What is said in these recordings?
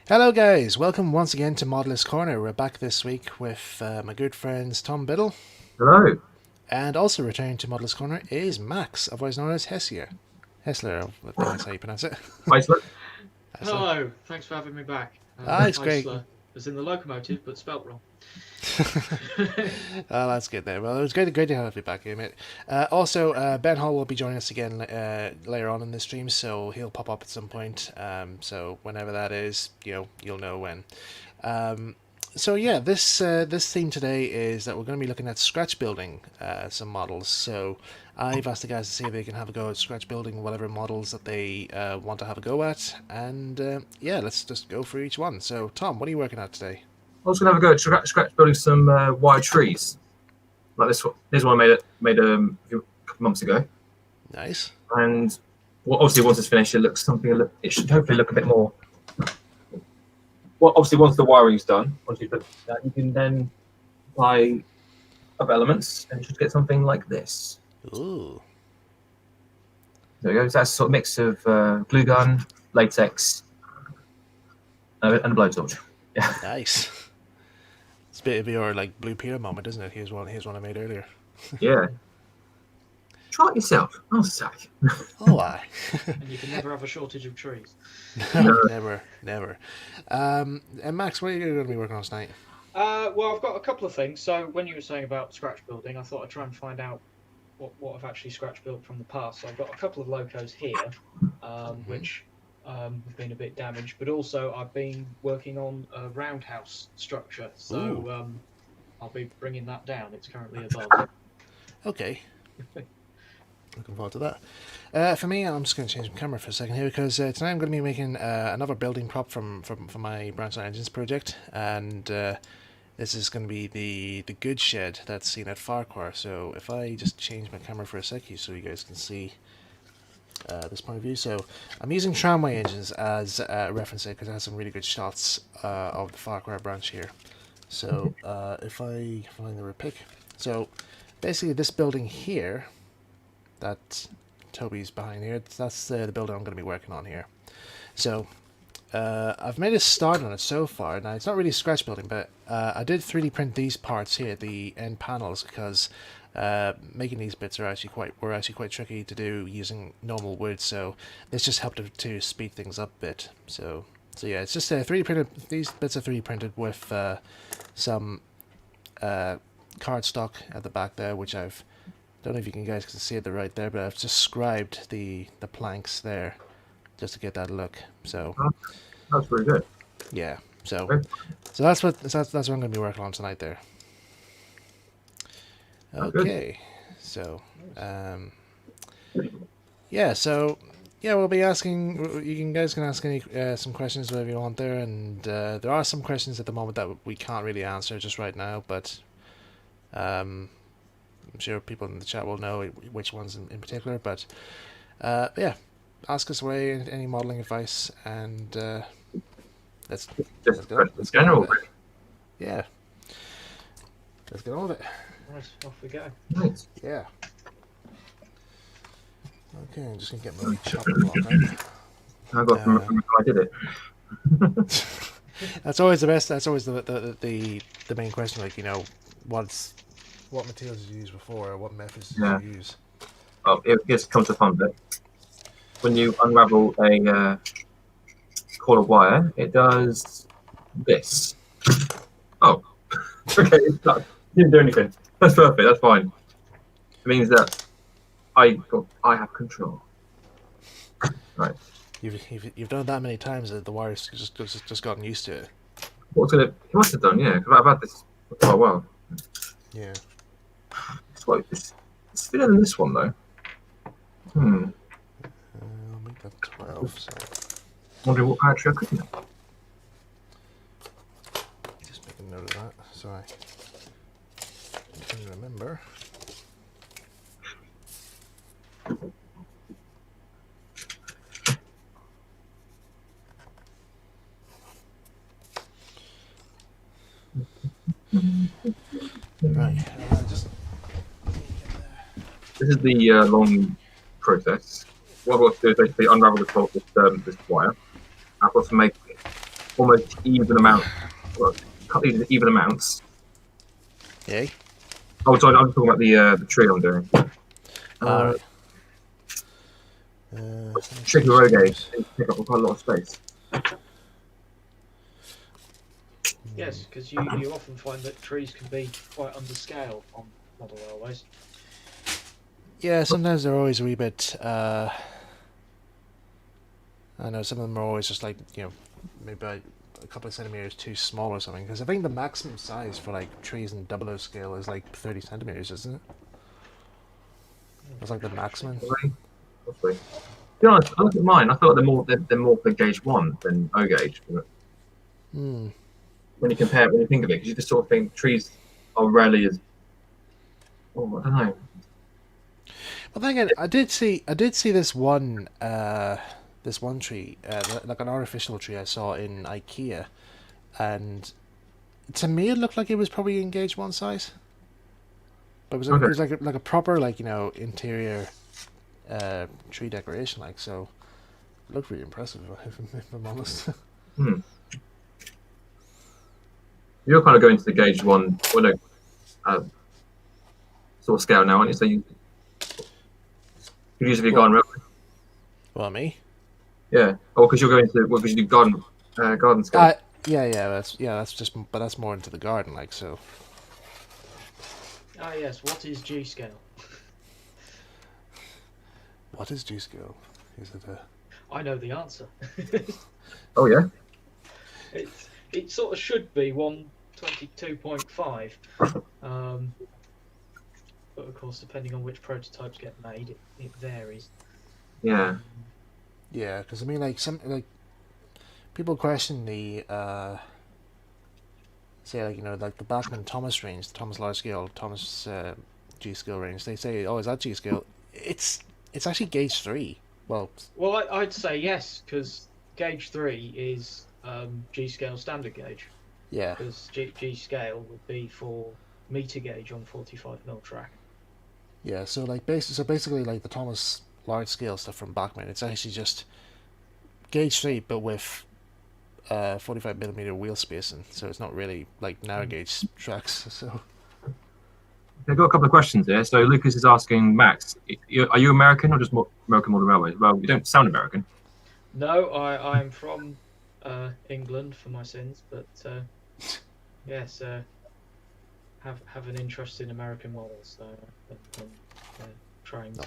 Hello guys, welcome once again to Modelist Corner. We're back this week with my good friends Tom Biddle, Hello. and also returning to Modelist Corner is Max, otherwise known as Hessier. Hessler, I think that's how you pronounce it. Iceland. Hessler. Hello, thanks for having me back. It's great. Heisler, as in the locomotive, but spelt wrong. Oh, that's good there. Well, it was great to have you back here, mate. Also, Ben Hall will be joining us again later on in the stream, so he'll pop up at some point. So whenever that is, you'll know when. So yeah, this theme today is that we're going to be looking at scratch building some models. So I've asked the guys to see if they can have a go at scratch building whatever models that they want to have a go at, and yeah, let's just go for each one. So Tom, what are you working at today? I was going to have a go at scratch building some wire trees, like this one. This one I made a couple months ago, Nice. and obviously once it's finished, it looks something. It should hopefully look a bit more. Well, obviously once the wiring's done, once you put that, you can then apply other elements, and you should get something like this. Ooh. There we go. So that's a sort of mix of glue gun, latex, and a blowtorch. Yeah. Nice. It's a bit of your like Blue Peter moment, isn't it? Here's one I made earlier. Yeah. Try it yourself. I'll say. Oh, aye. And you can never have a shortage of trees. Never. And Max, what are you going to be working on tonight? Well, I've got a couple of things. So when you were saying about scratch building, I thought I'd try and find out what I've actually scratch built from the past. So I've got a couple of locos here, which have been a bit damaged, but also I've been working on a roundhouse structure. So I'll be bringing that down. It's currently above. Okay. Looking forward to that. For me, I'm just going to change my camera for a second here because tonight I'm going to be making another building prop from my Brownstone Engines project, and this is going to be the good shed that's seen at Farquhar. So if I just change my camera for a second so you guys can see this point of view. So I'm using tramway engines as a reference because it has some really good shots of the Farquhar branch here. So if I find the right pick, so basically this building here that Toby's behind here, that's the building I'm going to be working on here. So I've made a start on it so far. Now it's not really scratch building, but I did 3D print these parts here, the end panels, because making these bits were actually quite tricky to do using normal wood. So this just helped to speed things up a bit. So yeah, it's just 3D printed. These bits are 3D printed with some cardstock at the back there, which I've don't know if you guys can see it right there, but I've just scribed the planks there just to get that look. So That's pretty good. yeah, so Okay. that's what I'm going to be working on tonight there. Okay, so yeah, we'll be asking. You guys can ask any some questions whatever you want there, and there are some questions at the moment that we can't really answer just right now, but I'm sure people in the chat will know which ones in particular, but yeah, ask us away any modeling advice, and let's go. Let's get on with it. Yeah, let's get on with it. Right, off we go. Nice. Yeah. Okay, I'm just gonna get my chopper block out. I got from I did it. That's always the best. That's always the main question. Like, what materials did you use before, or what methods did you use? Oh, here's comes the fun bit. When you unravel a cord of wire, it does this. Oh, okay, it's done. Didn't do anything. That's perfect. That's fine. It means that I have control. Right. You've done it that many times that the wire's just gotten used to it. He must have done, yeah. Because I've had this for quite a while. Yeah. It's thinner than this one though. I'll make that 12. So. Wondering what power tree I could make. Just make a note of that, so I can remember. Right. This is the long process. What I've got to do is basically unravel this wire. I've got to make almost even amount, well, cut these in even amounts. Yay. Oh, sorry, I'm talking about the tree I'm doing. Alright. Tricky row gauge, they take up quite a lot of space. Yes, because you often find that trees can be quite under scale on model railways. Yeah, sometimes they're always a wee bit. I know some of them are always just like, you know, maybe a couple of centimeters too small or something. Because I think the maximum size for like trees in 00 scale is like 30 centimeters, isn't it? That's like the maximum. Possibly. To be honest, I look at mine. I feel like they're more for gauge 1 than O gauge. Hmm. When you compare, when you think of it, because you just sort of think trees are rarely as. Oh, I don't know. But then again, I did see this one tree, like an artificial tree I saw in IKEA, and to me it looked like it was probably in gauge 1 size. But it was like a proper, like, you know, interior tree decoration, like, so it looked really impressive if I'm honest. Hmm. You're kind of going to the gauge 1, well, no, sort of scale now, aren't you? So you use if you've gone. Well, me? Yeah. Oh, because you're going to because you do garden scale. But that's more into the garden, like, so. Ah, yes. What is G scale? What is G scale? Is it a? I know the answer. Oh yeah. It sort of should be 122.5, but of course, depending on which prototypes get made, it varies. Yeah. Yeah, because I mean, like people question the say, like, you know, like the Bachmann Thomas range, the Thomas large scale, Thomas G scale range. They say, oh, is that G scale? It's actually gauge 3. Well, I'd say yes, because gauge 3 is G scale standard gauge. yeah. Because G scale would be for meter gauge on 45mm track. Yeah, so like basically like the Thomas large scale stuff from Bachmann, it's actually just gauge 3 but with 45mm wheel spacing, so it's not really like narrow gauge tracks. So I've got a couple of questions here. So Lucas is asking Max, are you American or just American Model Railways? Well, you don't sound American. No, I'm from England for my sins, but yes, have an interest in American models, so trying to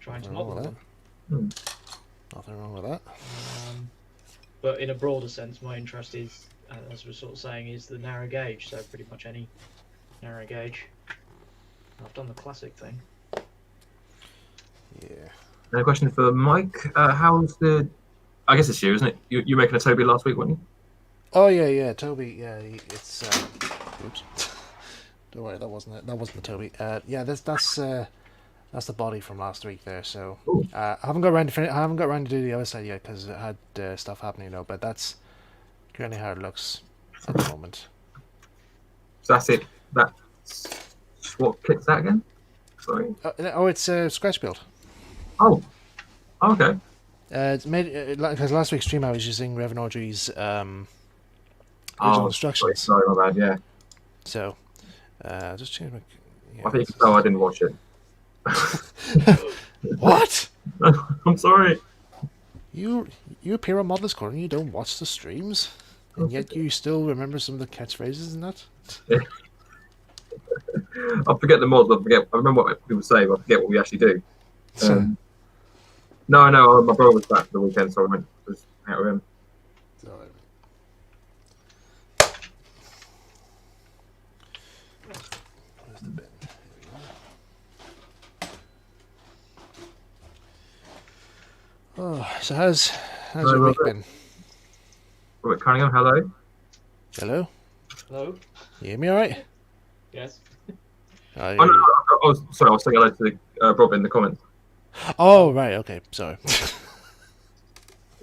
nothing wrong model with them. that. Nothing wrong with that. But in a broader sense, my interest is, as we're sort of saying, is the narrow gauge. So pretty much any narrow gauge. I've done the classic thing. Yeah. And a question for Mike. How's the? I guess it's you, isn't it? You making a Toby last week, weren't you? Oh yeah, Toby. Yeah, it's. Oops. Don't worry, that wasn't it. That wasn't the Toby. Yeah, that's the body from last week there. So I haven't got around to do the other side yet because I had stuff happening, you know. But that's currently how it looks at the moment. So that's it. That's what kit's that again? Sorry. It's a scratch build. Oh. Okay. It's made because last week's stream I was using Revan Audrey's original instructions. Sorry, my bad. Yeah. So, just change my. Yeah, I think I didn't watch it. What? I'm sorry. You appear on Models Corner and you don't watch the streams, and yet you still remember some of the catchphrases and that. Yeah. I forget the mods. I remember what people say, but I forget what we actually do. No, my brother was back for the weekend, so I went to hang out with him. Where's the bin? Oh, so how's your week been? Robert Cunningham, hello. Hello? Hello? You hear me alright? Yes. Sorry, I was saying hello to Rob in the comments. Oh, right, okay, sorry.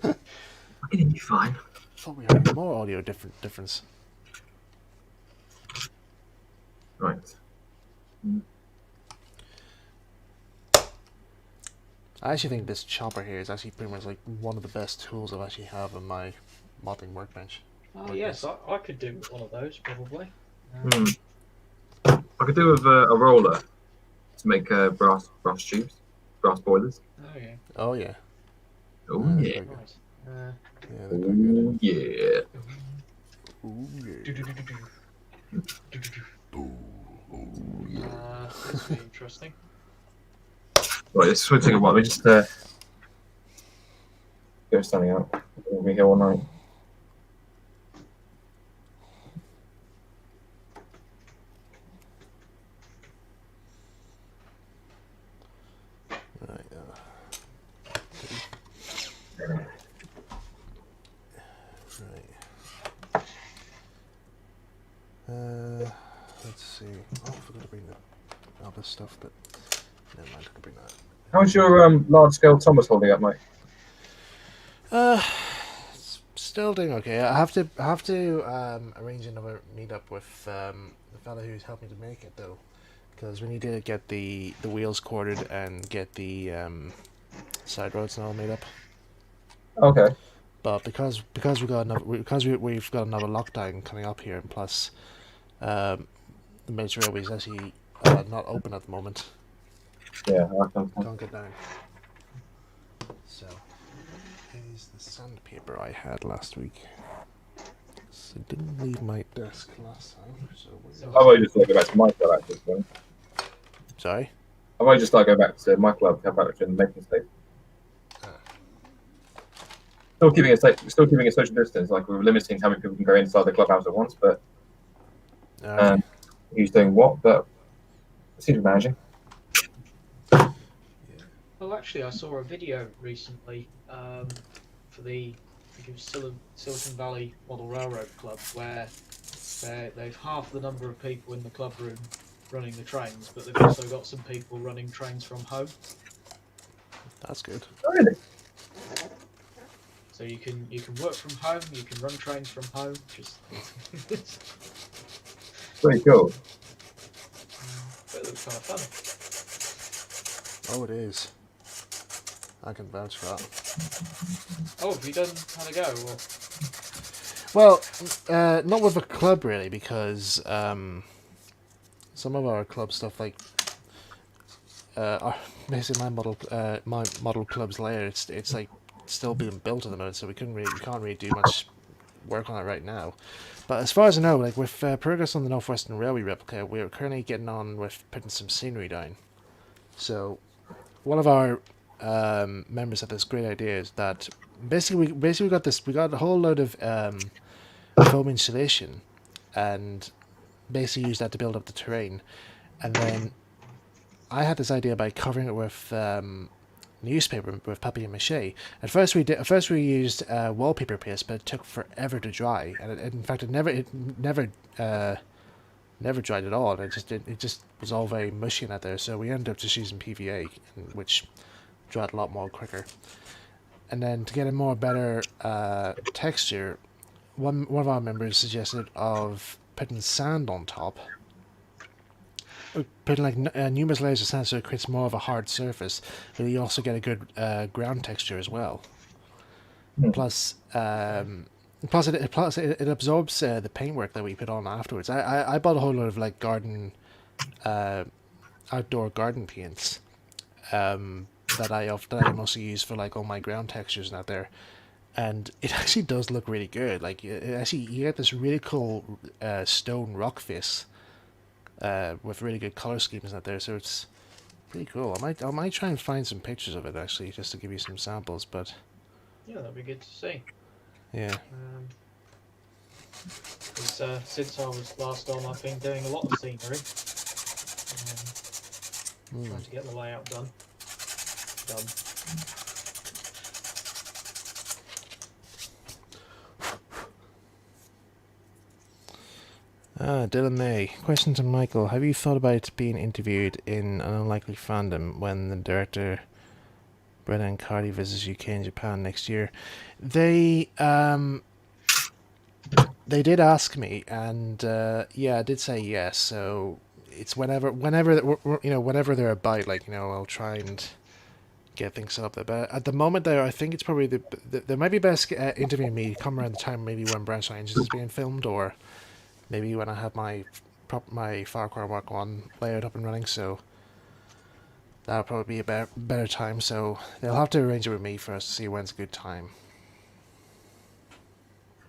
I can hear you fine. I thought we had more audio difference. Right. I actually think this chopper here is actually pretty much like one of the best tools I actually have on my modeling workbench. Oh like yes, this. I could do one of those probably. Hmm. I could do with a roller to make brass tubes, brass boilers. Oh yeah, Oh yeah. Oh That's yeah. quite good. right. Yeah, they're quite good. Oh yeah. Ooh yeah. This will be interesting. Right, this will take a while. Let me just go standing out. We'll be here all night. Right. Right. Let's see. Oh, I forgot to bring all this stuff, but never mind. I can bring that. How's your large scale Thomas holding up, mate? Still doing okay. I have to arrange another meetup with the fella who's helped me to make it though, because we need to get the wheels corded and get the side roads and all made up. Okay. But because we've got another lockdown coming up here, and plus the major railway is actually not open at the moment. Yeah. Can't get down. So here's the sandpaper I had last week. So I didn't leave my desk last time. So I might just go back to my club actually. sorry. I might just go back to my club, help out in the making state. Still keeping a social distance. Like we were limiting how many people can go inside the clubhouse at once, but Okay. who's doing what? But it seems managing. Well, actually, I saw a video recently for the I think it was Silicon Valley Model Railroad Club where they've half the number of people in the club room running the trains, but they've also got some people running trains from home. That's good. Oh, really? So you can work from home, you can run trains from home. Just Pretty cool. but it looks kind of fun. Oh, it is. I can vouch for that. Oh, have you done how to go? Or... Well, not with a club really, because some of our club stuff, like basically my model club's layer, it's like still being built at the moment, so we can't really do much work on it right now. But as far as I know, like with progress on the Northwestern Railway replica, we're currently getting on with putting some scenery down. So one of our members had this great idea is that basically we got a whole load of foam insulation, and basically use that to build up the terrain, and then I had this idea by covering it with newspaper with papier-mâché. At first we used wallpaper paste, but it took forever to dry, and in fact it never dried at all. It just was all very mushy out there. So we ended up just using PVA, which dried a lot more quicker. And then to get a more better texture, one of our members suggested of putting sand on top. Putting like numerous layers of sand so it creates more of a hard surface, but you also get a good ground texture as well. Plus, it absorbs the paintwork that we put on afterwards. I bought a whole lot of like outdoor garden paints that I mostly use for like all my ground textures out there, and it actually does look really good. Like actually you get this really cool stone rock face. With really good color schemes out there, so it's pretty cool. I might try and find some pictures of it actually, just to give you some samples. But Yeah, that'd be good to see. yeah, Since I was last on, I've been doing a lot of scenery. Trying to get the layout done. Dylan May. Question to Michael: have you thought about being interviewed in an unlikely fandom when the director Brennan Cardy visits UK and Japan next year? They did ask me, and yeah, I did say yes. So it's whenever whenever they're about, like, I'll try and get things set up there. But at the moment, there, I think it's probably there might be best interviewing me come around the time maybe when Brownstone Engines is being filmed, or maybe when I have my Firecore Mark 1 layout up and running. So that'll probably be a better time. So they'll have to arrange it with me first to see when's a good time.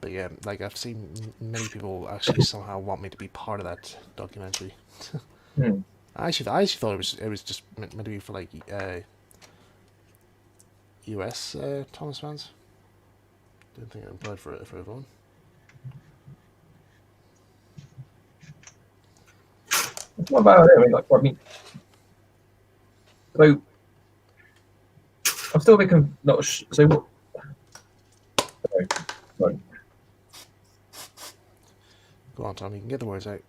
But yeah, like I've seen many people actually somehow want me to be part of that documentary. Hmm. I actually thought it was just meant to be for like US Thomas fans. Didn't think it applied for everyone. What about it? I mean, like, so I'm still a bit not. So what? Sorry. Go on, Tom. You can get the words out.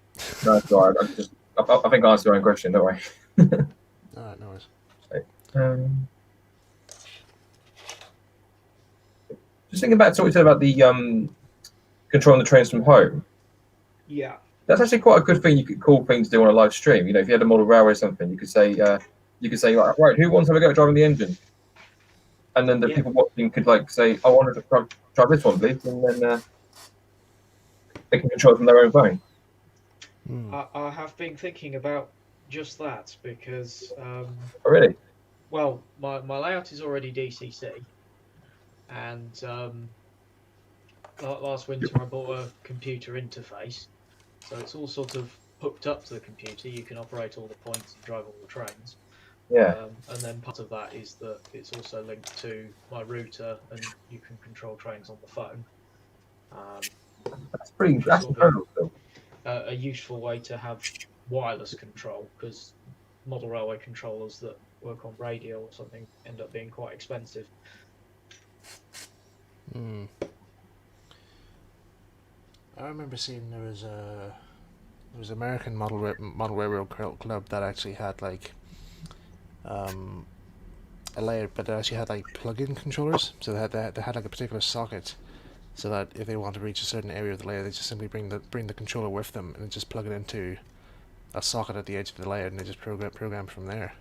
No, it's all right. I think I answered your own question. Don't worry. All right, no worries. Um, just thinking back to what you said about the controlling the trains from home. Yeah. That's actually quite a good thing. You could call things to do on a live stream. You know, if you had a model railway or something, you could say, like, right, who wants to have a go at driving the engine? And then the people watching could like say, I want to try this one, please, and then they can control it from their own phone. I have been thinking about just that because, Oh, really? well, my layout is already DCC, and last winter I bought a computer interface, so it's all sort of hooked up to the computer. You can operate all the points and drive all the trains. Yeah. And then part of that is that it's also linked to my router, and you can control trains on the phone. That's pretty. That's incredible. A useful way to have wireless control, because model railway controllers that work on radio or something end up being quite expensive. I remember seeing there was an American model railroad club that actually had like a layout, but they actually had like plug-in controllers. So they had like a particular socket, so that if they want to reach a certain area of the layer, they just simply bring the controller with them and just plug it into a socket at the edge of the layer, and they just program from there.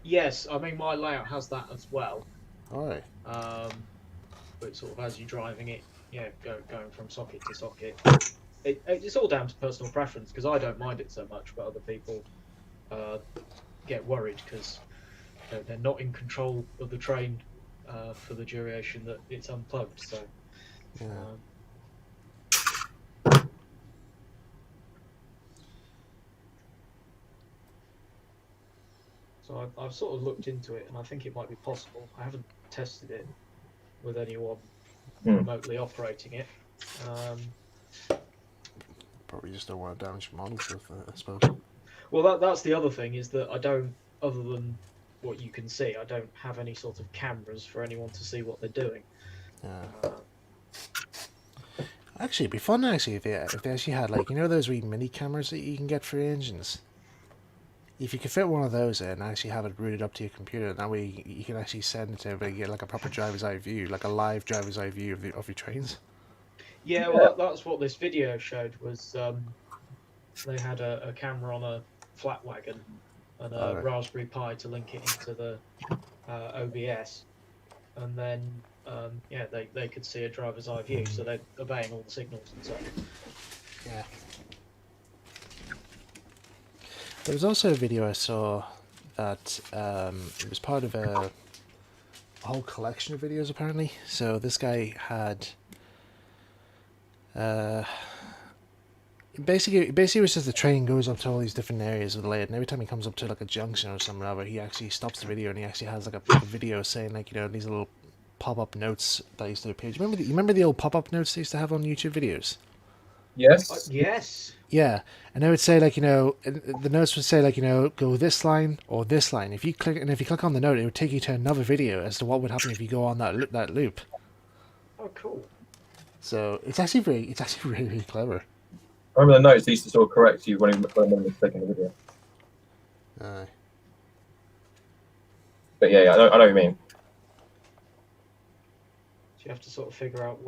Yes, I mean my layout has that as well. Alright. But sort of as you're driving it, going from socket to socket. It's all down to personal preference, because I don't mind it so much, but other people get worried because they're not in control of the train for the duration that it's unplugged. So. Yeah. So I've sort of looked into it, and I think it might be possible. I haven't tested it with anyone remotely operating it. Probably just don't want to damage models with it, I suppose. Well, that's the other thing, is that I don't, other than what you can see, I don't have any sort of cameras for anyone to see what they're doing. Yeah. Actually, it'd be fun actually if they actually had, like, you know those wee mini cameras that you can get for engines. If you could fit one of those in and actually have it rooted up to your computer, that way you can actually send it to everybody, get like a proper driver's eye view, like a live driver's eye view of your trains. Yeah, well, that's what this video showed. Was they had a camera on a flat wagon and a Raspberry Pi to link it into the OBS, and then they could see a driver's eye view, so they're obeying all the signals and stuff. Yeah. There was also a video I saw that it was part of a whole collection of videos apparently. So this guy had basically it was just the train goes up to all these different areas of the layout, and every time he comes up to like a junction or something or other, he actually stops the video and he actually has like a video saying, like, you know, these little pop-up notes that used to appear. Do you remember the old pop-up notes they used to have on YouTube videos? Yes. Yes. Yeah, and they would say, like, you know, the notes would say, like, you know, go this line or this line. If you click on the note, it would take you to another video as to what would happen if you go on that loop. Oh, cool. So it's actually really, really clever. I remember the notes they used to sort of correct you when you made a mistake in the video. But yeah, I know what you mean. So you have to sort of figure out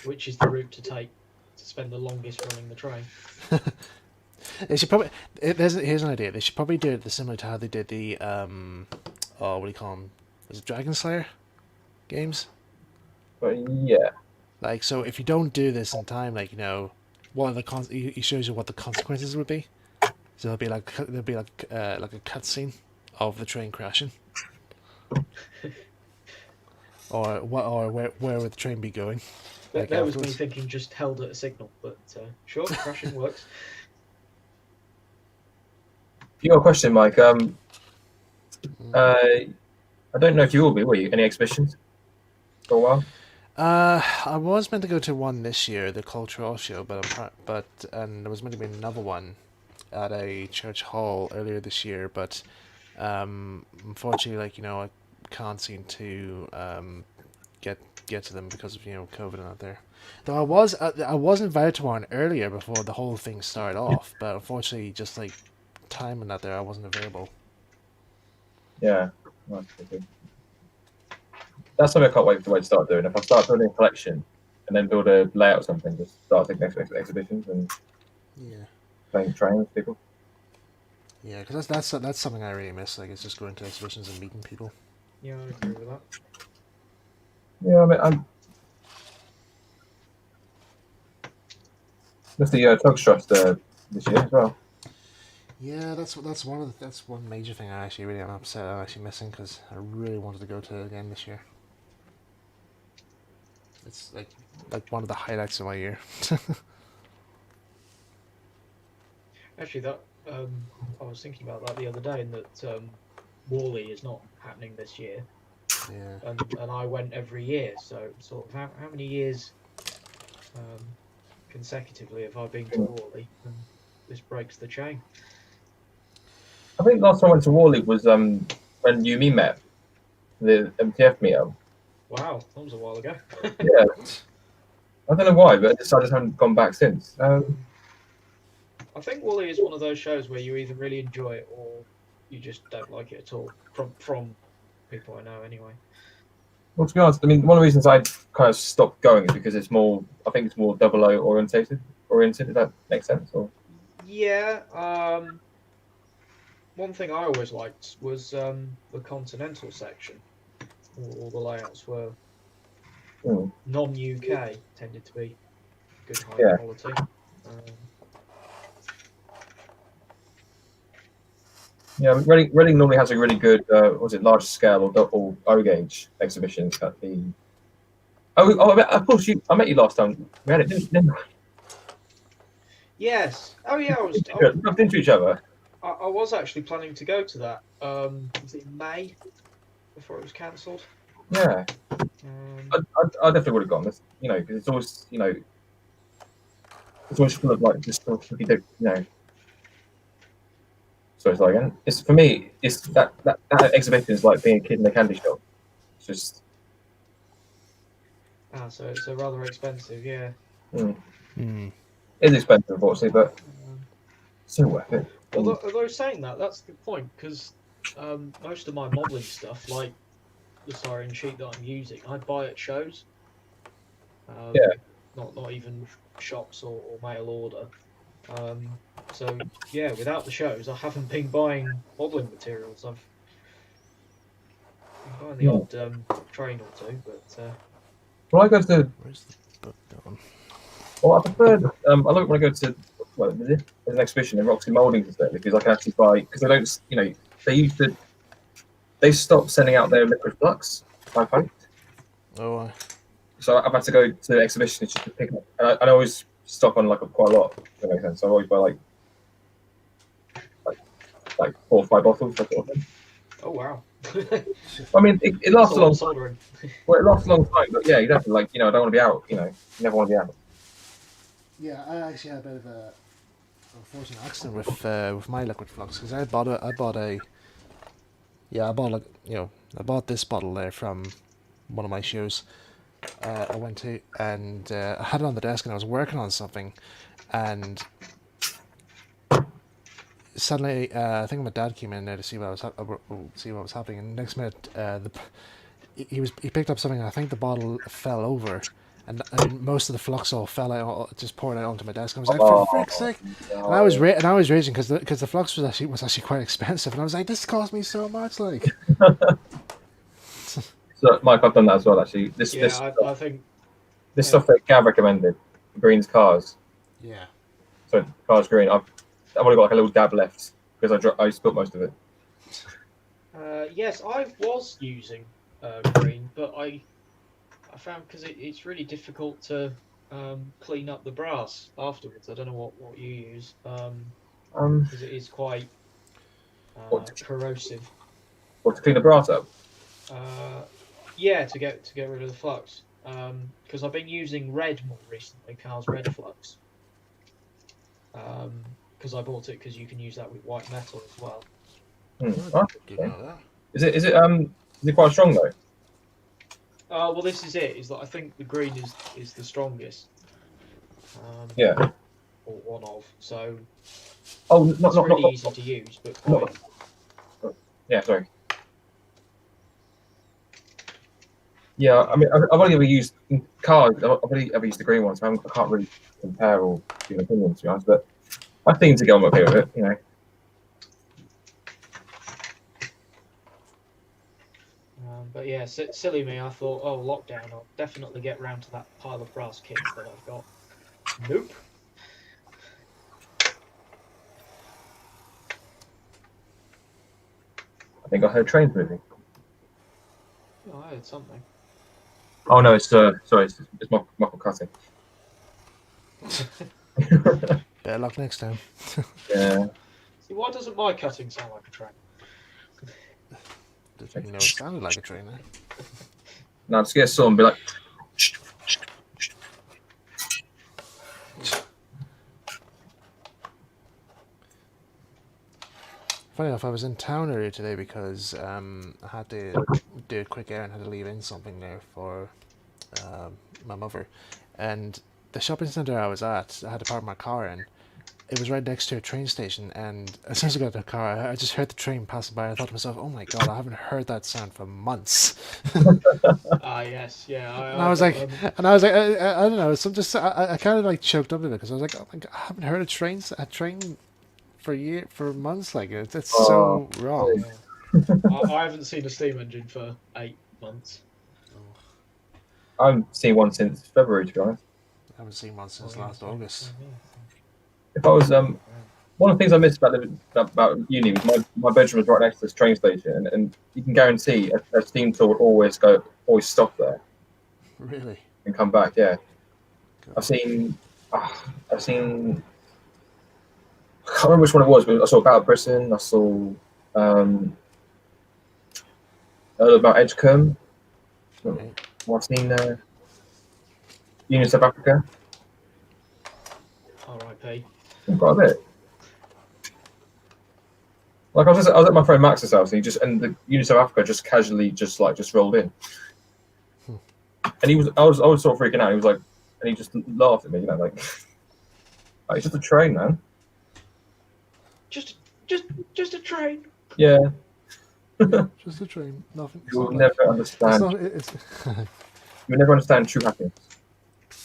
which is the route to take to spend the longest running the train. They should probably. Here's an idea. They should probably do it similar to how they did the what do you call them? was it Dragon Slayer games? But yeah, Like, so if you don't do this in time, like, what are he shows you what the consequences would be. So there'll be like a cutscene of the train crashing, or where would the train be going? Like There was me afterwards. thinking just held at a signal, but sure, crashing works. you got a question, Mike? I don't know if you will be. Were you any exhibitions for a while? I was meant to go to one this year, the cultural show, and there was meant to be another one at a church hall earlier this year, but unfortunately, like I can't seem to get to them because of COVID and out there. Though I was invited to one earlier before the whole thing started off, but unfortunately, just like time and out there, I wasn't available. Yeah. That's something I can't wait to start doing. If I start building a collection and then build a layout or something, just start taking exhibitions and Yeah. playing trains with people. Yeah, because that's something I really miss. Like, it's just going to exhibitions and meeting people. Yeah, I agree with that. Yeah, I mean, I'm. There's the Tugs Trust this year as well. Yeah, that's one major thing I actually really am upset I'm actually missing because I really wanted to go to it again this year. It's like one of the highlights of my year. Actually, that I was thinking about that the other day, and that Wally is not happening this year, Yeah. and I went every year. So sort of how many years consecutively have I been to Wally? And this breaks the chain. I think last time I went to Warley was when you me met the MTF meetup. Wow, that was a while ago. Yeah, I don't know why, but I just haven't gone back since. I think Wally is one of those shows where you either really enjoy it or you just don't like it at all. From people I know, anyway. Well, to be honest, I mean, one of the reasons I kind of stopped going is because it's more. I think it's more double O oriented. If that makes sense. Or Yeah. One thing I always liked was the Continental section. All the layouts were non-UK, tended to be good high quality. yeah, Reading normally has a really good, large scale or O gauge exhibitions at the. Of course, I met you last time. We had it, didn't we? Yes. Oh yeah, We bumped into each other. I was actually planning to go to that. Was it in May before it was cancelled? Yeah. I definitely would have gone. Because it's always, it's always full of like just sort of, Sorry, again. It's for me. It's that exhibition is like being a kid in a candy shop. It's just. So it's a rather expensive, yeah. It's expensive, unfortunately, but so worth it. Although saying that, that's the point, because most of my modelling stuff, like the siren sheet that I'm using, I buy at shows. Not even shops or mail order. So yeah, without the shows, I haven't been buying modelling materials. I've been buying the odd train or two, but. Well, I go to. Where's the book going? Well, I prefer. I love it when I go to. There's an exhibition in Roxy Mouldings instead because I can actually buy because they don't. They stopped sending out their liquid flux. I find. Oh. So I've had to go to exhibitions just to pick up. And I always stock on quite a lot. If that makes sense. So I always buy like 4 or 5 bottles. That sort of thing. Oh wow. I mean, it lasts a long time. Soldering. Well, it lasts a long time, but yeah, exactly. I don't want to be out. You never want to be out. Yeah, I actually had a bit of a unfortunate accident with my liquid flux because I bought this bottle there from one of my shows I went to, and I had it on the desk and I was working on something, and suddenly I think my dad came in there to see what was happening, and next minute he picked up something and I think the bottle fell over. And most of the flux all fell out, just poured out onto my desk. I was like, "For frick's sake!" No. And I was raging because the flux was actually quite expensive, and I was like, "This cost me so much!" Like, So, Mike, I've done that as well. Actually, Yeah, I think. this stuff that Gav recommended, Green's cars. Yeah. So cars green. I've only got like a little dab left because I spilt most of it. Yes, I was using green, but I found because it's really difficult to clean up the brass afterwards. I don't know what you use because it is quite corrosive. What to clean the brass up? Yeah, to get rid of the flux. Because I've been using red more recently, Carl's red flux. Because I bought it because you can use that with white metal as well. Didn't know that. Is it quite strong though? Well, this is it. Is that I think the green is the strongest. Yeah. Or one of. So. Oh, it's really easy to use, but quite. Yeah, sorry. Yeah, I mean, I've only ever used cars. I've only ever used the green ones. So I can't really compare or give an opinion, to be honest. But I seem to get on okay with it, you know. But yeah, silly me. I thought, oh, lockdown. I'll definitely get round to that pile of brass kits that I've got. Nope. I think I heard trains moving. Oh, I heard something. Oh no, it's sorry, it's Michael cutting. Better luck next time. Yeah. See, why doesn't my cutting sound like a train? Didn't know it sounded like a train. No, just get a saw and be like. Funny enough, I was in town earlier today because I had to do a quick errand, had to leave in something there for my mother. And the shopping centre I was at, I had to park my car in. It was right next to a train station, and as soon as I got to the car, I just heard the train passing by. I thought to myself, "Oh my god, I haven't heard that sound for months." Yes, yeah. And I was like, I don't know. So I kind of like choked up a bit because I was like, "Oh my god, I haven't heard a train for months like it. That's so wrong." I haven't seen a steam engine for 8 months. I haven't seen one since February, to be honest. I haven't seen one since last August. If I was one of the things I missed about uni was my bedroom was right next to this train station, and you can guarantee a steam tour would always stop there Really? and come back. Yeah, God. I've seen. I can't remember which one it was, but I saw about Britain. I saw about Edgecombe. Okay. I've seen Union South Africa. R.I.P. Quite a bit. Like I was at my friend Max's house, and the Union South Africa just casually just rolled in, and I was sort of freaking out. He was like, and he just laughed at me, you know, like it's just a train, man. Just a train. Yeah. Just a train. Nothing. You'll never understand. You'll never understand true happiness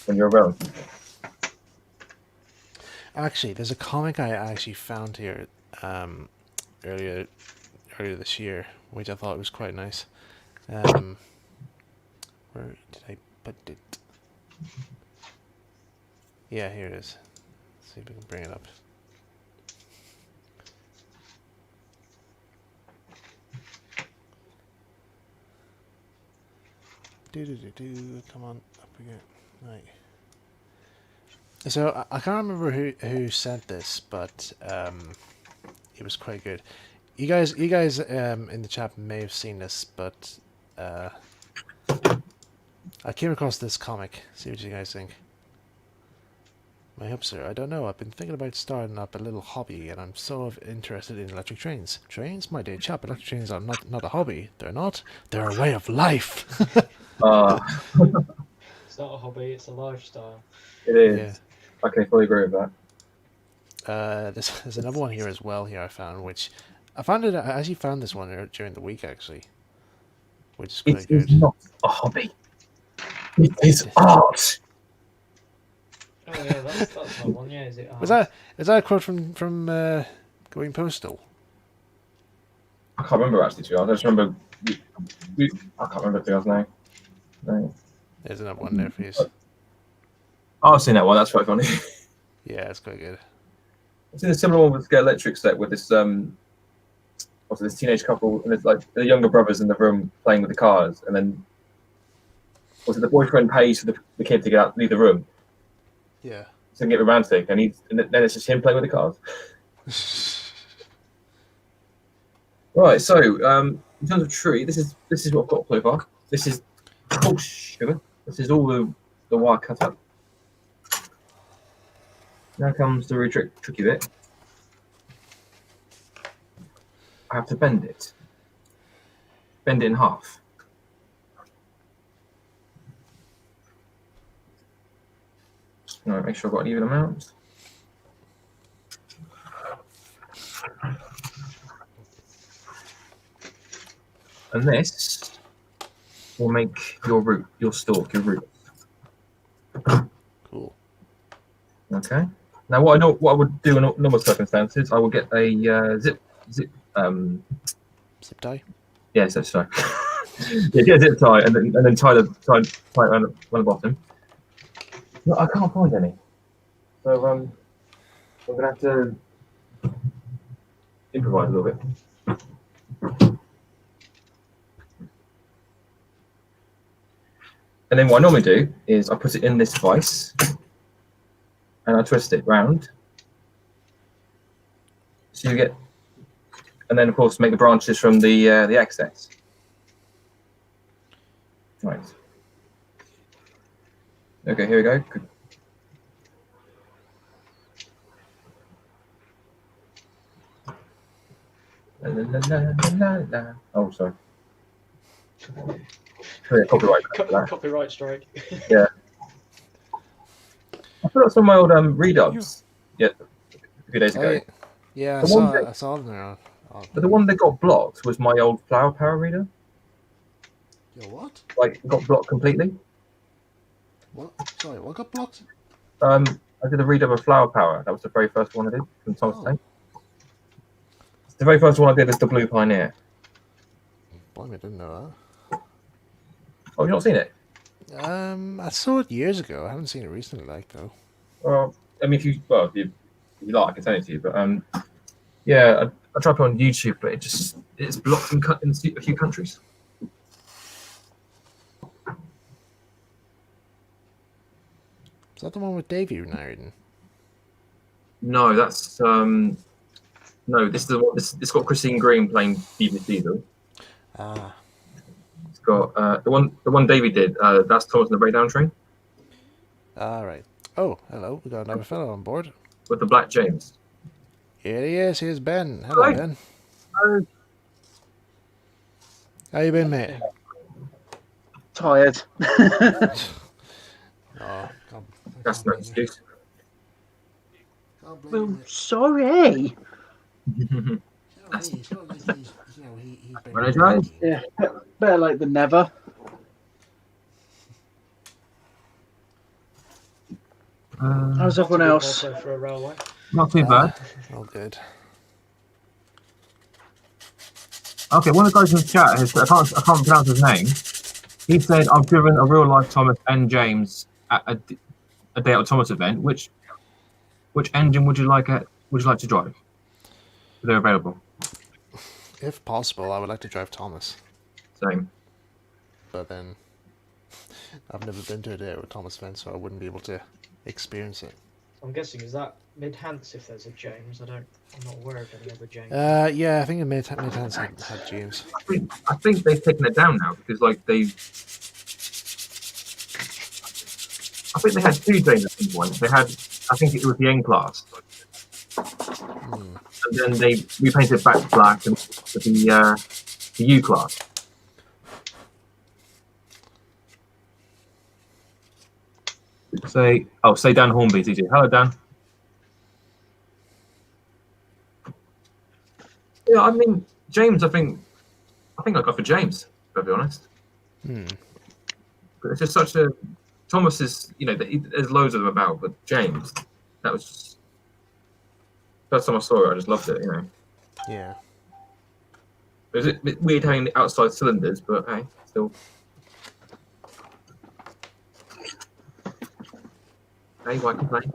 when you're around. Actually, there's a comic I actually found here earlier this year, which I thought was quite nice. Where did I put it? Yeah, here it is. Let's see if we can bring it up. Come on, up again. Right. So I can't remember who sent this, but it was quite good. You guys in the chat may have seen this, but I came across this comic. See what you guys think. My hope, sir. I don't know. I've been thinking about starting up a little hobby, and I'm so interested in electric trains. Trains, my dear chap. Electric trains are not a hobby. They're not. They're a way of life. It's not a hobby. It's a lifestyle. It is. Yeah. I can fully agree with that. There's another one here as well. Here I found, which I actually found this one during the week actually, which is quite good. It is not a hobby. It is art. Oh yeah, that's my one. Yeah, is it? Is that a quote from Going Postal? I can't remember actually. To be honest, I just remember I can't remember the guy's name. No. There's another one there for you. Oh, I've seen that one. That's quite funny. Yeah, it's quite good. I've seen a similar one with Get Electric set with this also this teenage couple and it's like the younger brothers in the room playing with the cars, and then also the boyfriend pays for the kid to leave the room Yeah. so they can get romantic, and then it's just him playing with the cars. Right, so in terms of tree, this is what I've got so far. This is sugar. This is all the wire cut up. Now comes the really tricky bit. I have to bend it. Bend it in half. No, make sure I've got an even amount. And this will make your root, your stalk, your root. Cool. Okay. Now, what I would do in normal circumstances, I will get a zip. Zip tie. Yeah, so sorry. Yeah, get a zip tie and then tie it around the bottom. No, I can't find any. So I'm gonna have to improvise a little bit. And then what I normally do is I put it in this vise and I twist it round. So you get, and then of course make the branches from the excess. Right. Okay, here we go. Good. La, la, la, la, la. Oh, sorry. Yeah, copyright. Copyright strike. Yeah. I put up some of my old redubs. Yeah, a few days ago. Yeah, I saw them there. But the one that got blocked was my old Flower Power reader. Your what? Like, it got blocked completely. What? Sorry, what got blocked? I did a redub of Flower Power. That was the very first one I did from Thomas Tank. The very first one I did is the Blue Pioneer. Blimey, I didn't know Oh, you've not seen it? that. I saw it years ago. I haven't seen it recently, though. Well, I mean, if you like, I can send it to you. But yeah, I tried it on YouTube, but it's blocked in a few countries. Is that the one with Davey narrating? No, that's no. This is the one. It's got Christine Green playing BBC though. Ah. It's got the one Davey did. That's Thomas and the Breakdown Train. All right. Oh, hello. We got another fellow on board. With the Black James. Here he is. Here's Ben. Hello, Hi. Ben. How you been, mate? Tired. Oh, That's no excuse. Sorry. Apologise. Yeah, better late than never. How's everyone else? Also for a railway. Not too bad. Oh, good. Okay, one of the guys in the chat, I can't pronounce his name. He said, "I've driven a real life Thomas and James at a Day Out Thomas event. Which engine would you like to drive? They're available." If possible, I would like to drive Thomas. Same. But then, I've never been to a Day with Thomas event, so I wouldn't be able to experience it. I'm guessing, is that mid-Hants if there's a James? I'm not aware of any other James. Yeah, I think in Mid-Hands had James. I think they've taken it down now because I think they had two James at some point. They had, I think it was the N class. And then they repainted it back to black and the U class. Say Dan Hornby, TG. Hello, Dan. Yeah, I mean James. I think I'd go for James. To be honest, but it's just such a Thomas is. There's loads of them about, but James, that was just first time I saw it. I just loved it. Yeah. But was a bit weird having the outside cylinders, but hey, still. Hey, why complain?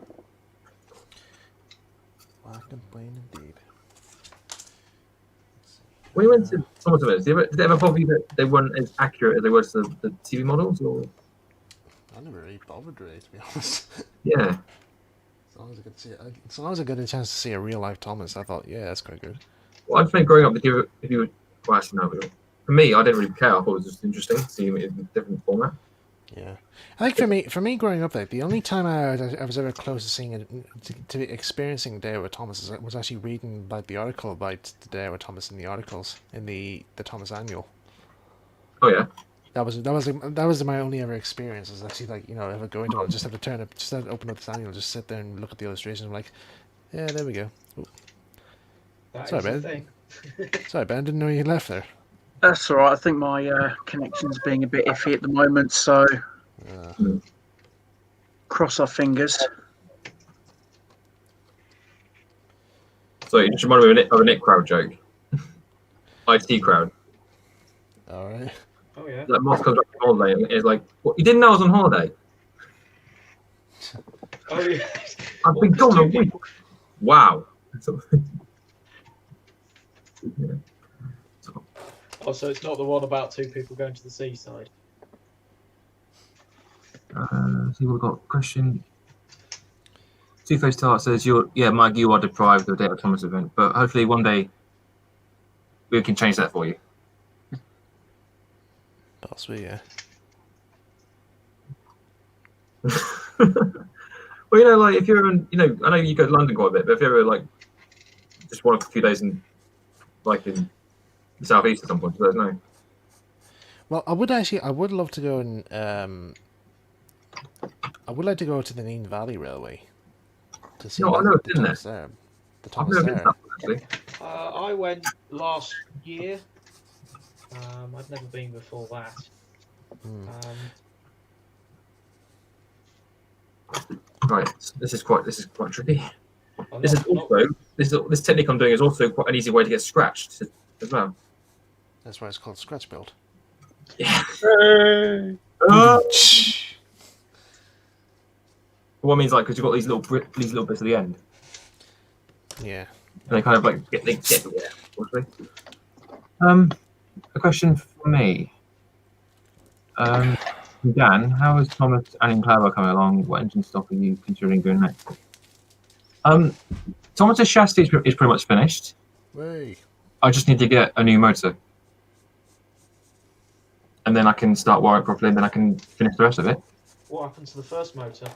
Why complain indeed? When you went to some of those, did they ever bother you that they weren't as accurate as they were to the TV models? Or I never really bothered really, to be honest. yeah, As long as I could see it, as long as I got a chance to see a real life Thomas, I thought, yeah, that's quite good. well, I just think growing up, if you were, well, actually no, but for me, I didn't really care. I thought it was just interesting to see him in a different format. Yeah, I think for me growing up, like the only time I was ever close to seeing it, to experiencing Day with Thomas was actually reading like the article about the Day with Thomas in the articles in the Thomas Annual. Oh yeah, That was my only ever experience. Was actually like ever going to one, just have to turn up, just have to open up this annual, just sit there and look at the illustrations. I'm like, yeah, there we go. Ooh. That Sorry, is the Ben. thing. Sorry, Ben, didn't know you left there. That's all right. I think my connection's being a bit iffy at the moment, so cross our fingers. so you just reminded me of a Nick Crowd joke. IT crowd. All right. Oh yeah. Like Moss comes back from holiday and is like, "What? You didn't know I was on holiday? Oh yeah. I've been gone a week. Wow." Yeah. Oh, so it's not the one about two people going to the seaside. See what we've got. Question. Two-Faced Tart says, Mike, you are deprived of the Data Thomas event, but hopefully one day we can change that for you. Possibly, yeah. Well, like if you're in, I know you go to London quite a bit, but if you're ever like just want a few days in the southeast at some point, let us know. Well, I would love to go and I would like to go to the Nene Valley Railway to see No, I know it's the in Thomas there. there. The I've Thomas never been to there. that one, actually. I went last year. I'd never been before that. Hmm. Right, this is quite tricky. I'm This not- is also this technique I'm doing is also quite an easy way to get scratched as well. That's why it's called Scratch Build. Yeah. Hey. What means like because you've got these little bits at the end, Yeah. and they kind of like get there. Obviously. A question for me. Dan, how is Thomas and Clover coming along? What engine stock are you considering doing next? Thomas's chassis is pretty much finished. Way. I just need to get a new motor. And then I can start wiring properly, and then I can finish the rest of it. What happened to the first motor?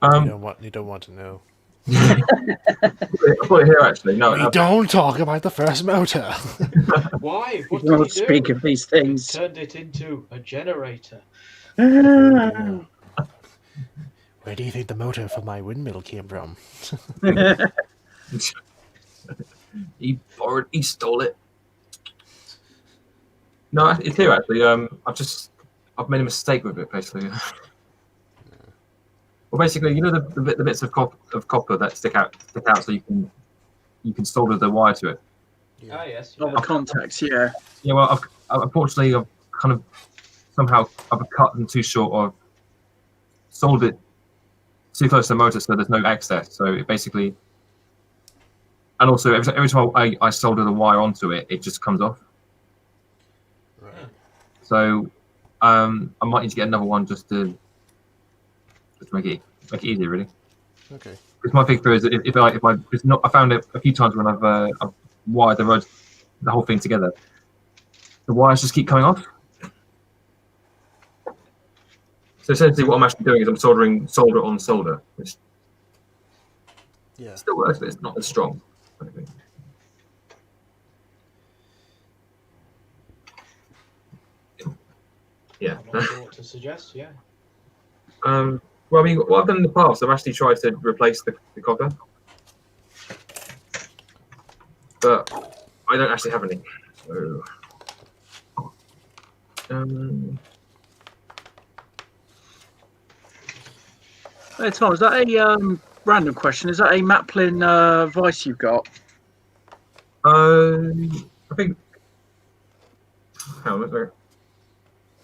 You don't want to know. I've got it here actually. No, We don't talk about the first motor. Why? What We did don't you speak do? of these things. Turned it into a generator. Where do you think the motor for my windmill came from? he stole it. No, it's here actually. I've made a mistake with it basically. Well, basically, the bits of copper that stick out, so you can solder the wire to it. Ah yes. All the contacts, yeah. Yeah, well, unfortunately, I've kind of somehow I've cut them too short, or soldered it too close to the motor, so there's no excess. So it basically, and also every time I solder the wire onto it, it just comes off. Right. So I might need to get another one just to make it easier, really. Okay. Because my big fear is that if I it's not, I found it a few times when I've wired the whole thing together, the wires just keep coming off. So essentially, what I'm actually doing is I'm soldering solder on solder, which Yeah. still works, but it's not as strong. I think. Yeah. I'm not sure what to suggest. Yeah. Well, I mean, what I've done in the past, I've actually tried to replace the copper, but I don't actually have any. So, Hey Tom, is that a random question? Is that a Maplin Vice you've got? I think Hang on, sorry.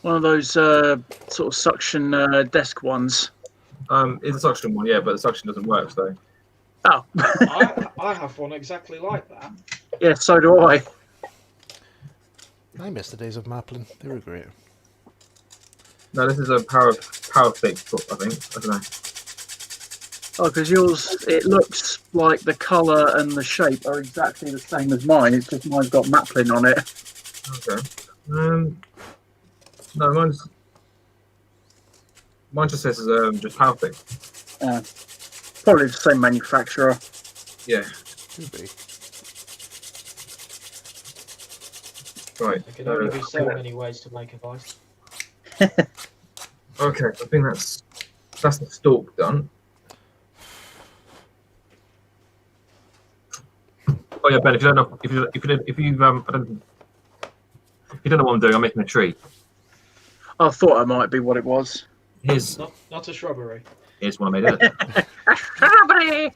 One of those sort of suction desk ones. It's a suction one, yeah, but the suction doesn't work, so. Oh, I have one exactly like that. yeah, so do I. I miss the days of Maplin. They were great. No, this is a power fix, I think. I don't know. Oh, because yours, it looks like the colour and the shape are exactly the same as mine. It's just mine's got Maplin on it. Okay. No, mine just says just power fix. Probably the same manufacturer. Yeah. Could be. Right. There can only be so many ways to make a vice. Okay, I think that's the stalk done. Oh yeah, Ben. If you don't know, if you don't know what I'm doing, I'm making a tree. I thought it might be what it was. Here's Not a shrubbery. one I made. A strawberry!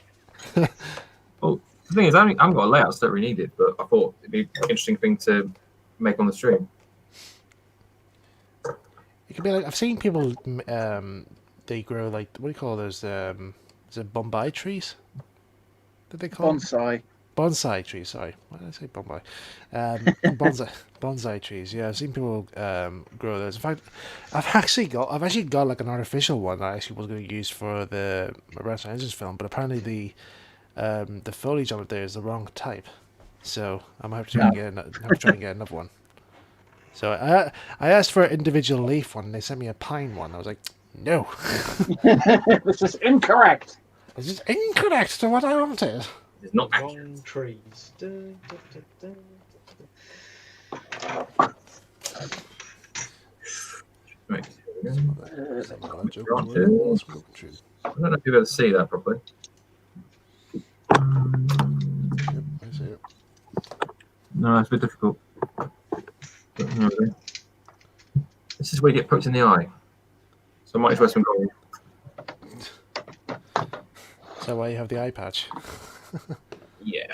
Well, the thing is, I haven't got a layout, so I don't really need it. But I thought it'd be an interesting thing to make on the stream. It could be like I've seen people. They grow like what do you call those? Is it Bombay trees? Did they call them? Bonsai. Bonsai trees, sorry. Why did I say Bombay? Bonsai trees. Yeah, I've seen people grow those. In fact, I've actually got like an artificial one that I actually was going to use for the Resident Engines film, but apparently the foliage on it there is the wrong type, so I might have to try and get another one. So I asked for an individual leaf one, and they sent me a pine one. I was like, no, This is incorrect. this is incorrect to what I wanted. It's not Wrong trees. right. Here we go. Branches. I don't know if you'll be able to see that properly. Yep, I see it. No, it's a bit difficult. But here we go. This is where you get poked in the eye. So I might as well some gold. So why you have the eye patch? Yeah.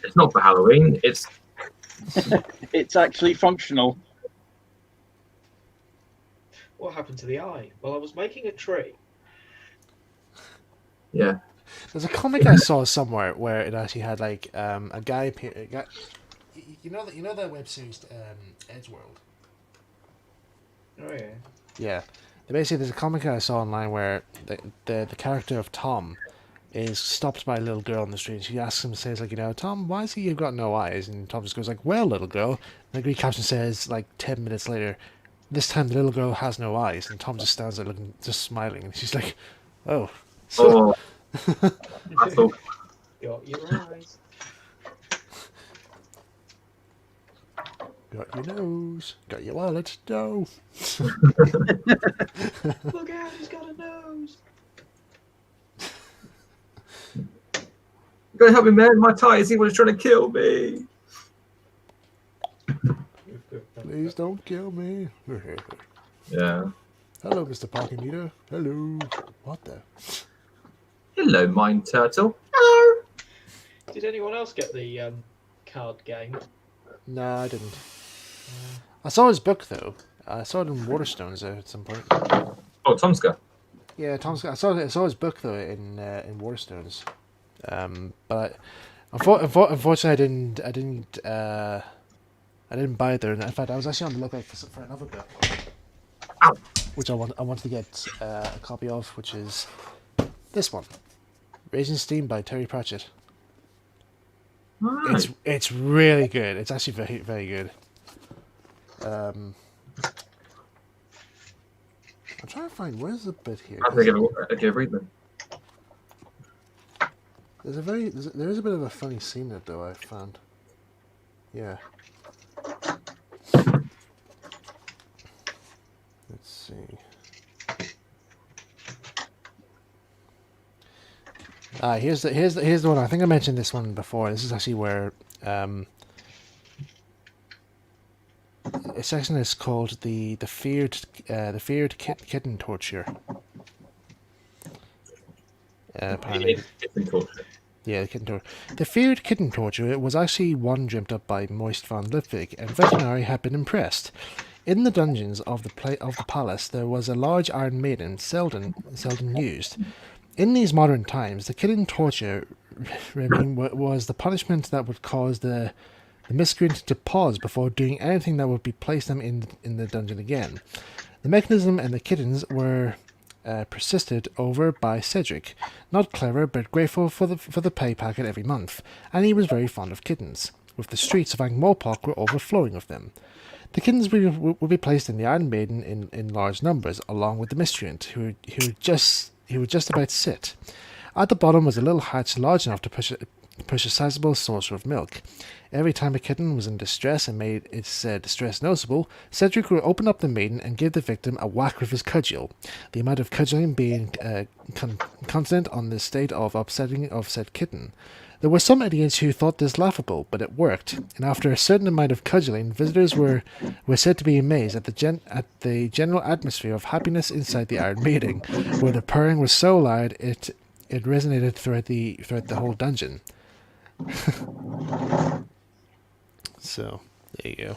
It's not for Halloween. It's It's actually functional. What happened to the eye? Well, I was making a tree. yeah. There's a comic I saw somewhere where it actually had like a guy appear. You know the web series Edgeworld. Oh yeah. Yeah, basically there's a comic I saw online where the character of Tom is stopped by a little girl on the street. And she asks him, says like, Tom, why is he you've got no eyes? And Tom just goes like, well, little girl. And the Greek caption says like 10 minutes later, this time the little girl has no eyes, and Tom just stands there looking, just smiling, and she's like, oh. Oh. That's all. Got your eyes. Got your nose, got your wallet, no. Look out, he's got a nose. You gotta help me, man. My tie is evil. He's trying to kill me. Please don't kill me. Yeah. Hello, Mr. Parking Meter. Hello. What the? Hello, Mine Turtle. Hello. Did anyone else get the card game? No, I didn't. I saw his book though. I saw it in Waterstones at some point. Oh, Tomska. Yeah, Tom's. I saw his book though in Waterstones. But unfortunately, I didn't buy it there. In fact, I was actually on the lookout for another book, Ow. which I wanted to get a copy of, which is this one, Raging Steam by Terry Pratchett. Right. It's really good. It's actually very very good. I'm trying to find where's the bit here. I think I give a read then. There is a bit of a funny scene in it though. I found. Yeah. Let's see. Here's the one. I think I mentioned this one before. This is actually where a section is called the feared kitten torture. Apparently, It's been torture. Yeah, the kitten torture. The feared kitten torture was actually one dreamt up by Moist van Lipwig, and Veterinary had been impressed. In the dungeons of the palace, there was a large iron maiden, seldom used. In these modern times, the kitten torture was the punishment that would cause the miscreant to pause before doing anything that would be place them in the dungeon again. The mechanism and the kittens were persisted over by Cedric, not clever but grateful for the pay packet every month, and he was very fond of kittens, with the streets of Ankh-Morpork were overflowing with them. The kittens would be placed in the Iron Maiden in large numbers, along with the miscreant, who would just about sit. At the bottom was a little hatch large enough to push a sizable saucer of milk. Every time a kitten was in distress and made its distress noticeable, Cedric would open up the maiden and give the victim a whack with his cudgel, the amount of cudgeling being consonant on the state of upsetting of said kitten. There were some idiots who thought this laughable, but it worked, and after a certain amount of cudgeling, visitors were said to be amazed at the general atmosphere of happiness inside the Iron Maiden, where the purring was so loud it resonated throughout the whole dungeon. So there you go.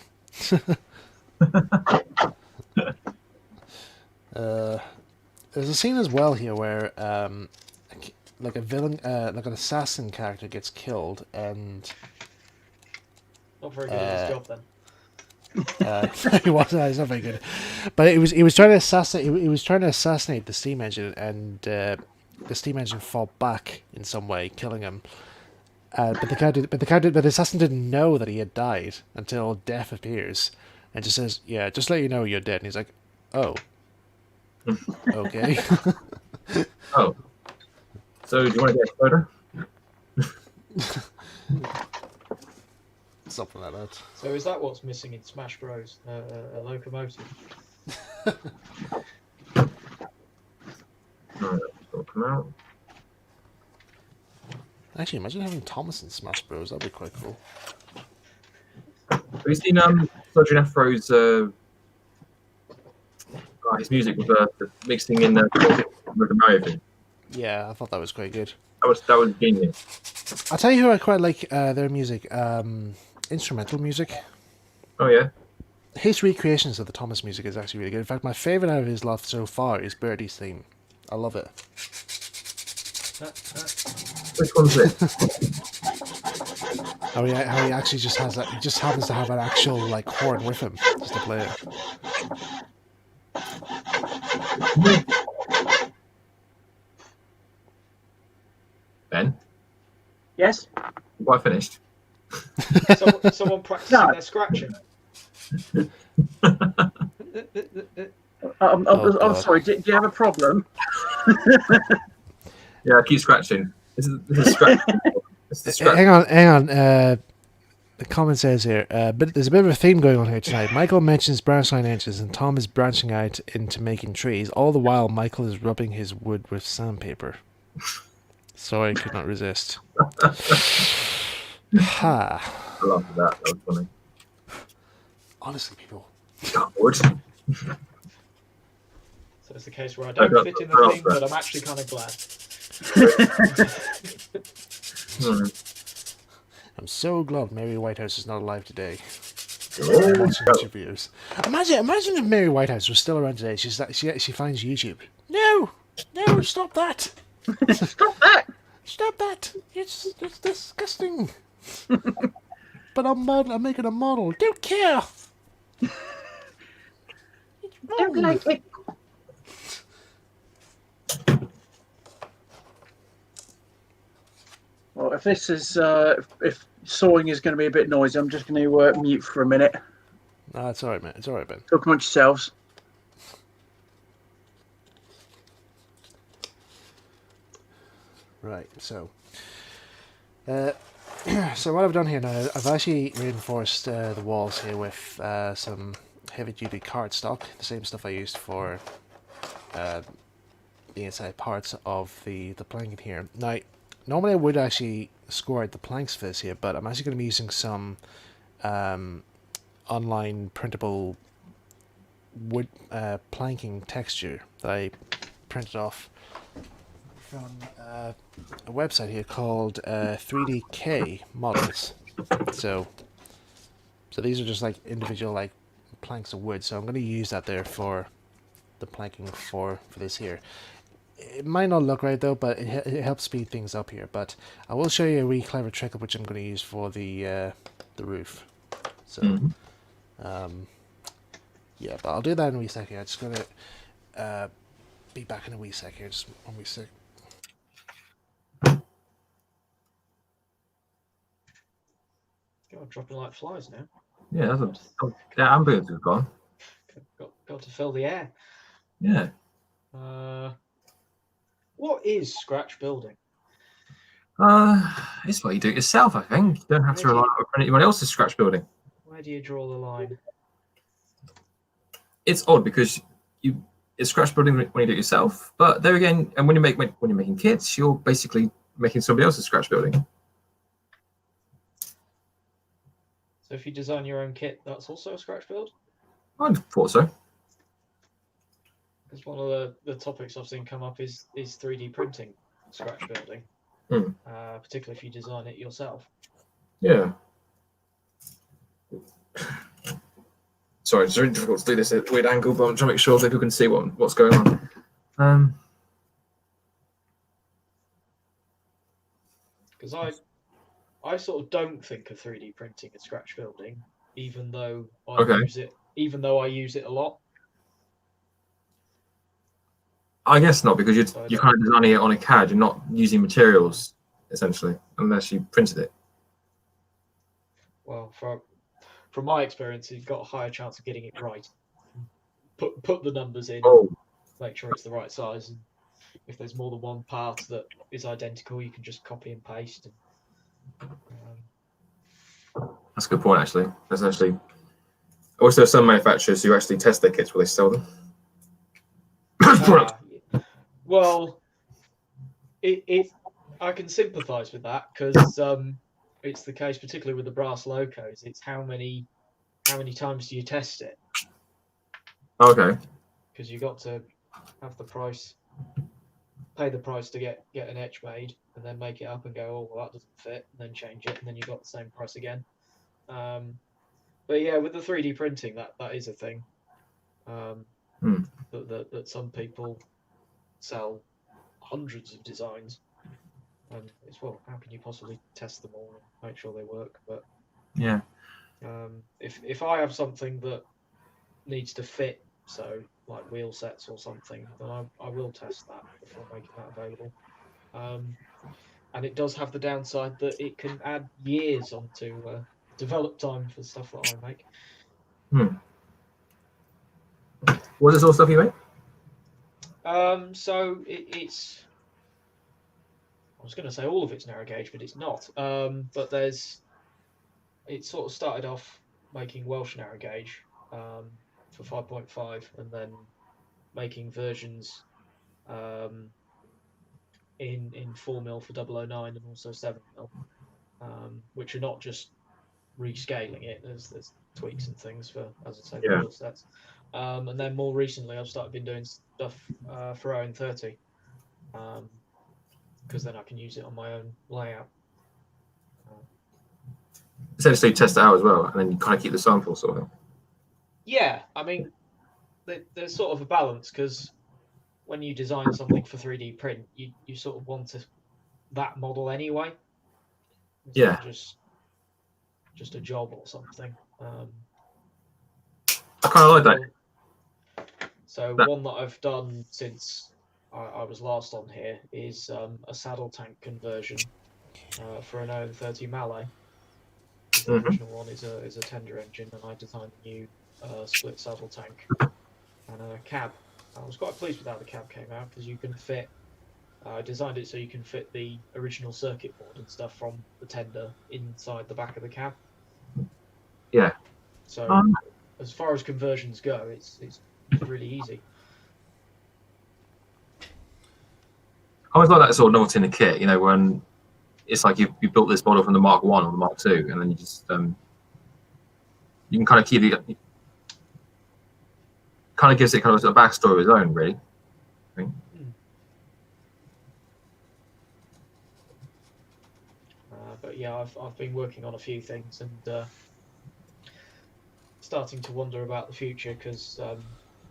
There's a scene as well here where like a villain, like an assassin character gets killed, and Not very good at his job then. he wasn't. He's not very good, but he was trying to assassinate. He was trying to assassinate the steam engine, and the steam engine fought back in some way, killing him. But the assassin didn't know that he had died until death appears, and just says, "Yeah, just let you know you're dead." And he's like, "Oh, okay." Oh. So, do you want to get a photo? Something like that. So is that what's missing in Smash Bros? A locomotive. No, it'll come out. Actually, imagine having Thomas in Smash Bros. That'd be quite cool. Have you seen Sergeant Afro's his music with the mixing in with the Mario thing? Yeah, I thought that was quite good. That was genius. I'll tell you who I quite like their music. Instrumental music. Oh yeah. His recreations of the Thomas music is actually really good. In fact, my favourite out of his lot so far is Birdie's theme. I love it. Which one's it? How he actually just has that. He just happens to have an actual like horn with him just to play it. Ben, Yes. well, I finished. Someone practicing No. their scratching. I'm God. sorry. Do you have a problem? Yeah, I keep scratching. This is scratching. This is scratching. Hang on. The comment says here, but there's a bit of a theme going on here tonight. Michael mentions branchline edges, and Tom is branching out into making trees. All the while, Michael is rubbing his wood with sandpaper. Sorry, could not resist. Ha. I love that. That was funny. Honestly, people. Wood. So it's the case where I don't fit in the theme, but I'm actually kind of glad. I'm so glad Mary Whitehouse is not alive today. Oh, Watching interviews. Imagine if Mary Whitehouse was still around today. She finds YouTube. No, stop that. Stop that! Stop that! It's disgusting. But I'm making a model. Don't care. Don't like it. Well, if this is if sawing is going to be a bit noisy, I'm just going to mute for a minute. No, it's all right, man. It's all right, Ben. Talk amongst yourselves. Right. So, so what I've done here now, I've actually reinforced the walls here with some heavy-duty cardstock, the same stuff I used for the inside parts of the planking here. Now, normally I would actually score out the planks for this here, but I'm actually going to be using some online printable wood planking texture that I printed off from a website here called 3DK Models. So these are just like individual like planks of wood. So I'm going to use that there for the planking for this here. It might not look right though, but it helps speed things up here. But I will show you a really clever trick which I'm going to use for the roof. So yeah, but I'll do that in a wee sec here. I'm just going to be back in a wee sec here. Just 1 wee sec. God, dropping like flies now. Yeah, the ambulance is gone. Got to fill the air. Yeah. What is scratch building? It's what you do it yourself, I think. You don't have to rely on anyone else's scratch building. Where do you draw the line? It's odd because it's scratch building when you do it yourself, but there again, and when you're making kits, you're basically making somebody else's scratch building. So if you design your own kit, that's also a scratch build? I thought so. Because one of the topics I've seen come up is 3D printing scratch building, particularly if you design it yourself. Yeah. Sorry, it's really difficult to do this at a weird angle, but I'm trying to make sure that people can see what's going on. Because I sort of don't think of 3D printing as scratch building, even though I use it a lot. I guess not, because you're kind of designing it on a CAD. You're not using materials essentially, unless you printed it. Well, from my experience, you've got a higher chance of getting it right. Put the numbers in, make sure it's the right size, and if there's more than one part that is identical, you can just copy and paste. That's a good point, actually. There's actually also some manufacturers who actually test their kits before they sell them. Well, I can sympathise with that because it's the case, particularly with the brass locos. It's how many times do you test it? Okay. Because you got to have the price, pay the price to get an etch made, and then make it up and go, oh well, that doesn't fit, and then change it, and then you got the same price again. But yeah, with the 3D printing, that is a thing. That some people sell hundreds of designs, and it's, well, how can you possibly test them all and make sure they work? But yeah, if I have something that needs to fit, so like wheel sets or something, then I will test that before making that available. And it does have the downside that it can add years onto develop time for stuff that I make. What is all stuff you make? So it's, I was going to say all of it's narrow gauge, but it's not. But it sort of started off making Welsh narrow gauge for 5.5, and then making versions in 4mm for 009 and also 7mm, which are not just rescaling it. There's tweaks and things for, as I say, the wheel sets. And then more recently, I've been doing stuff for 030, because then I can use it on my own layout. Essentially, test it out as well, and then you kind of keep the sample sort of thing. Yeah, I mean, there's sort of a balance, because when you design something for 3D print, you sort of want that model anyway. It's not just a job or something. I kind of like that. So one that I've done since I was last on here is a saddle tank conversion for an 030 Mallet. The original one is a tender engine, and I designed a new split saddle tank and a cab. I was quite pleased with how the cab came out, because you can fit. I designed it so you can fit the original circuit board and stuff from the tender inside the back of the cab. Yeah. So as far as conversions go, it's really easy. I always like that sort of novelty in a kit, you know, when it's like you built this model from the Mark 1 or the Mark 2, and then you just you can kind of keep it. Kind of gives it kind of a backstory of its own, really. I think. yeah, I've been working on a few things and starting to wonder about the future because, of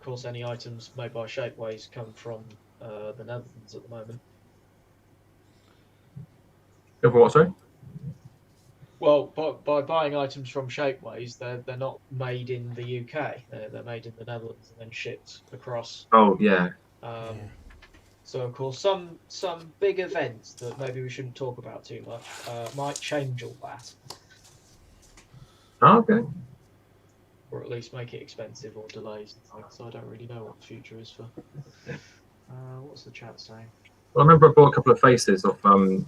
course, any items made by Shapeways come from the Netherlands at the moment. Go for what, sorry? Well, by buying items from Shapeways, they're not made in the UK. They're made in the Netherlands and then shipped across. Oh, yeah. Yeah. So, of course, some big events that maybe we shouldn't talk about too much might change all that, Oh, okay. or at least make it expensive or delays and things. So I don't really know what the future is for. What's the chat saying? Well, I remember I bought a couple of faces of from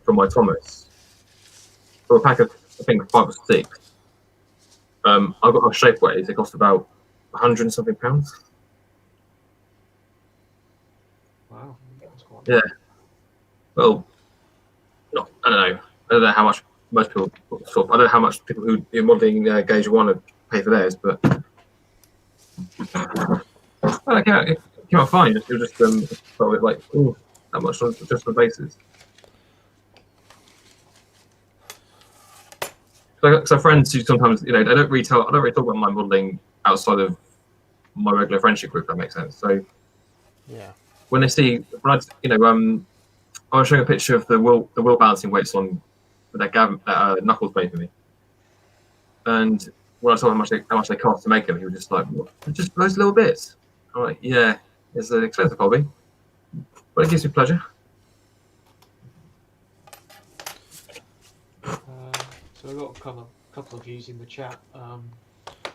my Thomas for a pack of, I think, 5 or 6. I got my Shapeways. It cost about 100 and something pounds. Wow, that's quite Yeah. Well, I don't know how much most people sort of, I don't know how much people who do modelling gauge want to pay for theirs, but well, it came out fine. It was just felt a bit like, ooh, that much on just the bases. So friends who sometimes, I don't really talk about my modelling outside of my regular friendship group. If that makes sense. So Yeah. when they see, I was showing a picture of the wheel balancing weights on that Knuckles made for me, and when I saw how much they cost to make them, he was just like, "What? Just those little bits." I'm like, "Yeah, it's an expensive hobby, but it gives me pleasure." So I've got a couple of views in the chat.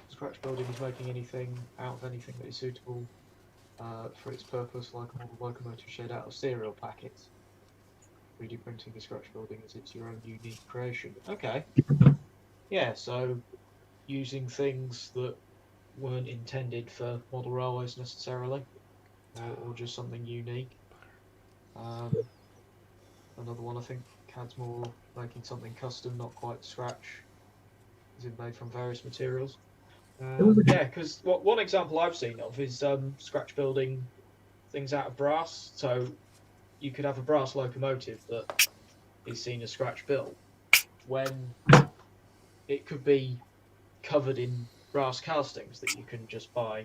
Scratch Building is making anything out of anything that is suitable for its purpose, like a model locomotive shed out of cereal packets. 3D printing the Scratch Building as it's your own unique creation. Okay. Yeah, so using things that weren't intended for model railways necessarily, or just something unique. Another one, I think, CAD's more making something custom, not quite scratch. Is it made from various materials? Yeah, because one example I've seen of is Scratch building things out of brass. So you could have a brass locomotive that is seen as Scratch built when it could be covered in brass castings that you can just buy.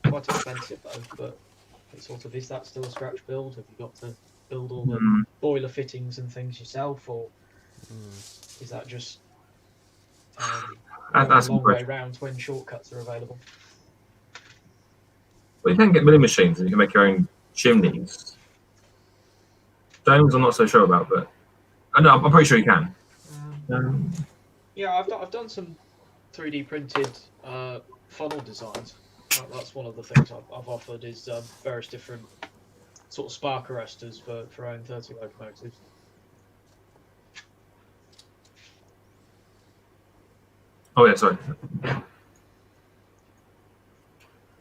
Quite expensive though, but it's sort of, is that still a Scratch build? Have you got to build all the boiler fittings and things yourself, or is that just That's a long way round when shortcuts are available? Well, you can get milling machines and you can make your own chimneys. Domes, I'm not so sure about, but no, I'm pretty sure you can. Yeah, I've done some 3D printed funnel designs. That's one of the things I've offered is various different sort of spark arresters for own 30 locomotives. Oh yeah, sorry.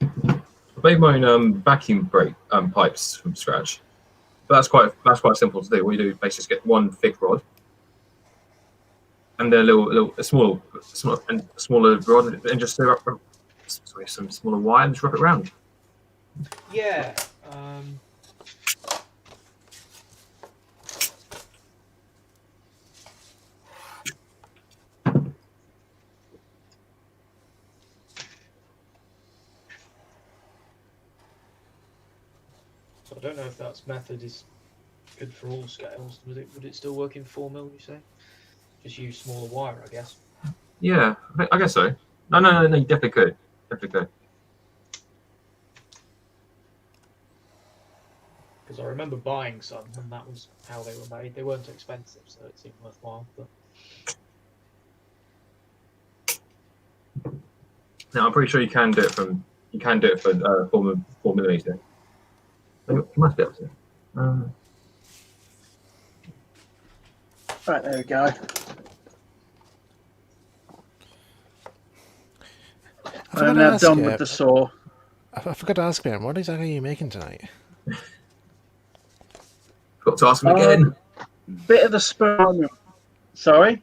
I made my own vacuum brake pipes from scratch, but that's quite simple to do. What you do is basically just get one thick rod, and then a smaller rod, and just some smaller wire and just wrap it around. Yeah. So I don't know if that method is good for all scales. Would it still work in 4mm, you say? Just use smaller wire, I guess. Yeah, I guess so. No, you definitely could. Definitely could. Because I remember buying some, and that was how they were made. They weren't expensive, so it seemed worthwhile. But now I'm pretty sure you can do it for 4mm. You must be able to. Right, there we go. I'm now done with the saw. I forgot to ask Ben, what exactly are you making tonight? Got to ask him again. Bit of the sperm. Sorry?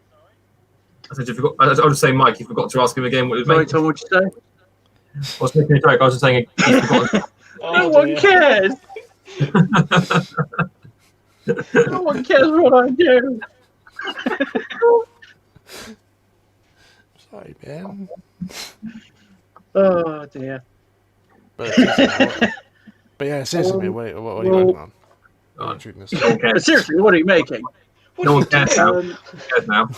I said you forgot. I was just saying, Mike, you forgot to ask him again what he was Sorry, making. Tom, what'd you say? I was making a joke. I was just saying he forgot. No one cares! No one cares what I do. Sorry, man. Oh dear. But seriously, man, what are you working on? What are you shooting this? No one But cares. seriously, what are you making? No one cares now. Um, Cares now.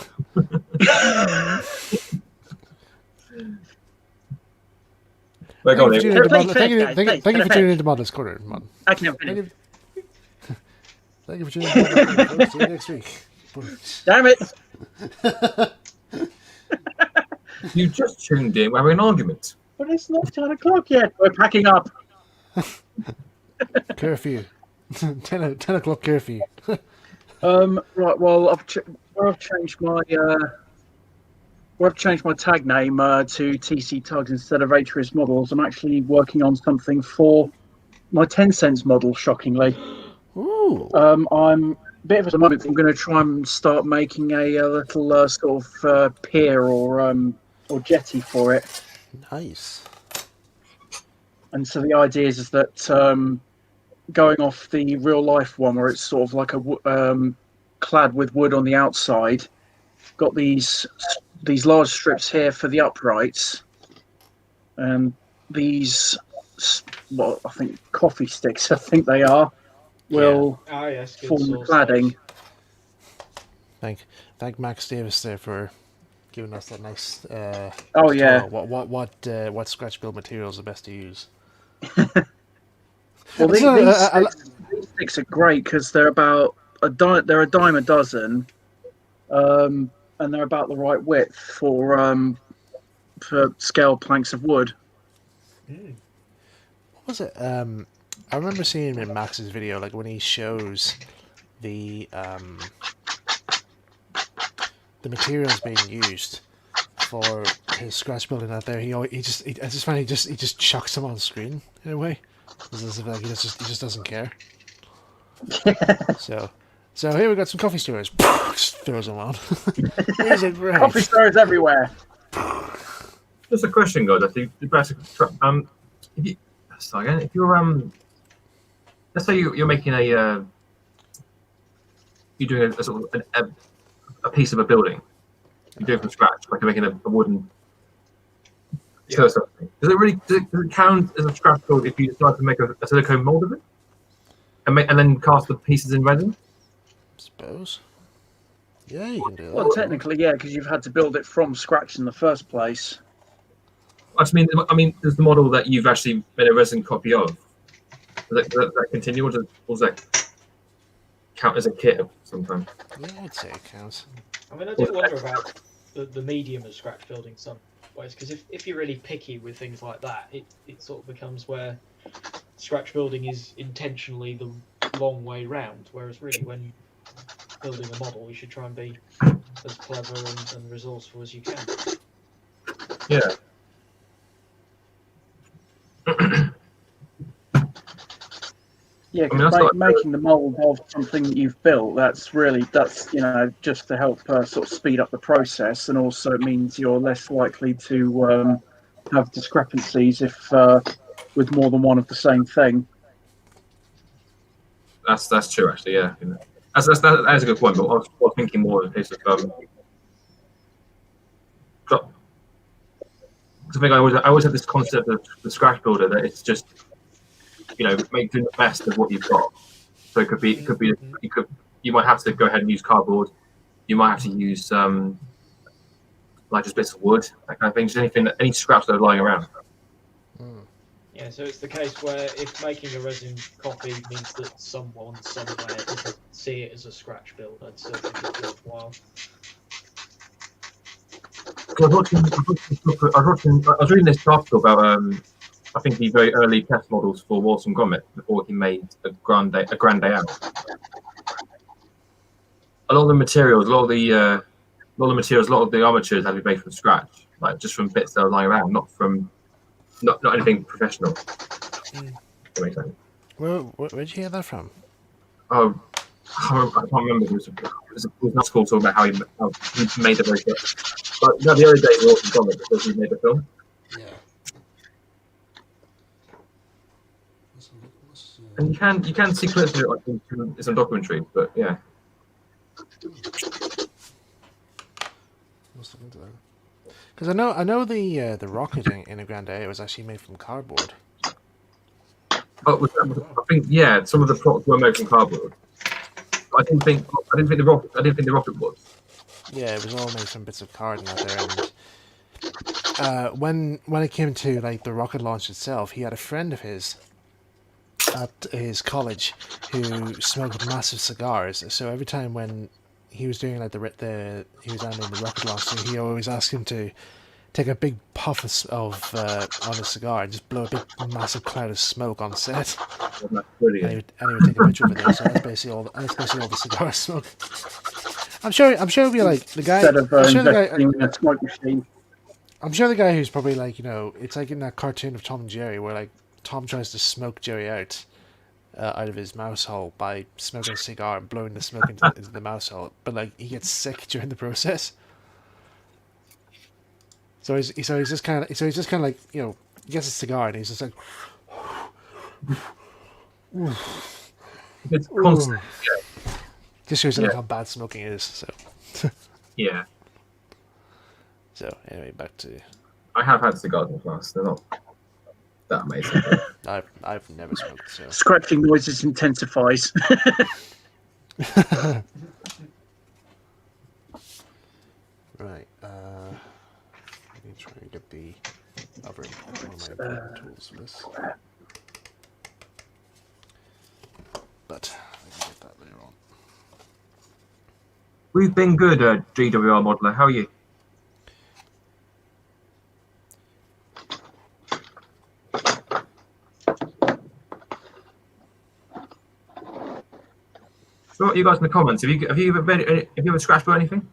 We're Thank going you in. for tuning into Please, Model- thank you- guys, thank you- please, thank you can for I tuning finish? into Model's Corner, man. I can Thank finish. you. Thank you for tuning into Model's Corner, folks. See you next week. Damn it! You just tuned in. We're having an argument. But it's not 10 o'clock yet. We're packing up. Curfew. 10 o'clock curfew. Right. Well, where I've changed my tag name to TC Tugs instead of Atrius Models. I'm actually working on something for my 10 cents model. Shockingly, Ooh. I'm a bit of at the moment. I'm going to try and start making a little sort of pier or jetty for it. Nice. And so the idea is that going off the real life one, where it's sort of like a clad with wood on the outside, got these large strips here for the uprights, and these, well, I think coffee sticks, I think they are, will Ah, yes, good form the source cladding. Thank Max Davis there for giving us that nice. Oh yeah. tutorial. What scratch build materials are best to use? Well, So, these sticks are great because they're about they're a dime a dozen, and they're about the right width for scale planks of wood. What was it? I remember seeing in Max's video, like when he shows the materials being used for his scratch building out there. I just find he just chucks them on screen in a way. It's as if like he just doesn't care. So here we got some coffee stirrers. Just throws them on. These are great. Coffee stirrers everywhere. Just a question, guys. I think if you start again, if you're let's say you're making you're doing a sort of a piece of a building. You're doing it from scratch, like you're making a wooden or something. Does it count as a scratch build if you decide to make a silicone mold of it and then cast the pieces in resin? Suppose. Yeah, you can do that. Well, technically, yeah, because you've had to build it from scratch in the first place. I mean, there's the model that you've actually made a resin copy of. Does that continue, or does that count as a kit sometimes? Yeah, I'd say it counts. I mean, I do wonder about the medium of scratch building some ways, because if you're really picky with things like that, it sort of becomes where scratch building is intentionally the long way round, whereas really when you're building a model, you should try and be as clever and resourceful as you can. Yeah. Yeah, I mean, because making the mold of something that you've built, that's just to help sort of speed up the process, and also it means you're less likely to have discrepancies if with more than one of the same thing. That's true, actually. Yeah, that is a good point. But I was thinking more in the case of I think I always have this concept of the scratch builder that it's just making the best of what you've got. So it could be you might have to go ahead and use cardboard. You might have to use like just bits of wood, that kind of thing. Just any scraps that are lying around. Yeah, so it's the case where if making a resin copy means that someone somewhere doesn't see it as a scratch build, I'd still think it's worthwhile. I was reading this article about I think the very early test models for Walton Gromit before he made a Grande Out. A lot of the materials, a lot of the armatures had to be made from scratch, like just from bits that are lying around, not anything professional. That makes sense. Where'd you hear that from? Oh, I can't remember. It was an article talking about how he made the very first. But the other day, Walton Gromit because he made the film. Yeah. And you can see clips of it like in some documentaries, but yeah. Let's look into that. Because I know the rocket in a Grande was actually made from cardboard. Oh, I think yeah, some of the props were made from cardboard. I didn't think the rocket was. Yeah, it was all made from bits of card and that there. And when it came to like the rocket launch itself, he had a friend of his at his college who smoked massive cigars. So every time when he was doing like he was landing the rocket launch, he always asked him to take a big puff of on his cigar and just blow a big massive cloud of smoke on set. Oh, that's And brilliant. he would take a picture of it there. So that's basically all the cigar smoke. I'm sure it'll be like the guy. Instead of I'm sure the guy. investing in a smoke machine. I'm sure the guy who's probably like, it's like in that cartoon of Tom and Jerry where like Tom tries to smoke Jerry out of his mouse hole by smoking a cigar and blowing the smoke into the mouse hole, but like he gets sick during the process. So he's just kind of like he gets a cigar and he's just like. It's constant. Just shows you Yeah. how bad smoking is. So Yeah. anyway, back to. I have had cigars in the past. They're not that amazing. I've never smoked, so. Scratching noises intensifies. Right. Let me try and get the other one of my important tools for this. But I can get that later on. We've been good, GWR modeler. How are you? So what you guys in the comments? Have you ever scratched or anything?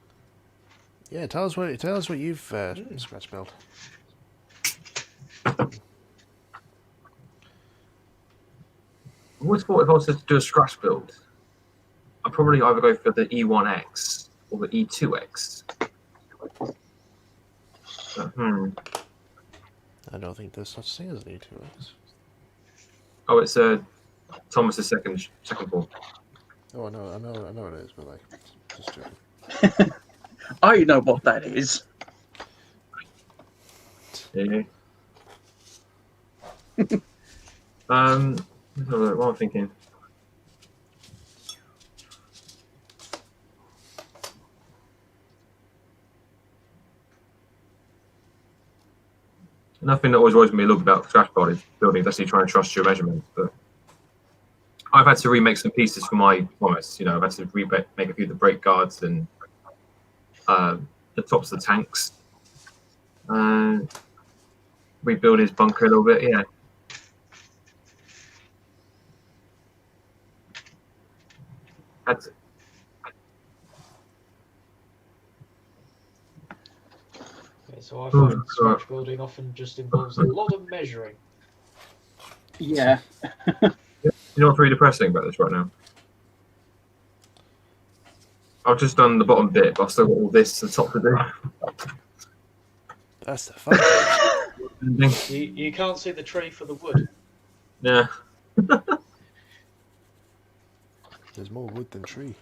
Yeah, tell us what you've scratch built. I always thought if I was to do a scratch build, I'd probably either go for the E1X or the E2X. I don't think there's such thing as an E2X. Oh, it's Thomas's second form. Oh, I know it is, but like, just joking. I know what that is. Yeah. What am I thinking? Nothing that always worries me a little bit about scratch building is actually trying to trust your measurements. But I've had to remake some pieces for my Thomas. I've had to make a few of the brake guards and the tops of the tanks. Rebuild his bunker a little bit, yeah. Had to. Okay, so I find scratch building often just involves a lot of measuring. Yeah. You know what's really depressing about this right now? I've just done the bottom bit, but I've still got all this to the top to do. That's the fun. You can't see the tree for the wood. Yeah. There's more wood than tree.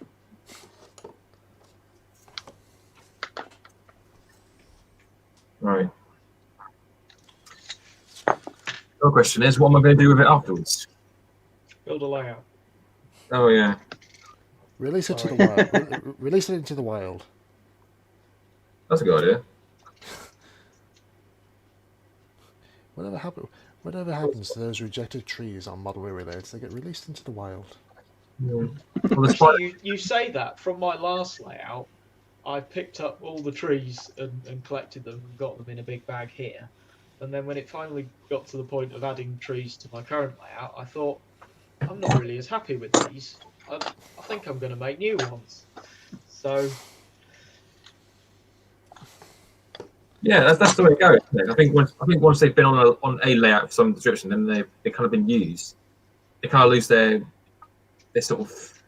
Right. The question is, what am I going to do with it afterwards? Build a layout. Oh yeah. Release it to the wild. Release it into the wild. That's a good idea. Whatever happens to those rejected trees on model relays, they get released into the wild. Yeah. Well, the spider. Actually, you say that. From my last layout, I picked up all the trees and collected them and got them in a big bag here. And then when it finally got to the point of adding trees to my current layout, I thought, I'm not really as happy with these. I think I'm going to make new ones. So Yeah, that's the way it goes. Isn't it? I think once they've been on a layout of some description, then they've kind of been used. They kind of lose their sort of.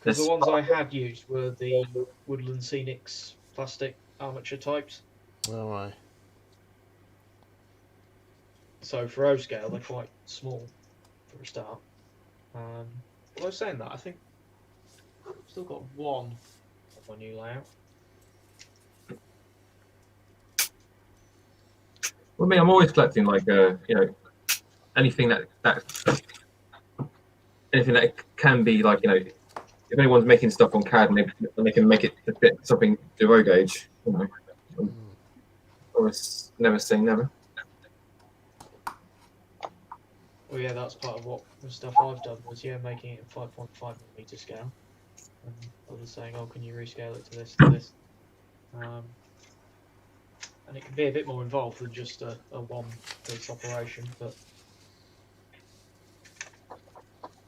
because the ones I had used were the Woodland Scenics plastic armature types. Oh my. So for O scale, they're quite small. for a start. Well, I was saying that, I think I've still got one of my new layout. Well, I mean, I'm always collecting like anything that anything that can be like if anyone's making stuff on CAD and they can make it to fit something to row gauge, always never say never. Well, yeah, that's part of what the stuff I've done was making it in 5.5mm scale. And I was saying, oh, can you rescale it to this, to this? And it can be a bit more involved than just a one-piece operation, but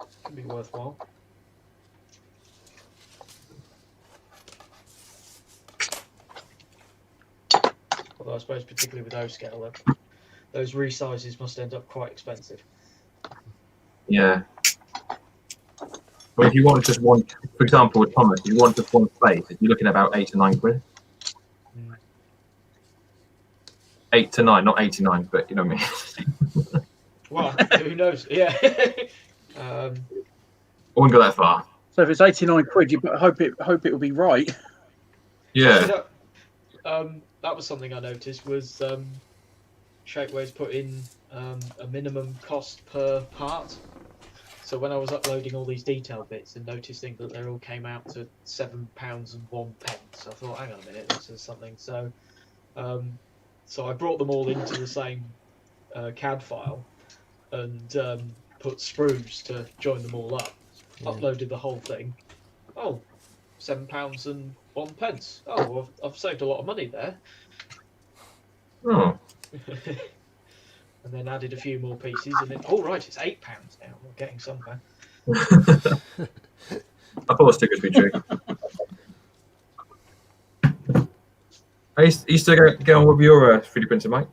it can be worthwhile. Although I suppose particularly with those scale, those resizes must end up quite expensive. Yeah. Well, if you want just one, for example, with Thomas, if you want just one space, you're looking at about £8 or £9. 8 to 9, not 89, but you know what I mean. Well, who knows? Yeah. I wouldn't go that far. So if it's 89 quid, you hope it will be right. Yeah. That was something I noticed was Shapeways put in a minimum cost per part. So when I was uploading all these detail bits and noticing that they all came out to £7.01, I thought, hang on a minute, this is something. So, so I brought them all into the same CAD file and put sprues to join them all up. Yeah. Uploaded the whole thing. Oh, £7.01. Oh, well, I've saved a lot of money there. Oh. And then added a few more pieces, and then right, it's £8 now. We're getting somewhere. I thought it was too good to be true. Are you still going on with your 3D printer, Mike?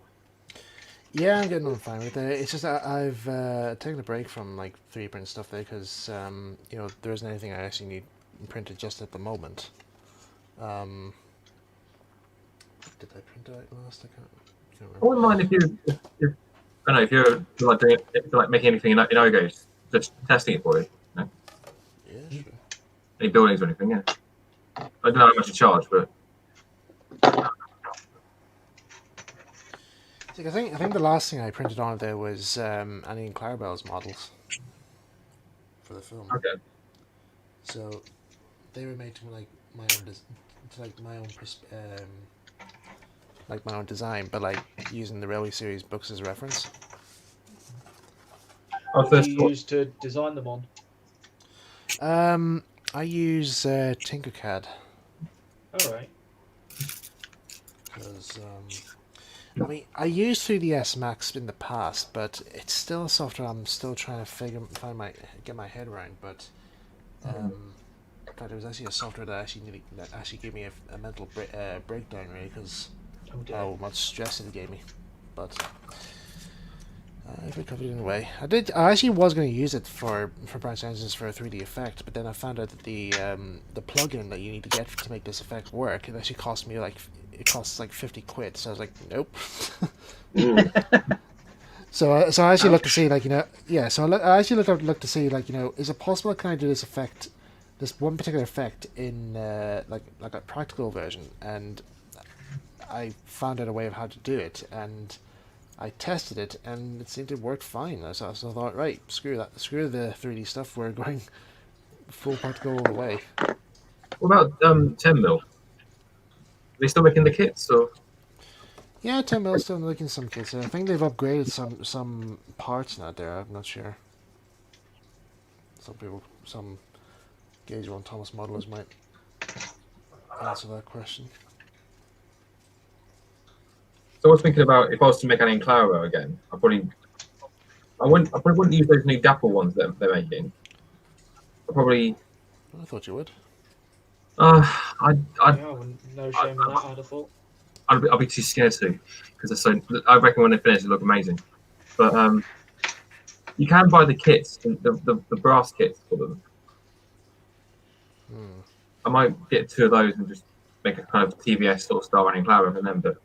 Yeah, I'm getting on fine with it. It's just that I've taken a break from like 3D print stuff there because there isn't anything I actually need printed just at the moment. Did I print it out last? I can't remember. I wouldn't mind if you're like doing it, if you're like making anything in Ogos, just testing it for you. Yeah, sure. Any buildings or anything, yeah. I don't know how much to charge, but I think the last thing I printed on there was Annie and Clarabelle's models for the film. okay. So they were made to my own design, but like using the Railway Series books as a reference. What do you use to design them on? I use Tinkercad. All right. Because I mean, I used 3ds Max in the past, but it's still a software I'm still trying to get my head around. But there was actually a software that actually gave me a mental breakdown, really, because how much stress it gave me. But I've recovered in a way. I actually was going to use it for Branch Engines for a 3D effect, but then I found out that the plugin that you need to get to make this effect work, it actually costs me like 50 quid. So I was like, nope. So I actually looked to see So I actually looked to see is it possible? Can I do this effect, this one particular effect in like a practical version? And I found out a way of how to do it, and I tested it, and it seemed to work fine. So I thought, right, screw that, screw the 3D stuff. We're going full practical all the way. What about 10 mil? Are they still making the kits, or? Yeah, 10 mil still making some kits. I think they've upgraded some parts now there. I'm not sure. Some Gauge 1 Thomas modelers might answer that question. So I was thinking about if I was to make an Enclaro again, I probably wouldn't use those new Dapple ones that they're making. I thought you would. No shame in that. I'd have thought. I'd be too scared to, because I reckon when they finish, they look amazing. But you can buy the kits, the brass kits for them. I might get 2 of those and just make a kind of TVS sort of style running Enclaro for them, but.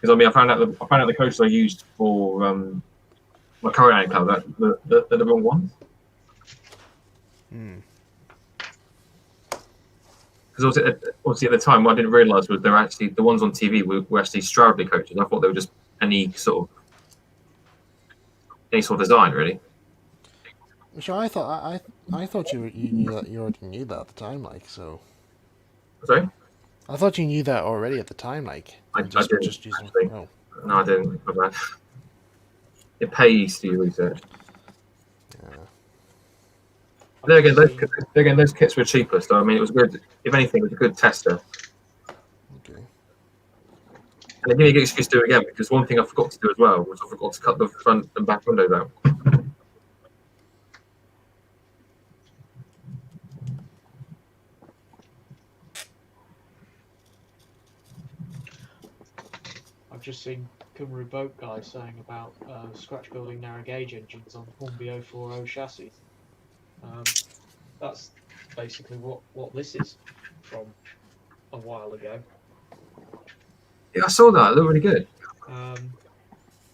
Because I mean, I found out the coaches I used for my current anchor, they're the wrong ones. Hmm. Because obviously at the time, what I didn't realise was they're actually the ones on TV were actually Stroudley coaches. I thought they were just any sort of design, really. So I thought you already knew that at the time, like so. Sorry, I thought you knew that already at the time, like. I And just didn't. just using. Actually. Oh. No, I didn't. My bad. It pays to do research. Yeah. There again, those kits were cheaper, so I mean, it was good. If anything, it was a good tester. Okay. And they give me a good excuse to do it again, because one thing I forgot to do as well was I forgot to cut the front and back windows out. I've just seen Cymru Boat Guy saying about scratch building narrow gauge engines on Hornby 040 chassis. That's basically what this is from a while ago. Yeah, I saw that. It looked really good.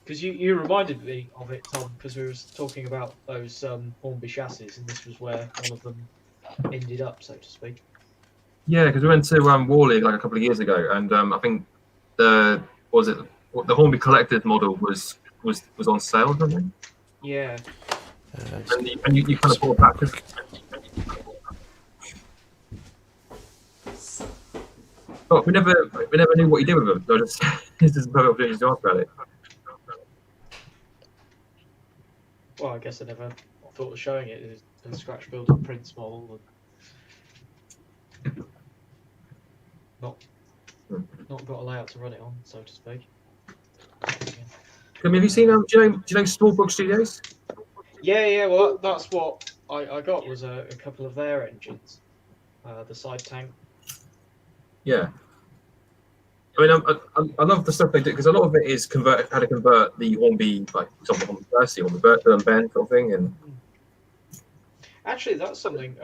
Because you reminded me of it, Tom, because we were talking about those Hornby chassis, and this was where one of them ended up, so to speak. Yeah, because we went to Worley like a couple of years ago, and I think the Hornby collected model was on sale or something. Yeah. And you kind of bought that. But we never knew what you did with them. So just this is a perfect opportunity to ask about it. Well, I guess I never thought of showing it as a scratch builder Prince model, and not got a layout to run it on, so to speak. Have you seen do you know Steampunk Studios? Yeah. Well, that's what I got was a couple of their engines, the side tank. Yeah. I mean, I love the stuff they do because a lot of it is how to convert the Hornby, like for example, on the Percy or the Bertha and Ben sort of thing. And actually, that's something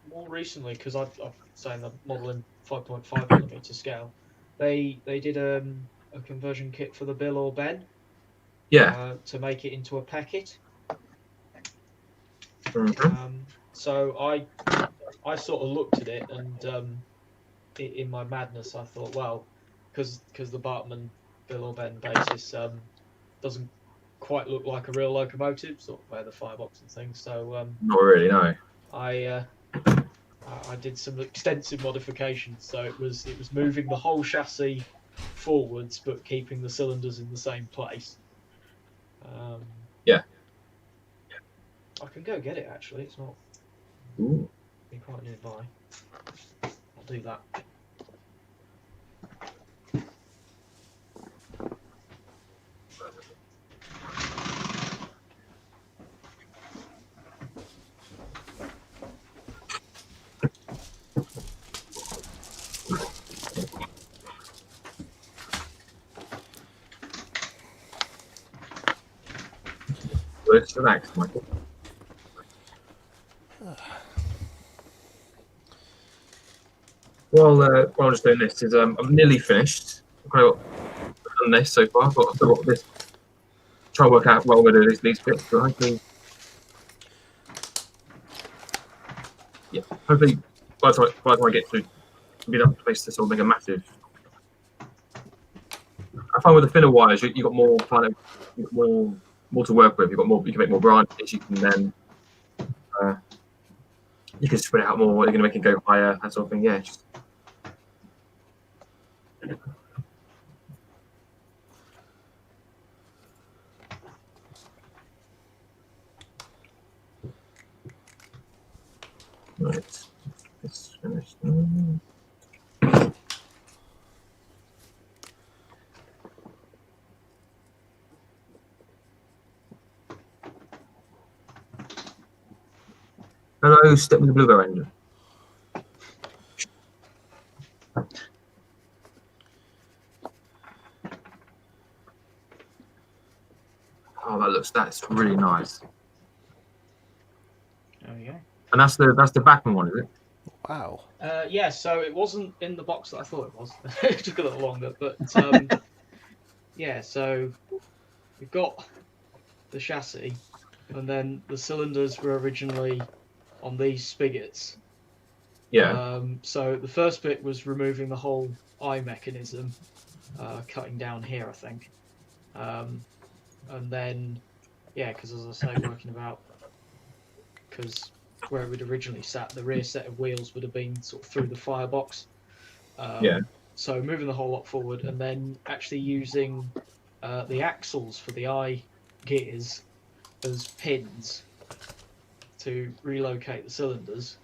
more recently because I've saying the model in 5.5mm scale. They did a conversion kit for the Bill or Ben. Yeah. To make it into a packet. Mm-hmm. So I sort of looked at it and in my madness I thought, well, because the Bartman Bill or Ben basis doesn't quite look like a real locomotive, sort of where the firebox and things. So not really, no. I did some extensive modifications. So it was moving the whole chassis forwards but keeping the cylinders in the same place. Yeah. I can go get it actually. It's not. Ooh. Be quite nearby. I'll do that. Let's relax, Michael. While I'm just doing this, I'm nearly finished. I've done this so far. I've got this. Try to work out what I'm going to do these bits, but hopefully, yeah. Hopefully, by the time I get to be enough place to sort of make a massive. I find with the thinner wires, you got more more to work with. You can make more branches. You can then you can spread it out more. You're going to make it go higher, that sort of thing. Yeah. Right. It's finished. Hello, step with the blueberry engine. Oh, that's really nice. Oh yeah. And that's the Backman one, is it? Wow. Yeah, so it wasn't in the box that I thought it was. It took a little longer, but yeah. So we've got the chassis, and then the cylinders were originally on these spigots. Yeah. So the first bit was removing the whole eye mechanism, cutting down here, I think. And then, yeah, because as I say, working about, because where it would originally sat, the rear set of wheels would have been sort of through the firebox. Yeah. So moving the whole lot forward, and then actually using the axles for the eye gears as pins to relocate the cylinders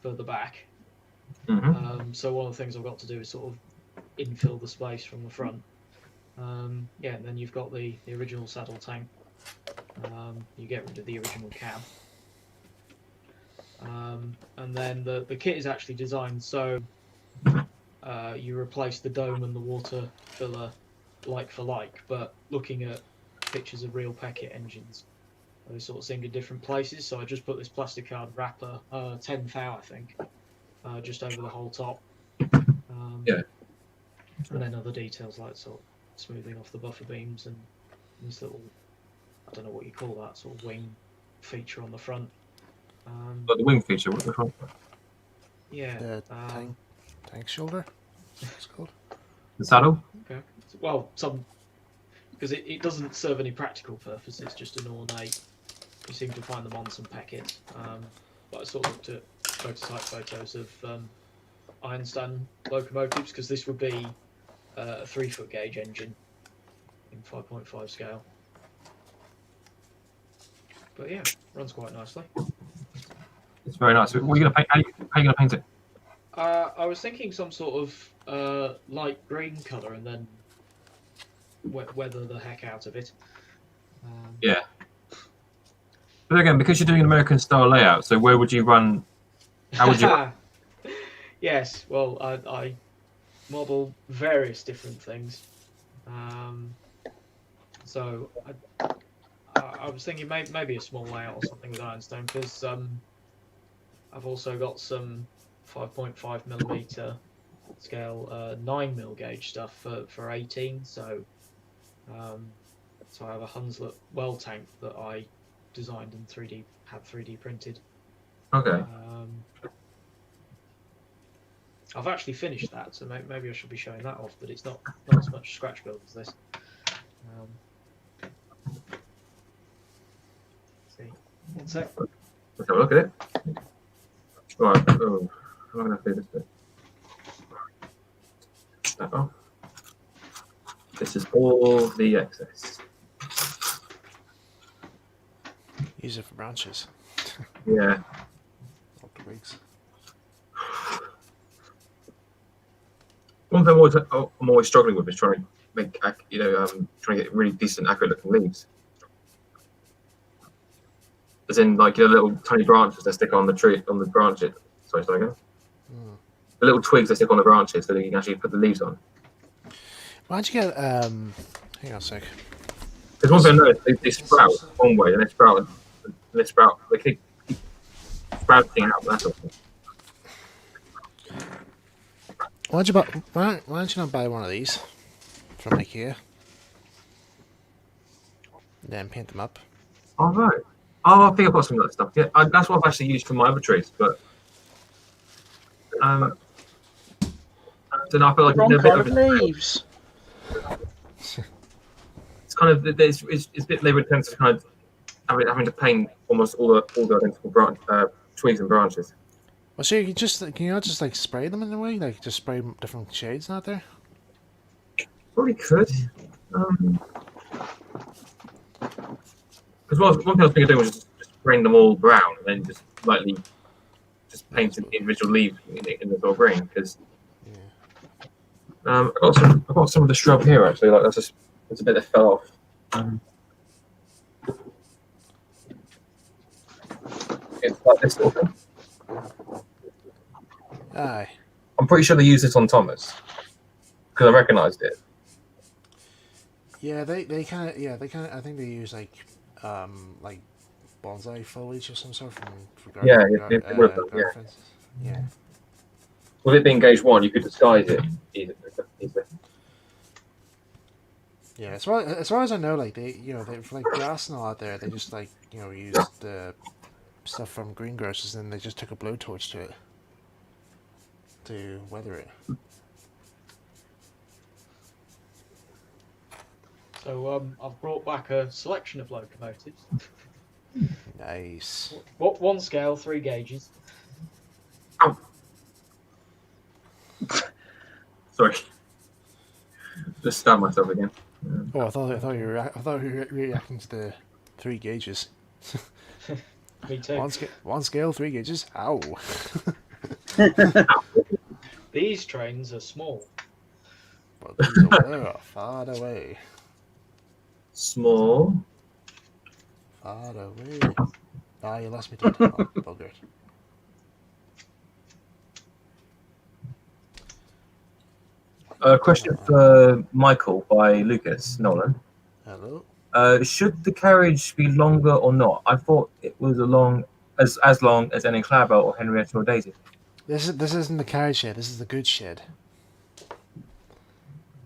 further back. So one of the things I've got to do is sort of infill the space from the front. Yeah, and then you've got the original saddle tank. You get rid of the original cab. And then the kit is actually designed so you replace the dome and the water filler like for like, but looking at pictures of real Packet engines, they sort of sing in different places. So I just put this plastic card wrapper, 10 thou I think, just over the whole top. Yeah. And then other details like sort of smoothing off the buffer beams and this little, I don't know what you call that, sort of wing feature on the front. But the wing feature, what the front? Yeah. The tank shoulder. It's called. The saddle? Okay. Well, because it doesn't serve any practical purpose. It's just an ornate. You seem to find them on some packets. But I sort of looked at prototype photos of iron stand locomotives because this would be a 3-foot gauge engine in 5.5 scale. But yeah, runs quite nicely. It's very nice. What are you going to paint? How are you going to paint it? I was thinking some sort of light green colour and then weather the heck out of it. Yeah. But again, because you're doing an American style layout, so where would you run? How would you? Yes, well, I model various different things. So I was thinking maybe a small layout or something with ironstone because I've also got some 5.5mm scale 9mm gauge stuff for 18. So I have a Hunslet well tank that I designed and 3D printed. Okay. I've actually finished that, so maybe I should be showing that off, but it's not as much scratch build as this. See, one sec. Let's have a look at it. Right. Oh, how am I going to do this bit? That off. This is all the excess. Use it for branches. Yeah. Or twigs. One thing I'm always struggling with is trying to make, trying to get really decent, accurate looking leaves. As in, like, little tiny branches that stick on the tree, on the branches. Sorry, again. The little twigs that stick on the branches so that you can actually put the leaves on. Why'd you get, hang on a sec. Because one thing I noticed, they sprout one way and they keep sprouting out. That's all. Why don't you not buy one of these from IKEA? Then paint them up. Oh, right. Oh, I think I've got some of that stuff. Yeah, that's what I've actually used for my other trees, but I don't know. I feel like Wrong it's a kind of bit of leaves. it's kind of it's a bit labor intensive, kind of having to paint almost all the identical twigs and branches. Well, so can you not just like spray them in a way, like just spray different shades out there? Probably could. Because one thing I was thinking of doing was just spraying them all brown and then just lightly just painting the individual leaves in the sort of green. Because I've got some of the shrub here actually. Like that's a bit that fell off. It's like this sort of thing. Aye. I'm pretty sure they used this on Thomas because I recognised it. Yeah, they kind of I think they use like bonsai foliage or some sort for garden. Fences. Yeah. With it being gauge 1, you could disguise it easily. Yeah, as far as I know, like they for like grass and all out there, they just like used stuff from greengrocers and they just took a blowtorch to it to weather it. So I've brought back a selection of locomotives. Nice. What one scale, 3 gauges. Ow. Sorry. Just stabbed myself again. Oh, I thought you were reacting to the 3 gauges. Me too. One scale, 3 gauges. Ow. These trains are small. But these over there are far away. Small. Far away. Ah, you lost me, dude. Oh, bugger. A question for Michael by Lucas Nolan. Hello. Should the carriage be longer or not? I thought it was as long as any Clarabelle or Henrietta or Daisy. This isn't the carriage shed. This is the goods shed.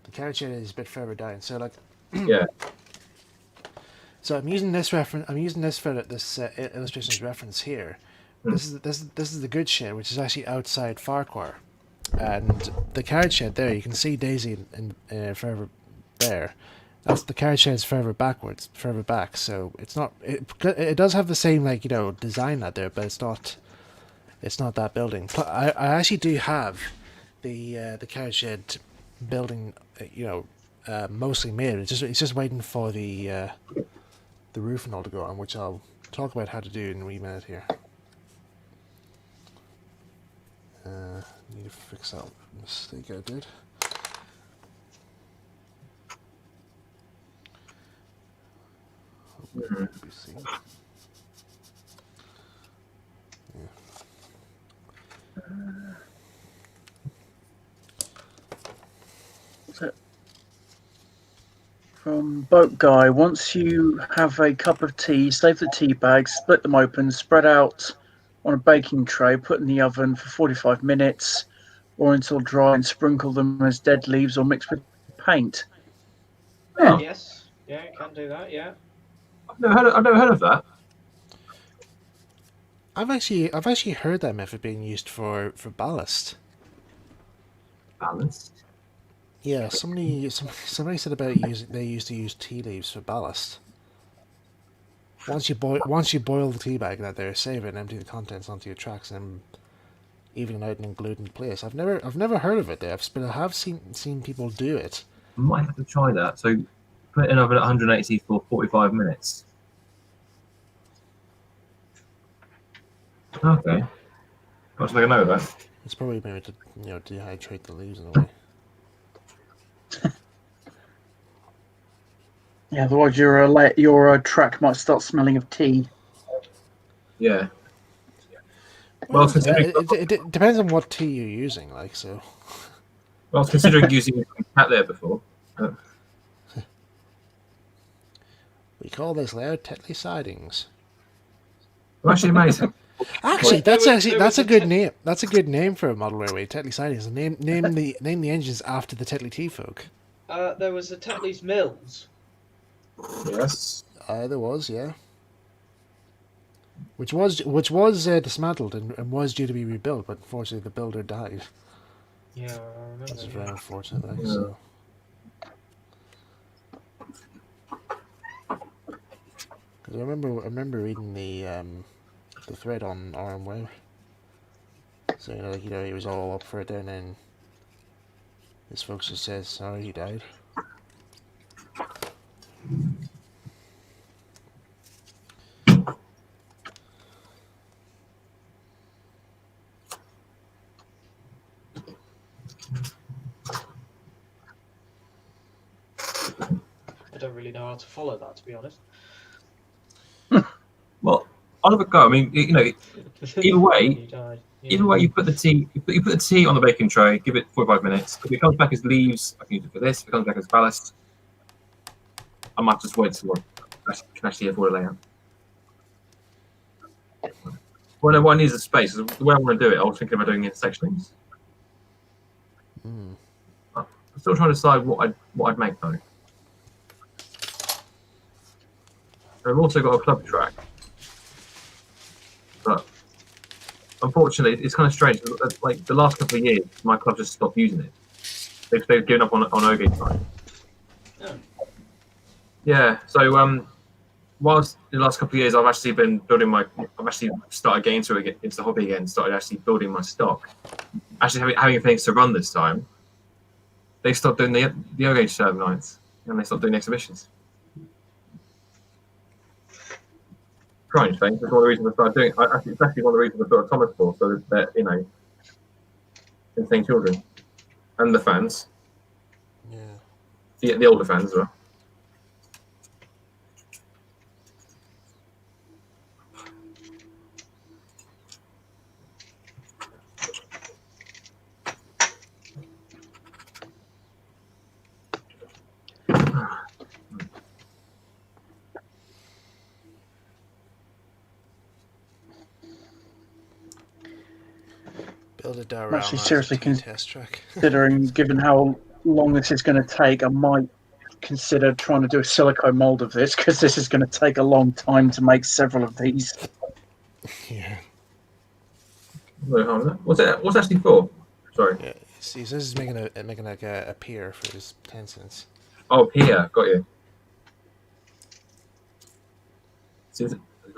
The carriage shed is a bit further down. So like. Yeah. So I'm using this reference. I'm using this for this illustration's reference here. This is the goods shed, which is actually outside Farquhar, and the carriage shed there. You can see Daisy in further there. That's the carriage shed is further back. So it's not. It does have the same design out there, but it's not. It's not that building. I actually do have the carriage shed building. Mostly made. It's just waiting for the roof and all to go on, which I'll talk about how to do in a wee minute here. Need to fix that mistake I did. From Boat Guy, once you have a cup of tea, save the tea bags, split them open, spread out on a baking tray, put in the oven for 45 minutes or until dry, and sprinkle them as dead leaves or mix with paint. Oh. Yes, yeah, you can do that. Yeah. I've never heard of that. I've actually heard that method being used for ballast. Ballast. Yeah, somebody said about they used to use tea leaves for ballast. Once you boil the tea bag that there, save it and empty the contents onto your tracks and even it out and glue it into place. I've never heard of it there, but I have seen people do it. I might have to try that. So put it in oven at 180 for 45 minutes. Okay. I'll make a note of that. It's probably maybe to dehydrate the leaves in a way. Yeah, otherwise your track might start smelling of tea. Yeah. Well, considering it depends on what tea you're using, like so. I was considering using cat there before. We call this layer Tetley sidings. Well, actually amazing. Actually, There that's was a a good name. That's a good name for a model railway. Tetley sidings. Name the engines after the Tetley tea folk. There was a Tetley's Mills. Yes. There was, yeah. Which was dismantled and was due to be rebuilt, but unfortunately the builder died. Yeah, I remember. That's very unfortunate. Like, Yeah. so. Because I remember reading the thread on RM Web. So he was all up for it, and then this folks just says sorry he died. I don't really know how to follow that, to be honest. Well, I'll have a go. I mean, either way, He died. Yeah. either way, you put the tea on the baking tray, give it 45 minutes. If it comes back as leaves, I can use it for this. If it comes back as ballast, I might just wait till I can actually afford a layout. Well, one needs a space. The way I want to do it, I was thinking about doing intersectionings. Mm. I'm still trying to decide what I'd make though. I've also got a club track, but unfortunately, it's kind of strange. Like the last couple of years, my club just stopped using it. They've given up on OG time. Oh. Yeah. So whilst in the last couple of years, I've actually been building I've actually started getting into the hobby again. Started actually building my stock. Actually having things to run this time. They stopped doing the OG server nights, and they stopped doing exhibitions. Strange thing. That's one of the reasons I started doing. It's actually one of the reasons I built Thomas for, so that insane children and the fans, Yeah. the older fans as well. Build a I'm diorama actually as a seriously test track. considering, given how long this is going to take, I might consider trying to do a silico mold of this, because this is going to take a long time to make several of these. Yeah. No harm in that. What's it actually for? Sorry. Yeah. See, he says he's making like a pier for his 10 cents. Oh, here, got you. So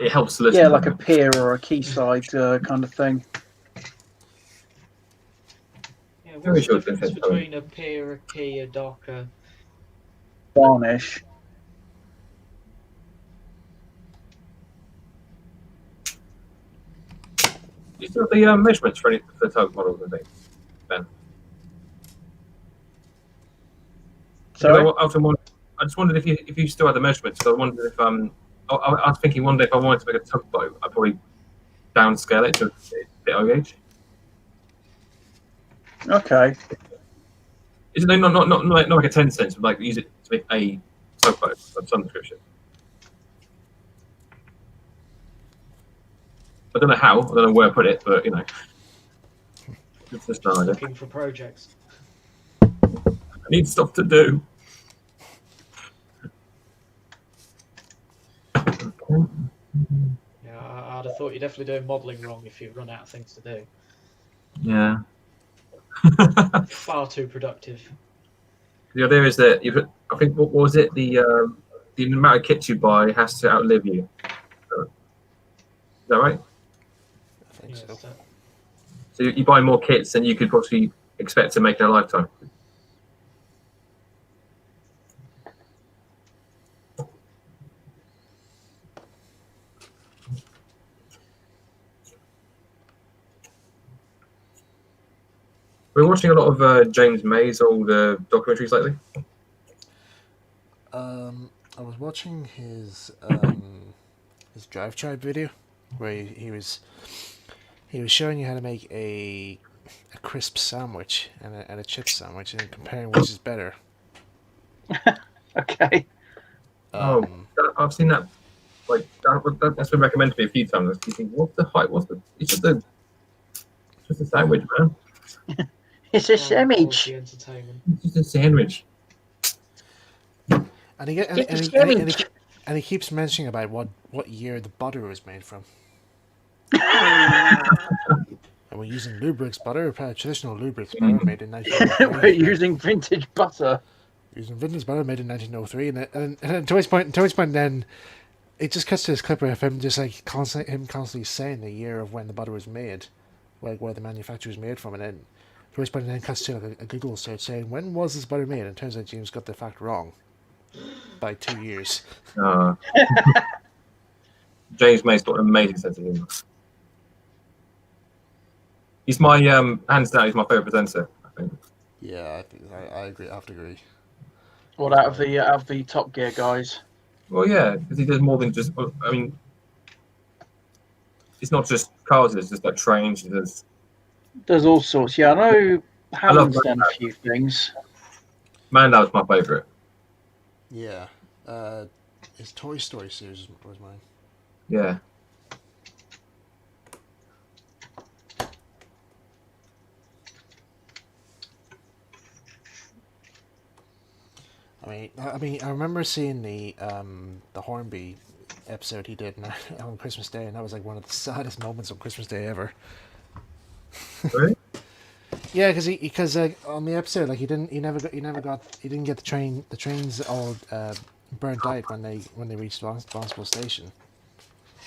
it helps to listen. Yeah, like a pier or a quayside kind of thing. Yeah, Very what's the short difference sentence, between a pier, a key, a dock, a... Varnish. Do you still have the measurements for the tug models and things, Ben? Sorry? I just wondered if you still had the measurements. Because I wondered if I was thinking one day if I wanted to make a tugboat, I'd probably downscale it to the O gauge. Okay. Is it not like a 10 cents, but like use it to make a tugboat of some description? I don't know how. I don't know where I put it, but it's just an idea. Looking for projects. I need stuff to do. Yeah, I'd have thought you're definitely doing modelling wrong if you've run out of things to do. Yeah. Far too productive. The idea is that I think what was it? The amount of kits you buy has to outlive you. Is that right? I think Yeah, so. So you buy more kits than you could possibly expect to make in a lifetime. We're watching a lot of James May's old documentaries lately. I was watching his Drive Tribe video where he was showing you how to make a crisp sandwich and a chip sandwich and comparing which is better. Okay. I've seen that. Like that's been recommended to me a few times. You think, what's the height? It's just a sandwich, man. It's a sandwich. Entertainment. It's just a sandwich. And he keeps mentioning about what year the butter was made from. And we're using Lubric's butter, traditional Lubric's butter made in 1903. We're using vintage butter. Using vintage butter made in 1903, and to his point, then it just cuts to this clip of him just like constantly saying the year of when the butter was made, like where the manufacturer was made from, and then to his point, then cuts to like a Google search saying when was this butter made, and it turns out James got the fact wrong by 2 years. James May's got an amazing sense of humour. He's my hands down. He's my favourite presenter, I think. Yeah, I agree. I have to agree. What out of the Top Gear guys? Well, yeah, because he does more than just. I mean, it's not just cars. It's just like trains. There's all sorts. Yeah, I know Hammond's done a few things. Mandow's my favourite. Yeah, his Toy Story series was mine. Yeah. I mean, I remember seeing the Hornby episode he did on Christmas Day, and that was like one of the saddest moments on Christmas Day ever. Really? Yeah, because on the episode, like he didn't get the trains all burnt out when they reached Barnstable Station.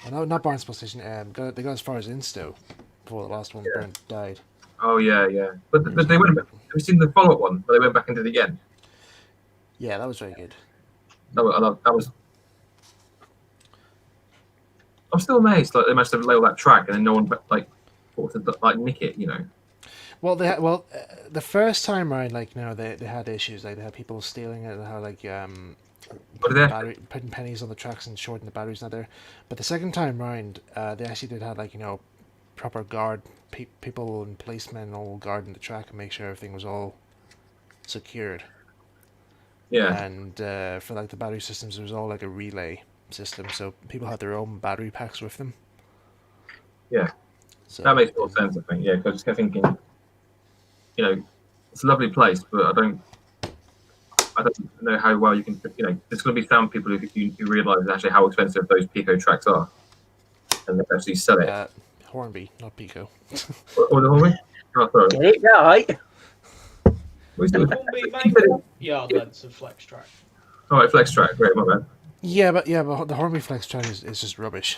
Well, no, not Barnstable Station. They got as far as Instow before the last one died. Oh yeah, yeah. But they went. Have you seen the follow-up one where they went back into the end? Yeah, that was very good. That was. I'm still amazed. Like they managed to lay all that track, and then no one like thought to like nick it. You know. Well, the first time around, like they had issues. Like they had people stealing it. They had like putting pennies on the tracks and shorting the batteries not there. But the second time round, they actually did have like proper guard people and policemen all guarding the track and make sure everything was all secured. Yeah. And for like the battery systems, it was all like a relay system, so people had their own battery packs with them. Yeah. So That makes more sense, I think. Yeah, because I was just thinking, it's a lovely place, but I don't know how well you can. There's going to be some people who realise actually how expensive those Pico tracks are, and they actually sell it. Hornby, not Pico. Or the Hornby? Oh, sorry. Get it right. Hornby made yard lengths of flex track. All right, flex track. Great, my bad. Yeah, but the Hornby flex track is just rubbish.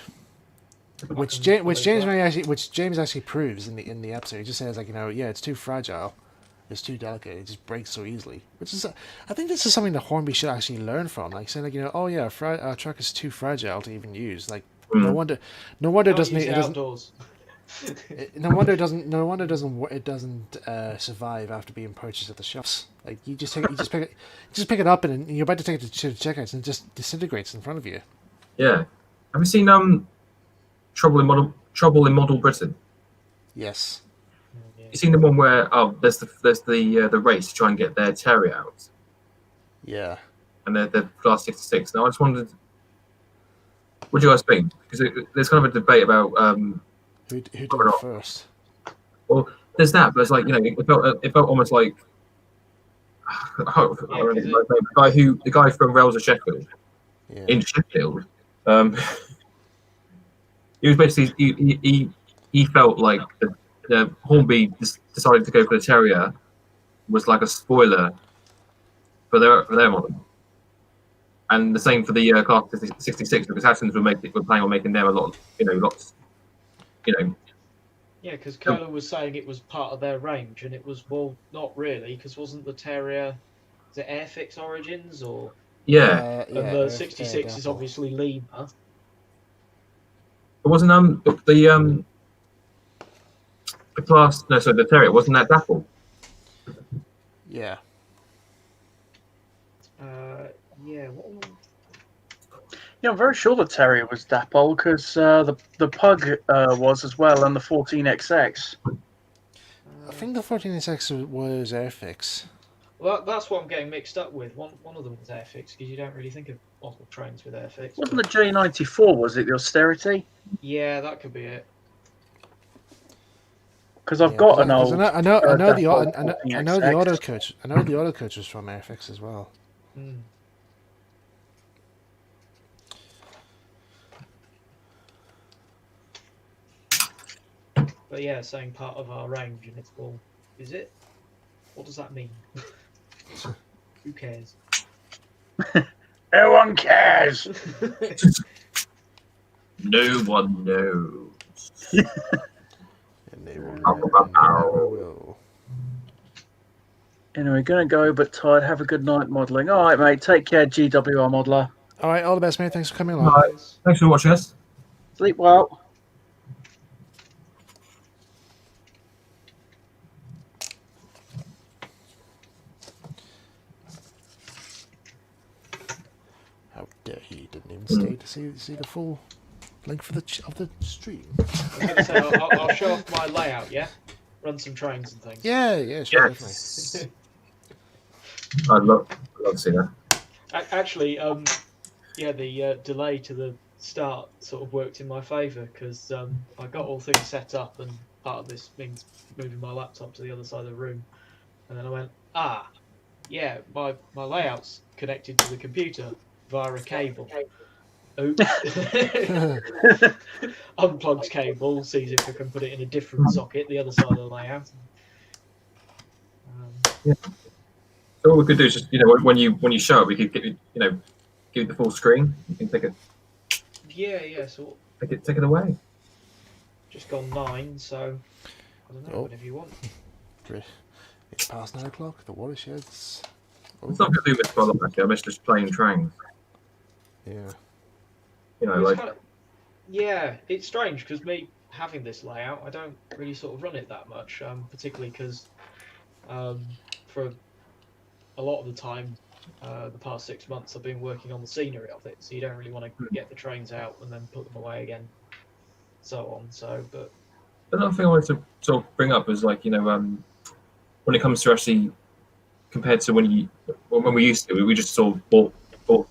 Which James actually proves in the episode. He just says like it's too fragile, it's too delicate, it just breaks so easily. Which is I think this is something that Hornby should actually learn from. Like saying like our track is too fragile to even use. Like no wonder it doesn't. No wonder it doesn't survive after being purchased at the shops. Like you just pick it up and you're about to take it to the checkouts and it just disintegrates in front of you. Yeah. Have you seen Trouble in Model Britain? Yes. You seen the one where there's the race to try and get their terrier out, Yeah. and they're class 66. Now I just wondered, what do you guys think? Because there's kind of a debate about who did it first. Well, there's that, but it's like it felt almost like the guy from Rails of Sheffield in Sheffield. He was basically he felt like the Hornby decided to go for the terrier was like a spoiler for their model, and the same for the class 66 because Hassans were planning on making them a lot, lots. Yeah, because Curler was saying it was part of their range, and it was, well, not really, because wasn't the Terrier, is it Airfix Origins, or? Yeah. And the 66 is obviously Lima. It wasn't the class, no, so the Terrier, wasn't that Dapple? Yeah. Yeah, what? Yeah, I'm very sure the Terrier was Dapple because the Pug was as well, and the 14XX. I think the 14XX was Airfix. Well, that's what I'm getting mixed up with. One of them was Airfix, because you don't really think of model trains with Airfix. Wasn't the J94, was it, the Austerity? Yeah, that could be it. Because I've got an old. I know the auto coach. I know the auto coach was from Airfix as well. Mm. But yeah, saying part of our range, and it's, well, is it? What does that mean? Who cares? No one cares. No one knows. And they will. Anyway, gonna go, but tired. Have a good night modelling. All right, mate. Take care, GWR modeler. All right, all the best, mate. Thanks for coming along. All right. Thanks for watching us. Sleep well. How dare he didn't even stay to see the full length of the stream. I was going to say, I'll show off my layout, yeah? Run some trains and things. Yeah, sure, Yes. I'd love to see that. Actually, the delay to the start sort of worked in my favour, because I got all things set up, and part of this means moving my laptop to the other side of the room. And then I went, my layout's connected to the computer via a cable. oops. Unplugs cable, sees if I can put it in a different socket, the other side of the layout. So what we could do is just, when you show it, we could give you the full screen. You can Yeah, so take it away. just gone 9, so I don't know, Oh. whenever you want. It's past 9 o'clock. The watershed's. It's not going to do this well, actually. I miss just playing trains. Yeah. It's kind of, yeah, it's strange because me having this layout, I don't really sort of run it that much, particularly because for a lot of the time, the past 6 months, I've been working on the scenery of it, so you don't really want to get the trains out and then put them away again, so on. But Another thing I wanted to sort of bring up is when it comes to actually compared to when we used to, we just sort of bought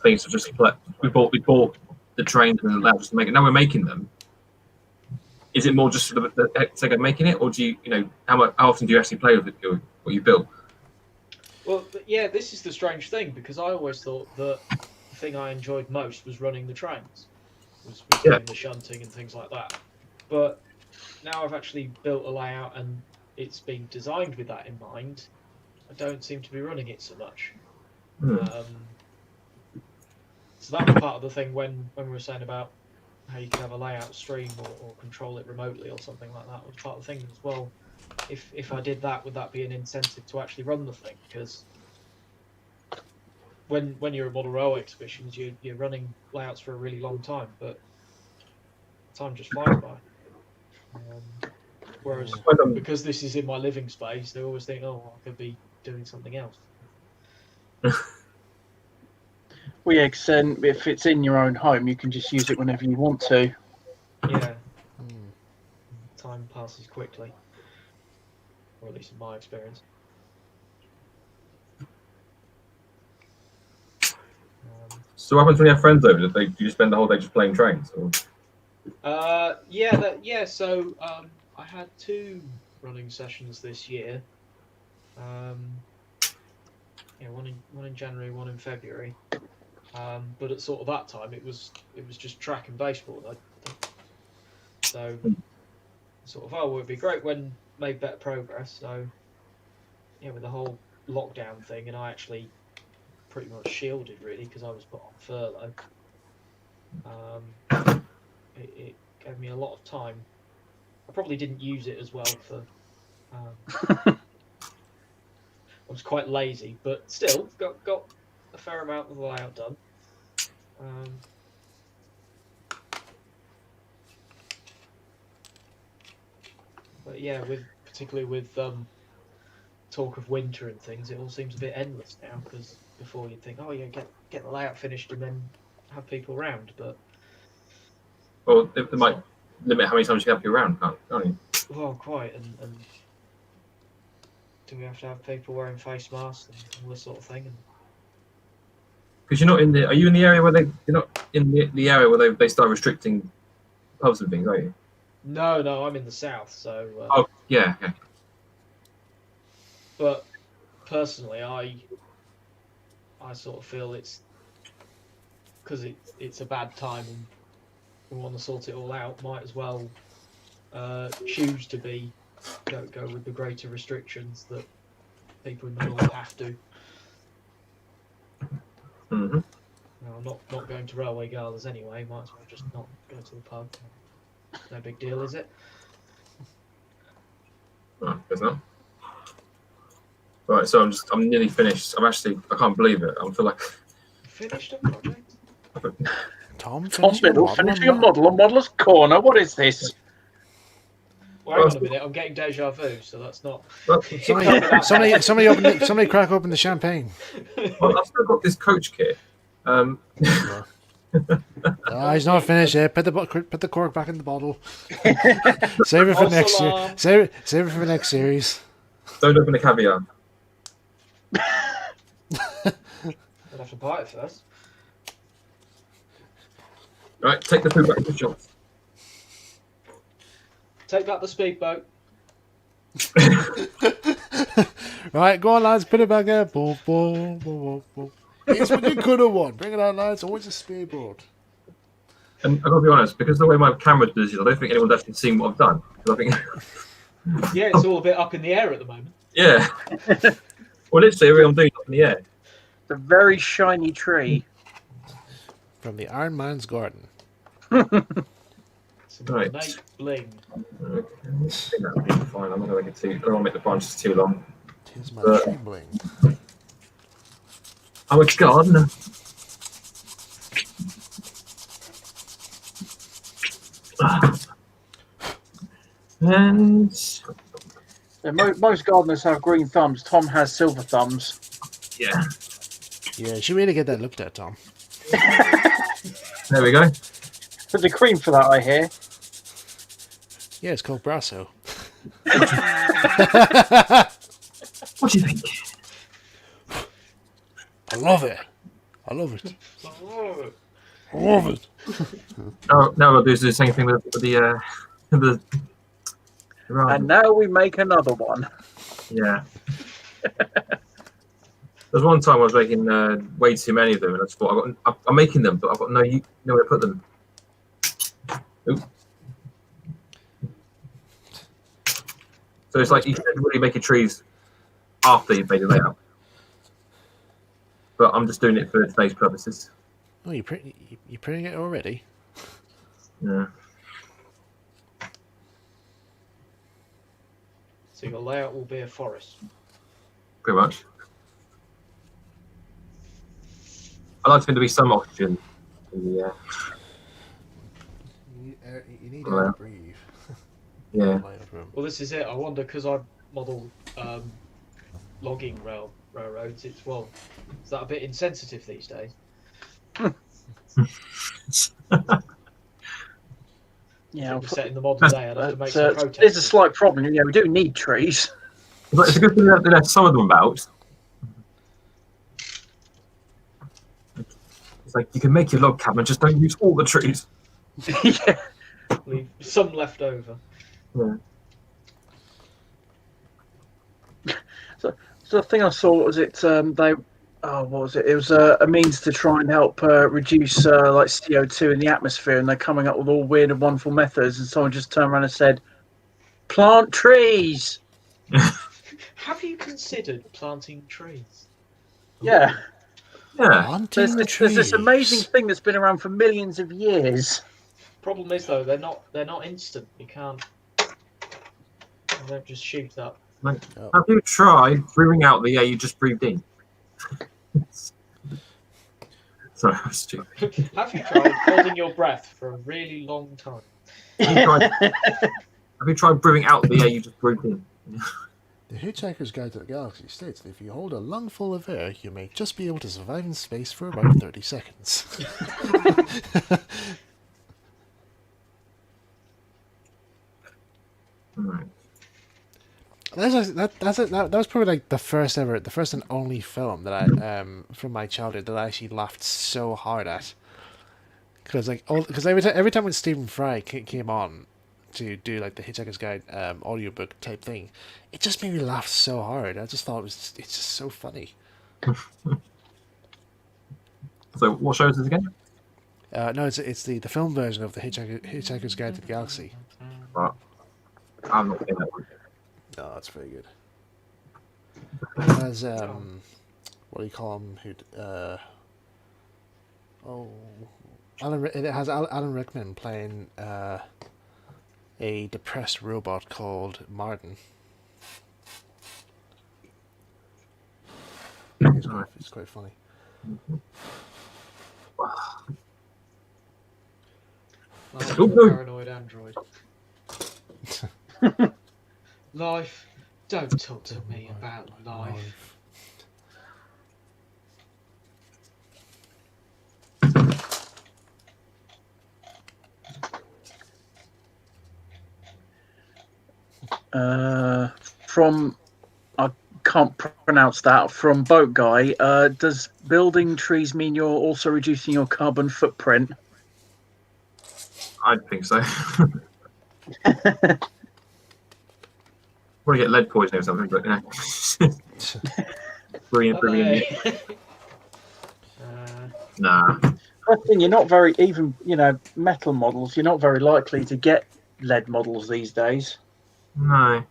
things to just collect. We bought the trains and allowed us to make it. Now we're making them. Is it more just for the sake of making it, or do you how often do you actually play with it, what you built? Well, yeah, this is the strange thing because I always thought that the thing I enjoyed most was running the trains, was doing the shunting and things like that. But now I've actually built a layout and it's been designed with that in mind. I don't seem to be running it so much. So that was part of the thing when we were saying about how you can have a layout stream or control it remotely or something like that. Was part of the thing as well. If I did that, would that be an incentive to actually run the thing? Because when you're at model railway exhibitions, you're running layouts for a really long time, but time just flies by. Whereas because this is in my living space, they always think, oh, I could be doing something else. Well, yeah, 'cause if it's in your own home, you can just use it whenever you want to. Yeah. Time passes quickly, or at least in my experience. So what happens when you have friends over? Do you spend the whole day just playing trains? Or? Yeah. So I had 2 running sessions this year. One in January, one in February. But at sort of that time, it was just track and baseboard. So sort of, it'd be great when made better progress. So yeah, with the whole lockdown thing, and I actually pretty much shielded really because I was put on furlough. It gave me a lot of time. I probably didn't use it as well for. I was quite lazy, but still got a fair amount of the layout done. But yeah, particularly with talk of winter and things, it all seems a bit endless now. Because before you'd think, oh yeah, get the layout finished and then have people around, but Well, they might limit how many times you can have people around, can't you? well, quite, and do we have to have people wearing face masks and all this sort of thing? Because you're not in the. Are you in the area where you're not in the area where they start restricting pubs and things, are you? No, I'm in the south, so. Oh yeah. Okay. But personally, I sort of feel it's because it's a bad time and we want to sort it all out. Might as well choose to go with the greater restrictions that people in the north have to. Mm-hmm. I'm not going to railway galas anyway. Might as well just not go to the pub. No big deal, is it? Oh, guess not. Right, so I'm nearly finished. I can't believe it. I feel like Finished a project. Tom Biddle finishing a model on Modeller's Corner. What is this? Well, hang on a minute. I'm getting deja vu, so that's not. Well, Somebody crack open the champagne. well, I've still got this coach kit. He's not finished yet. Put the cork back in the bottle. Save it for next year. Save it for the next series. Don't open the caviar. I'd have to buy it first. Right, take the food back to the shop. Take back the speedboat. Right, go on, lads. Put it back there. Boom, boom, boom, boom, boom. It's what you could have won. Bring it out, lads. Always a speedboat. And I've got to be honest, because the way my camera does it, I don't think anyone's actually seen what I've done. 'Cause I think, Yeah, it's all a bit up in the air at the moment. yeah. Well, literally, everything I'm doing is up in the air. It's a very shiny tree. From the Iron Man's garden. Some Right. innate bling. Okay, I think that'll be fine. I'm not going to make it too. I don't want to make the branches too long. Tis my But- tree bling. I'm a gardener. And Yeah, most gardeners have green thumbs. Tom has silver thumbs. yeah, Yeah, you should really get that looked at, Tom. there we go. But the cream for that, I hear. Yeah, it's called Brasso. What do you think? I love it. I love it. Oh, I love it. Now I'll do the same thing with the And now we make another one. yeah. There's one time I was making way too many of them, and I just thought I'm making them, but I've got nowhere to put them. Oop. So it's like you should really make your trees after you've made the layout. But I'm just doing it for today's purposes. Oh, you're printing it already? Yeah. so your layout will be a forest. Pretty much. I like there to be some oxygen in the You need Well, to breathe. yeah. Well, this is it. I wonder because I model logging railroads. Is that a bit insensitive these days? Yeah, If we're setting the model day, I'd have to make some protests. there's a slight problem. Yeah, we do need trees. But it's a good thing that there's some of them about. It's like you can make your log cabin, just don't use all the trees. Yeah. Leave some left over. Yeah. So the thing I saw was what was it? It was a means to try and help reduce like CO2 in the atmosphere, and they're coming up with all weird and wonderful methods. And someone just turned around and said, "Plant trees." Have you considered planting trees? Yeah, Yeah. Planting there's this amazing thing that's been around for millions of years. Problem is though, they're not instant. You can't. They don't just shoot up. Like, have you tried breathing out the air you just breathed in? Sorry, I was stupid. Have you tried holding your breath for a really long time? Have you tried breathing out the air you just breathed in? The Hitchhiker's Guide to the Galaxy states that if you hold a lung full of air, you may just be able to survive in space for about 30 seconds. Right. That was probably like the first and only film that I from my childhood that I actually laughed so hard at. Because every time when Stephen Fry came on to do like the Hitchhiker's Guide audiobook type thing, it just made me laugh so hard. I just thought it's just so funny. So what show is this again? No, it's the film version of the Hitchhiker's Guide to the Galaxy. Right. I'm not getting that one. No, that's very good. It has what do you call him? It has Alan Rickman playing a depressed robot called Martin. It's quite funny. Like a paranoid android. Life. Don't talk to me about life. From I can't pronounce that. From Boat Guy. Does building trees mean you're also reducing your carbon footprint? I think so. Probably get lead poisoning or something, but yeah. Brilliant. Uh, Nah. I think you're not very even. Metal models. You're not very likely to get lead models these days. No.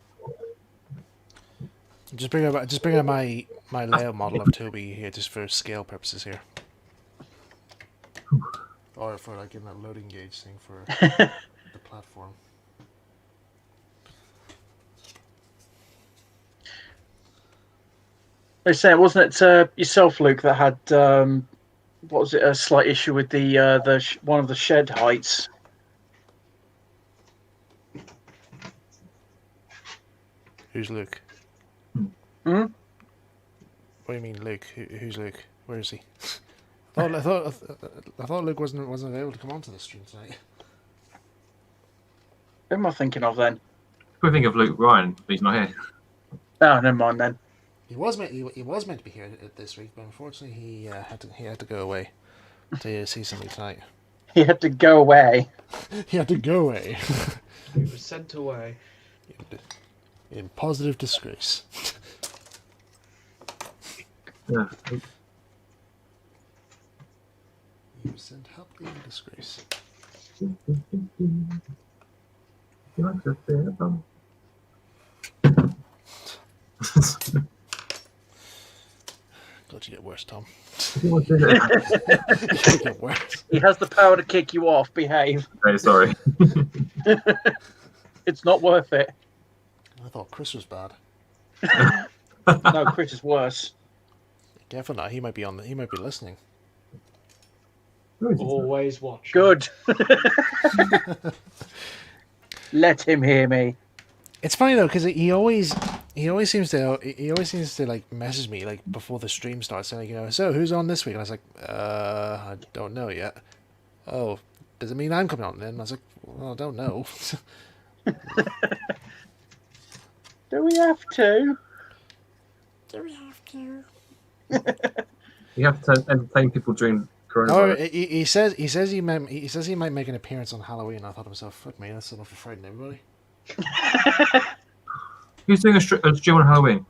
Just bring out my layout model of Toby here, just for scale purposes here. Or for like in that loading gauge thing for the platform. They say, wasn't it yourself, Luke, that had what was it? A slight issue with the one of the shed heights. Who's Luke? Hmm? What do you mean, Luke? Who's Luke? Where is he? I thought Luke wasn't able to come onto the stream tonight. Who am I thinking of then? We think of Luke Ryan, but he's not here. Oh, never mind then. He was meant to be here this week, but unfortunately he had to go away to see somebody tonight. He had to go away. He had to go away. He was sent away. In positive disgrace. Yeah. He was sent happily in disgrace. God, you get worse, Tom. You get worse. He has the power to kick you off. Behave. Okay, sorry. It's not worth it. I thought Chris was bad. No, Chris is worse. Careful now, he might be listening. Always watch. Good. Let him hear me. It's funny though, because he always seems to like message me like before the stream starts, saying so who's on this week? And I was like, I don't know yet. Oh, does it mean I'm coming on then? And I was like, well, I don't know. Do we have to? You have to entertain people during Oh, coronavirus. he says he might make an appearance on Halloween. I thought to myself, fuck me, that's enough for frightening everybody. Who's doing a stream on Halloween?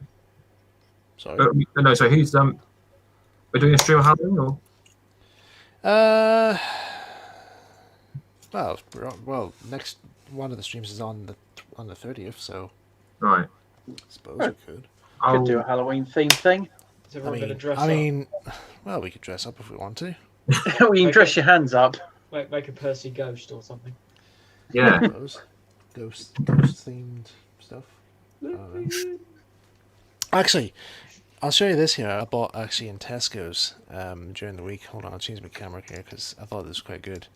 Sorry. No, sorry. Who's we're doing a stream on Halloween or? Well, next one of the streams is on the 30th, so Right. I suppose we could. Could do a Halloween themed thing. Is everyone going to dress up? Well, we could dress up if we want to. Well, you can dress your hands up. Make a Percy ghost or something. Yeah. Ghost themed stuff. Actually, I'll show you this here. I bought actually in Tesco's during the week. Hold on, I'll change my camera here because I thought this was quite good.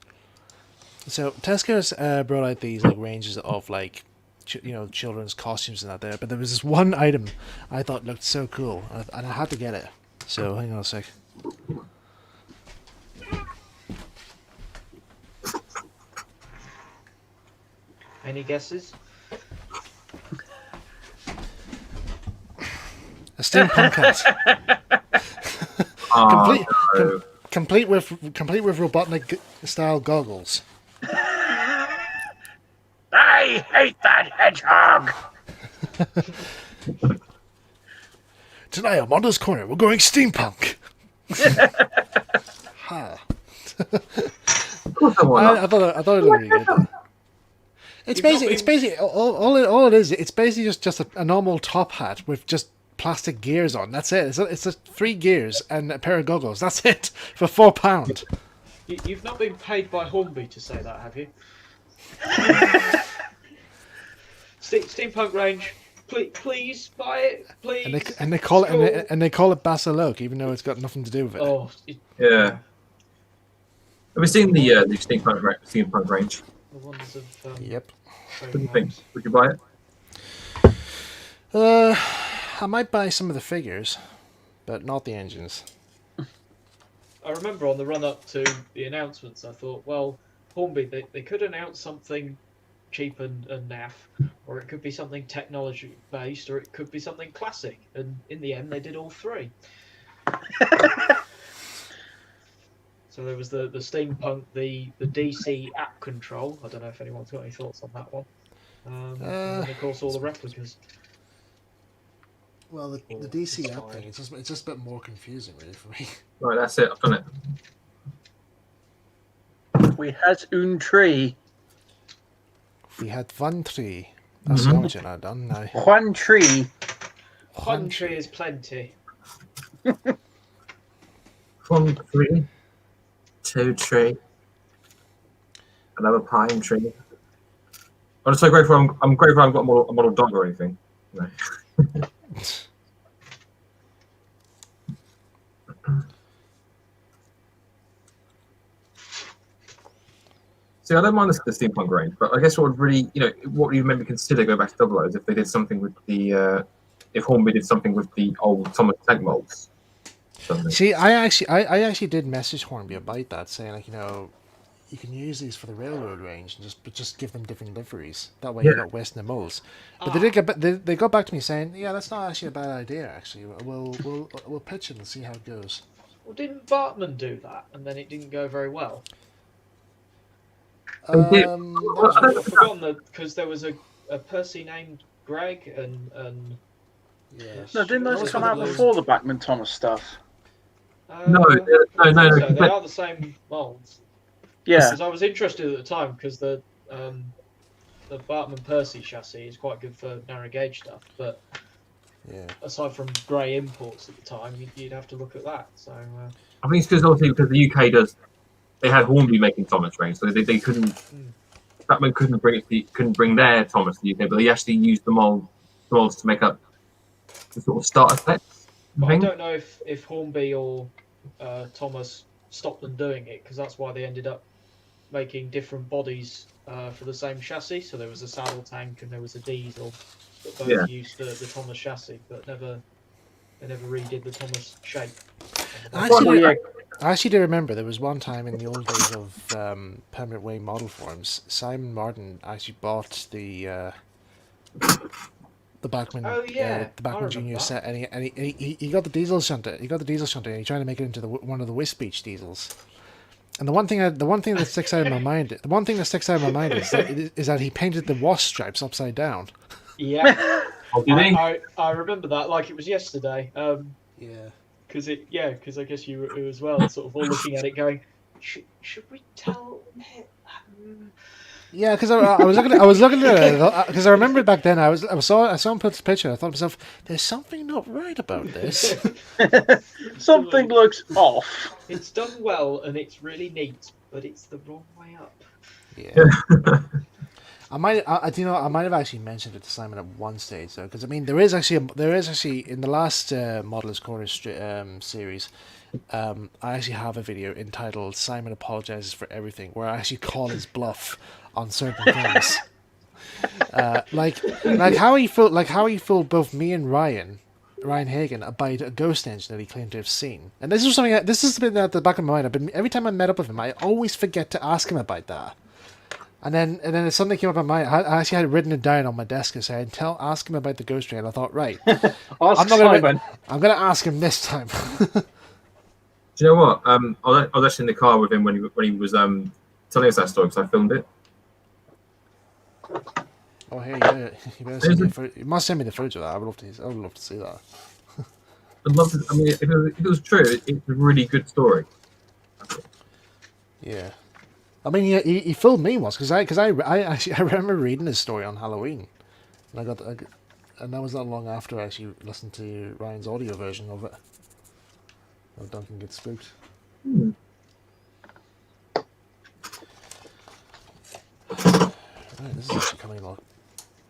So Tesco's brought out these like ranges of like children's costumes and that there, but there was this one item I thought looked so cool, and I had to get it. So hang on a sec. Any guesses? A steampunk hat. Oh, no. Complete with Robotnik style goggles. I hate that hedgehog. Tonight on Mondo's Corner, we're going steampunk. Ha. Of course I want I thought it looked really good. It's basically all it is. It's basically just a normal top hat with just plastic gears on. That's it. It's just 3 gears and a pair of goggles. That's it for £4. You've not been paid by Hornby to say that, have you? Steampunk range, please buy it, please. And they call it Basaloke, even though it's got nothing to do with it. Oh, Yeah. Have we seen the steampunk range? the ones of Yep. What do you think? Would you buy it? I might buy some of the figures, but not the engines. I remember on the run up to the announcements, I thought, well, Hornby, they could announce something cheap and naff, or it could be something technology based, or it could be something classic. And in the end, they did all 3. So there was the steampunk, the DC app control. I don't know if anyone's got any thoughts on that one. And then, of course, all the replicas. Well, the DC app thing, it's just a bit more confusing, really, for me. Right, that's it. I've done it. We had un tree. We had one tree. That's the origin I done now. One tree. One tree is plenty. 1 tree, 2 tree, another pine tree. I'm just so grateful. I'm grateful I haven't got a model dog or anything. No. See, I don't mind the steampunk range, but I guess what would really, what you made me consider going back to Double O is if they did something with the, if Hornby did something with the old Thomas tank molds. Something. See, I actually did message Hornby about that, saying like, you can use these for the railroad range and just give them different liveries. That way you're not wasting the molds. But they got back to me saying, yeah, that's not actually a bad idea. Actually, we'll pitch it and see how it goes. Well, didn't Bartman do that, and then it didn't go very well? They did. I've forgotten that because there was a Percy named Greg and Yes. No, didn't those What come was out it? before the Bachman Thomas stuff? No. So they are the same molds. Yeah. Because I was interested at the time because the Bartman Percy chassis is quite good for narrow gauge stuff, but aside from grey imports at the time, you'd have to look at that. So I think it's because the UK they had Hornby making Thomas range, so they couldn't. Batman couldn't bring their Thomas to the UK, but they actually used the molds to make up the sort of starter sets. but I don't know if Hornby or Thomas stopped them doing it because that's why they ended up making different bodies for the same chassis. So there was a saddle tank and there was a diesel that both used the Thomas chassis, but they never redid the Thomas shape. I actually do remember there was one time in the old days of permanent way model forms, Simon Martin actually bought the Bachman, the Bachman Junior set, and he got the diesel shunter. He got the diesel shunter, and he tried to make it into one of the Wisp Beach diesels. And the one thing that sticks out in my mind, is that he painted the wasp stripes upside down. Yeah, Oh, did he? I remember that like it was yesterday. Because I guess you were as well, sort of all looking at it, going, should we tell it? Yeah, because I was looking at it because I remember back then I saw him put the picture. I thought to myself, there's something not right about this. Something looks off. It's done well and it's really neat, but it's the wrong way up. Yeah. I might have actually mentioned it to Simon at one stage though, because I mean there is actually in the last Modeller's Corner series, I actually have a video entitled "Simon Apologizes for Everything," where I actually call his bluff on certain things, like how he fooled both me and Ryan Hagen about a ghost engine that he claimed to have seen, and this has been at the back of my mind. Every time I met up with him, I always forget to ask him about that. And then it suddenly came up in my mind. I actually had written it down on my desk and said, ask him about the ghost train. I thought, right, I'm going to ask him this time. Do you know what? I was actually in the car with him when he was telling us that story because I filmed it. Oh, hey, you better send me you must send me the footage of that. I would love to see that. I'd love to. I mean, if it was true, it's a really good story. Yeah. I mean, he fooled me once because I remember reading his story on Halloween, and and that was not long after I actually listened to Ryan's audio version of it. Of Duncan Gets Spooked. Right, this is actually coming a lot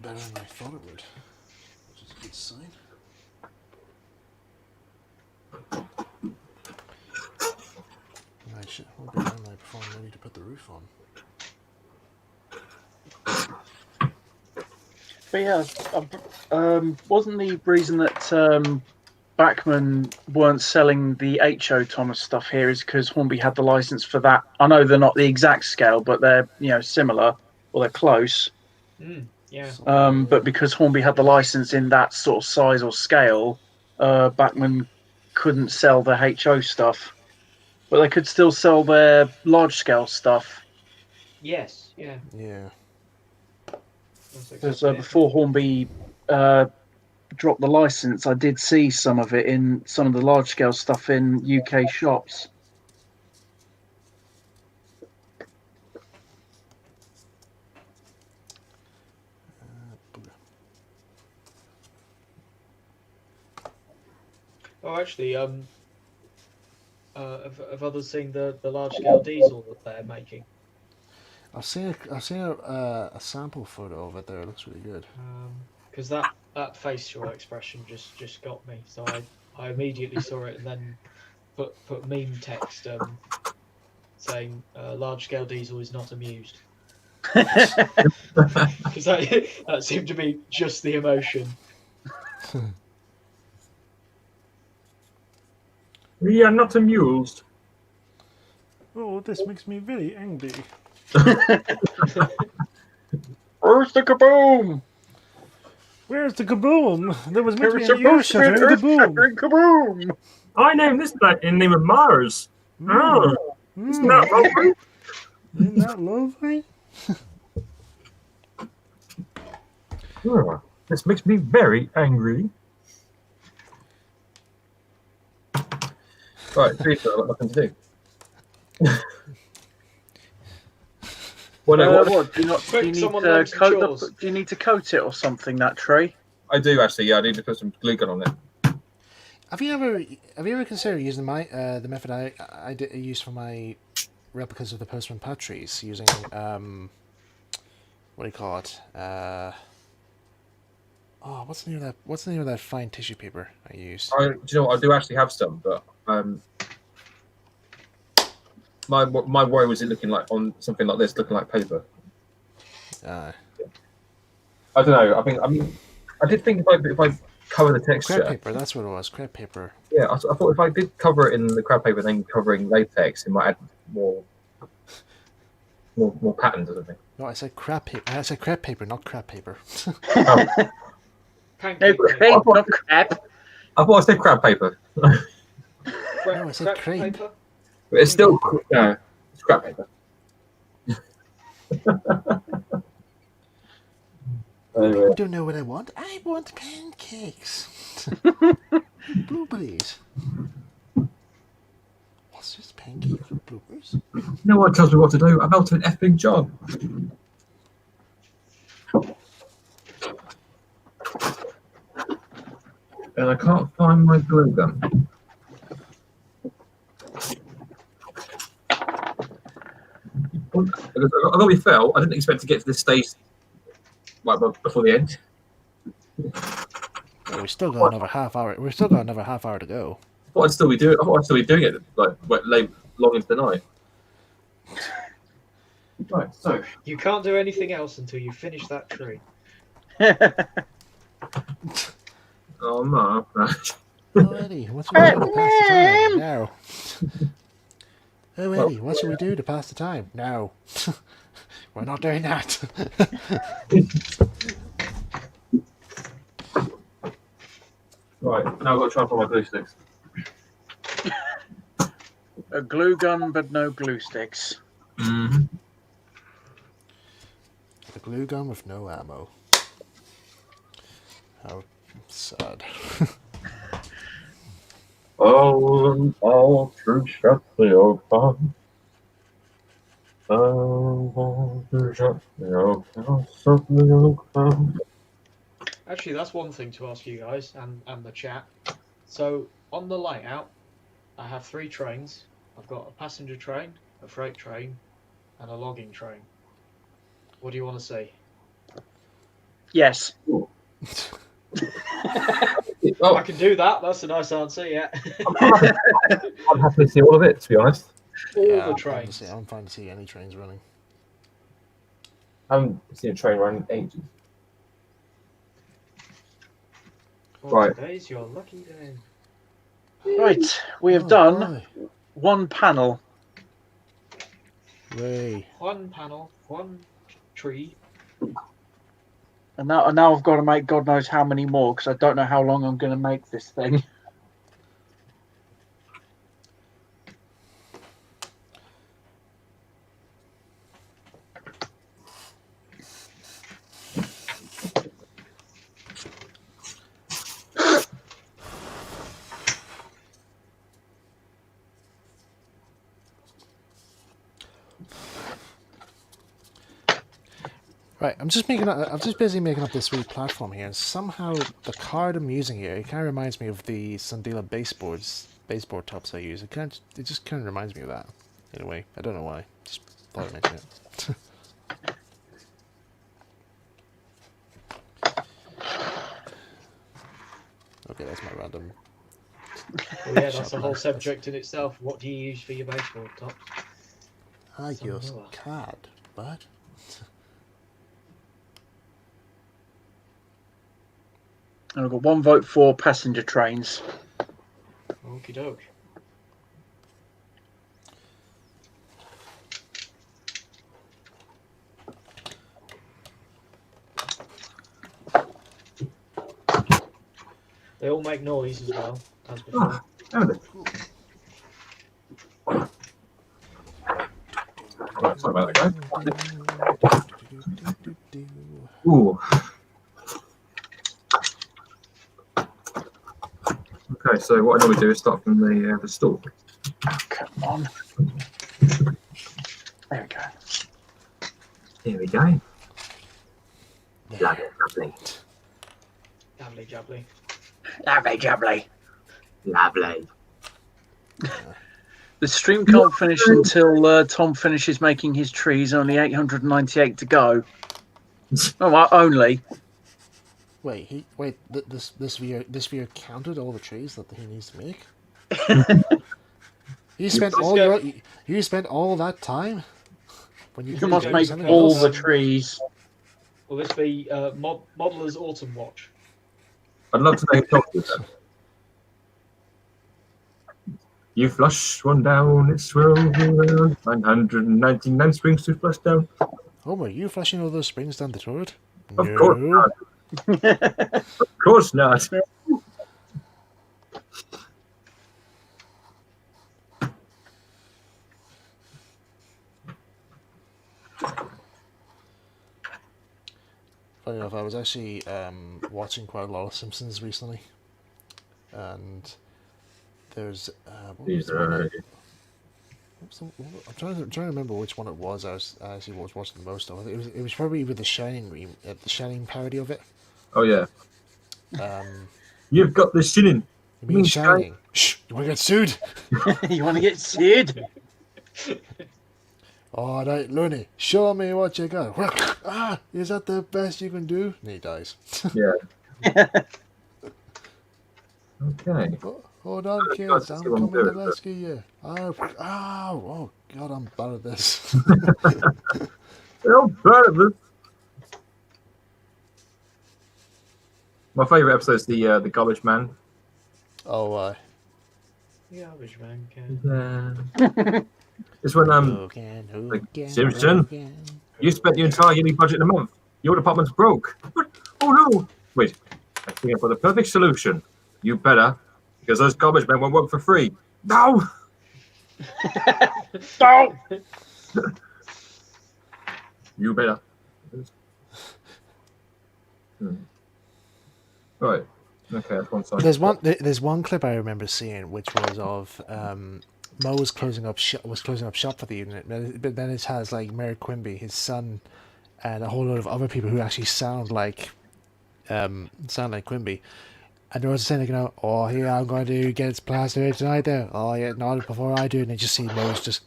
better than I thought it would, which is a good sign. Right, shit, I'll be down there before I'm ready to put the roof on. But yeah, wasn't the reason that Bachman weren't selling the HO Thomas stuff here is because Hornby had the license for that? I know they're not the exact scale, but they're similar or they're close. Yeah. But because Hornby had the license in that sort of size or scale, Bachman couldn't sell the HO stuff. But they could still sell their large-scale stuff. Yes, yeah. Yeah. Because before Hornby dropped the license, I did see some of it in some of the large-scale stuff in UK shops. Oh, actually, have others seen the large scale diesel that they're making? I've seen a sample photo of it there. It looks really good. Because that facial expression just got me. So I immediately saw it and then put meme text saying large scale diesel is not amused. Because that seemed to be just the emotion. We are not amused. Oh, this makes me very angry. Where's the kaboom? Where's the kaboom? There was meant to be There's an supposed to be an ear-shattering kaboom. earth-shattering kaboom. I named this planet in the name of Mars. Oh, isn't that lovely? Isn't that lovely? Oh, this makes me very angry. Right, seriously, I've got nothing to do. Well, no, What? Do you Quick, need someone to learn some coat chores. do you need to coat it or something? That tree? I do actually. Yeah, I need to put some glue gun on it. Have you ever considered using the method I used for my replicas of the postman pat trees using what do you call it? What's the name of that fine tissue paper I used? Do you know what? I do actually have some, but my worry was it looking like on something like this, looking like paper. I don't know. I did think if I cover the texture. Crab paper, that's what it was. Crab paper. Yeah, I thought if I did cover it in the crab paper, then covering latex, it might add more patterns or something. No, I said crab paper. I said crab paper, not crab paper. Oh, Pancake No paper. crepe, not crap. I thought I said crab paper, No, I said Crap crepe. paper? but it's still it's crab paper. Anyway. You don't know what I want? I want pancakes. Blueberries. What's this pancakes with blueberries? No one tells me what to do. I'm out of an effing job. And I can't find my glue gun. Although we fell, I didn't expect to get to this stage like before the end. Oh, we still got another half hour. We've still got another half hour to go. I thought I'd still be doing it like late, long into the night. Right, so You can't do anything else until you finish that tree. oh no. Oh, Eddie, what should we do to pass the time? No. Oh, Eddie, what should we do to pass the time? No. We're not doing that. Right, now I've got to try and find my glue sticks. A glue gun, but no glue sticks. Mm-hmm. A glue gun with no ammo. How sad. All true shut the open. All true shut the open. Actually, that's one thing to ask you guys and the chat. So on the layout, I have 3 trains. I've got a passenger train, a freight train, and a logging train. What do you want to see? Yes. I can do that. That's a nice answer. Yeah. I'm happy to see all of it, to be honest. All Yeah, the trains. I'm fine to see any trains running. I haven't seen a train run in ages. Well, Right. Today's your lucky day. Right, we have Oh, done boy. one panel. Way. One panel, one tree. And now I've got to make God knows how many more because I don't know how long I'm going to make this thing. Right, I'm just busy making up this sweet platform here, and somehow the card I'm using here, it kind of reminds me of the Sandila baseboard tops I use. It just kind of reminds me of that, in a way. I don't know why. Just thought I'd mention it. Okay, that's my random. Well, yeah, that's a whole subject in itself. What do you use for your baseboard tops? I use Sandila. card, but And I've got 1 vote for passenger trains. Okie doke. They all make noise as well, as before. Right, sorry about that, guys. Ooh. Okay, so what I normally do is start from the store. Come on. There we go. Here we go. Lovely. Lovely jubbly. Lovely jubbly. Lovely. The stream can't finish until Tom finishes making his trees. Only 898 to go. Oh, well, only. wait, this video counted all the trees that he needs to make. You spent all that time when you You must do make something all else? the trees. Will this be Modeler's Autumn Watch? I'd love to know who told you that. You flush one down, it swirls around. 999 springs to flush down. Homer, are you flushing all those springs down the toilet? Of course not. Of course not. Funny enough, I was actually watching quite a lot of Simpsons recently, and there's what was the one that- I'm trying to remember which one it was. I actually was watching the most of. It was probably with the Shining the Shining parody of it. Oh, yeah. Um, You've got the shilling. you mean Shining? Shh! You want to get sued? You want to get sued? All right, Looney, show me what you got. Ah, is that the best you can do? And he dies. Yeah. Okay. Hold on, I'd kids. like to I'm see what I'm coming to doing, rescue you. Oh, God, I'm bad at this. They're all bad at this. My favourite episode is the Garbage Man. Oh, The average man can. Yeah. It's when Simpson, you spent your entire yearly budget in a month. Your department's broke. But, oh no! Wait, I think I've got the perfect solution. You better, because those garbage men won't work for free. No! No! You better. Right. Okay, that's one side. There's one clip I remember seeing, which was of Mo was closing up shop for the evening, but then it has like Mary Quimby, his son, and a whole lot of other people who actually sound like Quimby. And they were saying, like, oh yeah, I'm going to get its plastered tonight there. Oh yeah, not before I do. And they just see Mo's just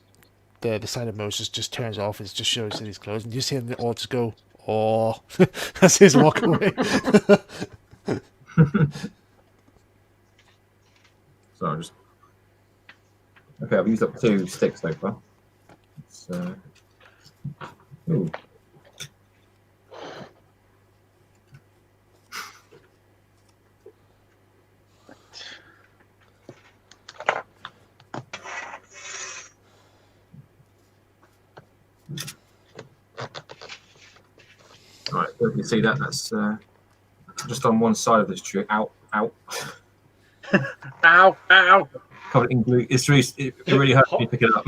the side of Mo's just turns off. It just shows that he's closed, and you see them all just go, oh, as he's walking away. So I'm just. Okay, I've used up 2 sticks so far. Ooh. Right, so you can see that's just on one side of this tree. Ow, ow. Ow, ow. Covered in glue. It really hurts me to pick it up.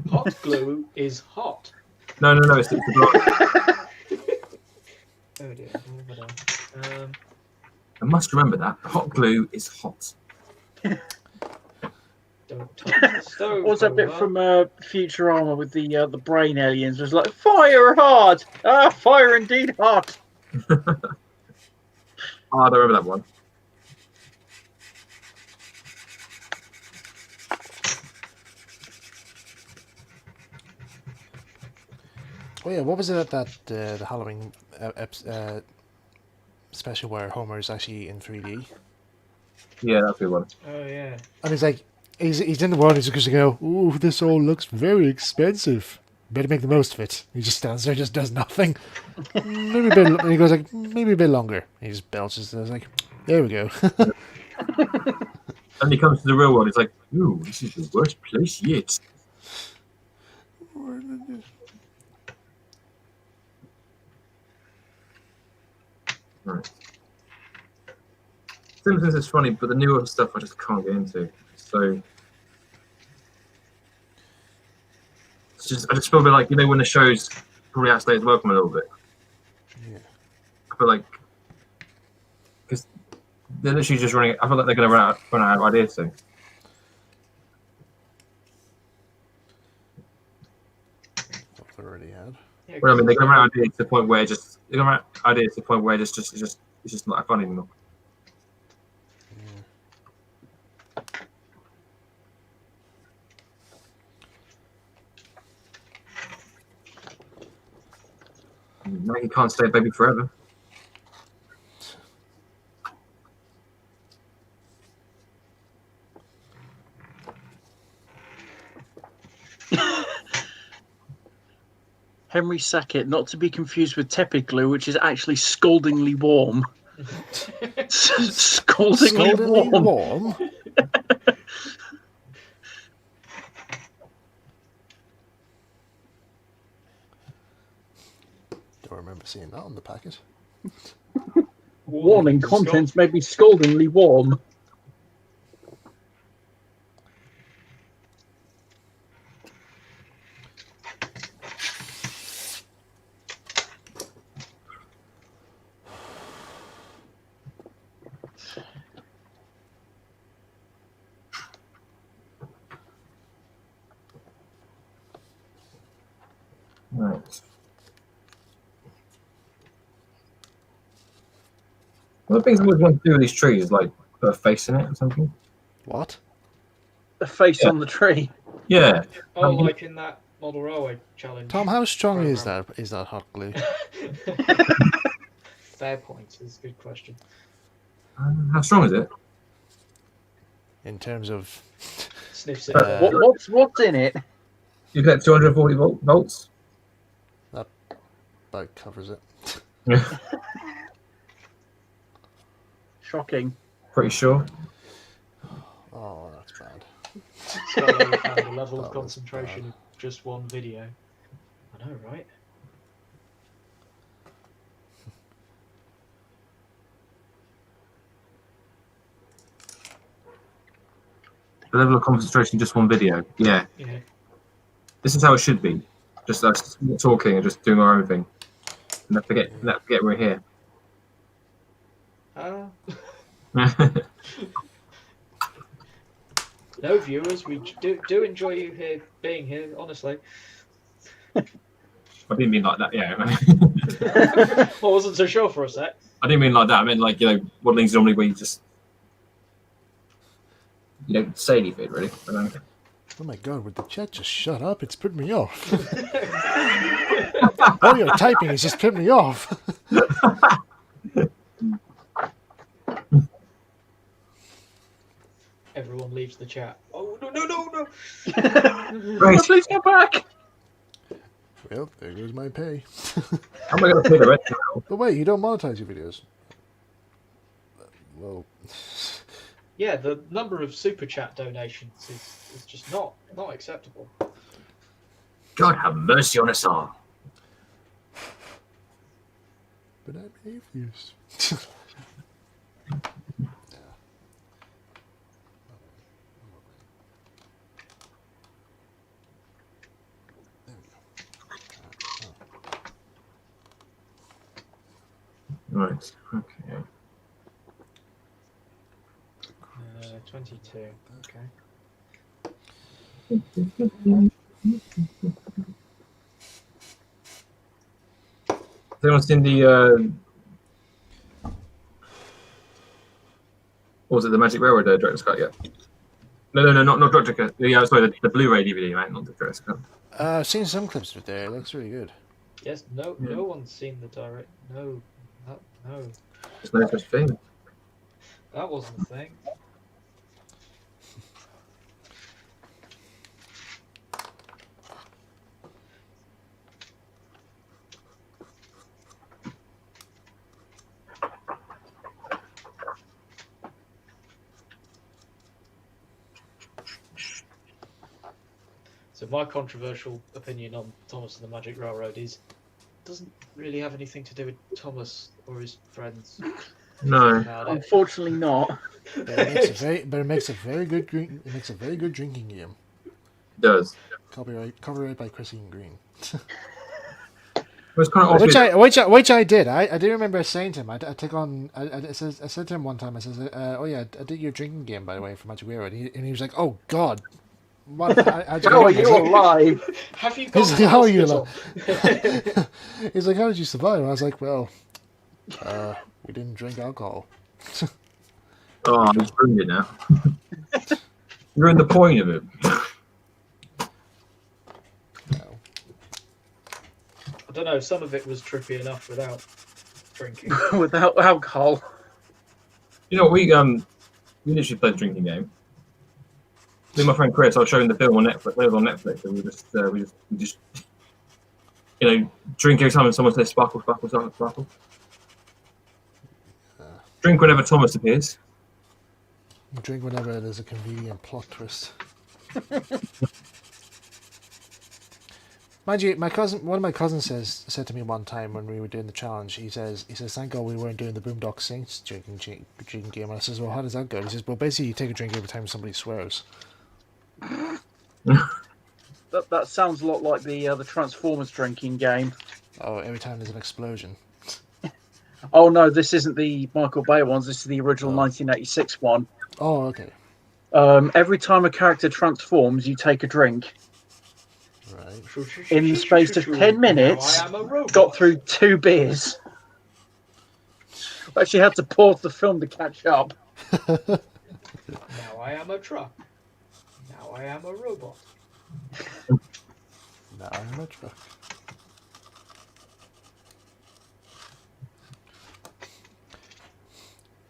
Hot glue is hot. No, it's the block. Oh dear. I must remember that. Hot glue is hot. Don't touch the stove. What's that bit Homer. from Futurama with the brain aliens? It was like, fire hard! Ah, fire indeed hard! Oh, I don't remember that one. Oh yeah, what was it at that the Halloween special where Homer's actually in 3D? Yeah, that's a good one. Oh yeah. And he's like, he's in the world. He's just going to go, ooh, this all looks very expensive. Better make the most of it. He just stands there, just does nothing. Maybe a bit. And he goes like, maybe a bit longer. He just belches. And I was like, there we go. And he comes to the real world. It's like, ooh, this is the worst place yet. Right. Simpsons is funny, but the newer stuff I just can't get into. So it's just I just feel a bit like, you know, when the show's probably outstayed its welcome a little bit. Yeah. I feel like because they're literally just running. I feel like they're going to run out of ideas soon. I've already had. Yeah, Well, I mean, they're going to run out of ideas to the point where it's just not fun anymore. Maggie can't stay a baby forever. Henry Sackett, not to be confused with tepid glue, which is actually scaldingly warm. Scaldingly warm. warm? Don't remember seeing that on the packet. Warning, contents may be scaldingly warm. Right. One of the things I always want to do with these trees is like put a face in it or something. What? The face Yeah. on the tree. Yeah. Oh, like in that model railway challenge. Tom, how strong is program. that hot glue? Fair point. Is a good question. How strong is it? In terms of Sniffs it. What's in it? You get 240 volts. about covers it. Shocking. Pretty sure. Oh, that's bad. Swallow found a level That of was concentration bad. in just one video. I know, right? The level of concentration in just one video. Yeah. Yeah. This is how it should be. Just us talking and just doing our own thing. And not forget we're here. No viewers, we do enjoy you here being here. Honestly, I didn't mean like that. Yeah. I wasn't so sure for a sec. I didn't mean like that. I meant like, you know, what things normally where you just you don't say anything really. I don't know. Oh my god, would the chat just shut up? It's putting me off. All your typing is just putting me off. Everyone leaves the chat. Oh no! Right. Please go back. Well, there goes my pay. How am I going to pay the rest now? But wait, you don't monetize your videos. Well, Yeah, the number of super chat donations is just not acceptable. God have mercy on us all. but I'm atheist. Right. Okay. 22. Okay. Has anyone seen the what was it, the Magic Railroad Director's Cut yet? No, not Director's Cut. Yeah, sorry, the Blu-ray DVD, right? Not the Director's Cut. I've seen some clips of it there. It looks really good. Yes, no one's seen the direct. No. There's no such thing. That wasn't a thing. So my controversial opinion on Thomas and the Magic Railroad is doesn't really have anything to do with Thomas or his friends. No. Unfortunately not. But it makes a very good drinking game. It does. Copyright by Christine Green. It's kind of obvious. Which I did. I do remember saying to him. I said to him one time. I says, "Oh yeah, I did your drinking game by the way for Magic Railroad," and he was like, "Oh God, what? How are you alive? Have you He's got like, "How are you hospital?" alive?" He's like, "How did you survive?" And I was like, "Well, we didn't drink alcohol." Oh, I just ruined it now. You ruined the point of it. I don't know. Some of it was trippy enough without drinking. Without alcohol. You know, we literally played a drinking game. Me and my friend Chris, I was showing the film on Netflix. It was on Netflix, and we just, drink every time someone says sparkle, sparkle, sparkle, sparkle. Drink whenever Thomas appears. Drink whenever there's a convenient plot twist. Mind you, one of my cousins said to me one time when we were doing the challenge, he says, "Thank God we weren't doing the Boondock Saints drinking game." And I says, "Well, how does that go?" He says, "Well, basically you take a drink every time somebody swears." That sounds a lot like the Transformers drinking game. Oh, every time there's an explosion. Oh no, this isn't the Michael Bay ones. This is the original 1986 one. Oh, okay. Every time a character transforms, you take a drink. Right. In the space of 10 minutes, Now I am a robot. got through 2 beers. Actually had to pause the film to catch up. Now I am a truck. Now I am a robot. Now I'm a truck.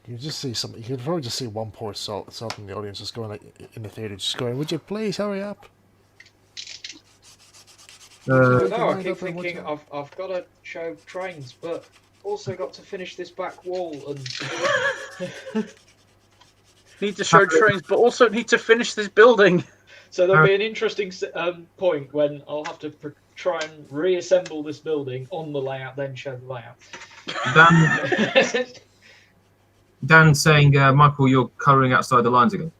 You just see some. You could probably just see one poor soul in the audience just going like in the theater, just going, "Would you please hurry up?" No, I keep thinking I've got to show trains, but also got to finish this back wall and Need to show trains, but also need to finish this building. So there'll be an interesting point when I'll have to try and reassemble this building on the layout, then show the layout. Dan's saying, Michael, you're colouring outside the lines again.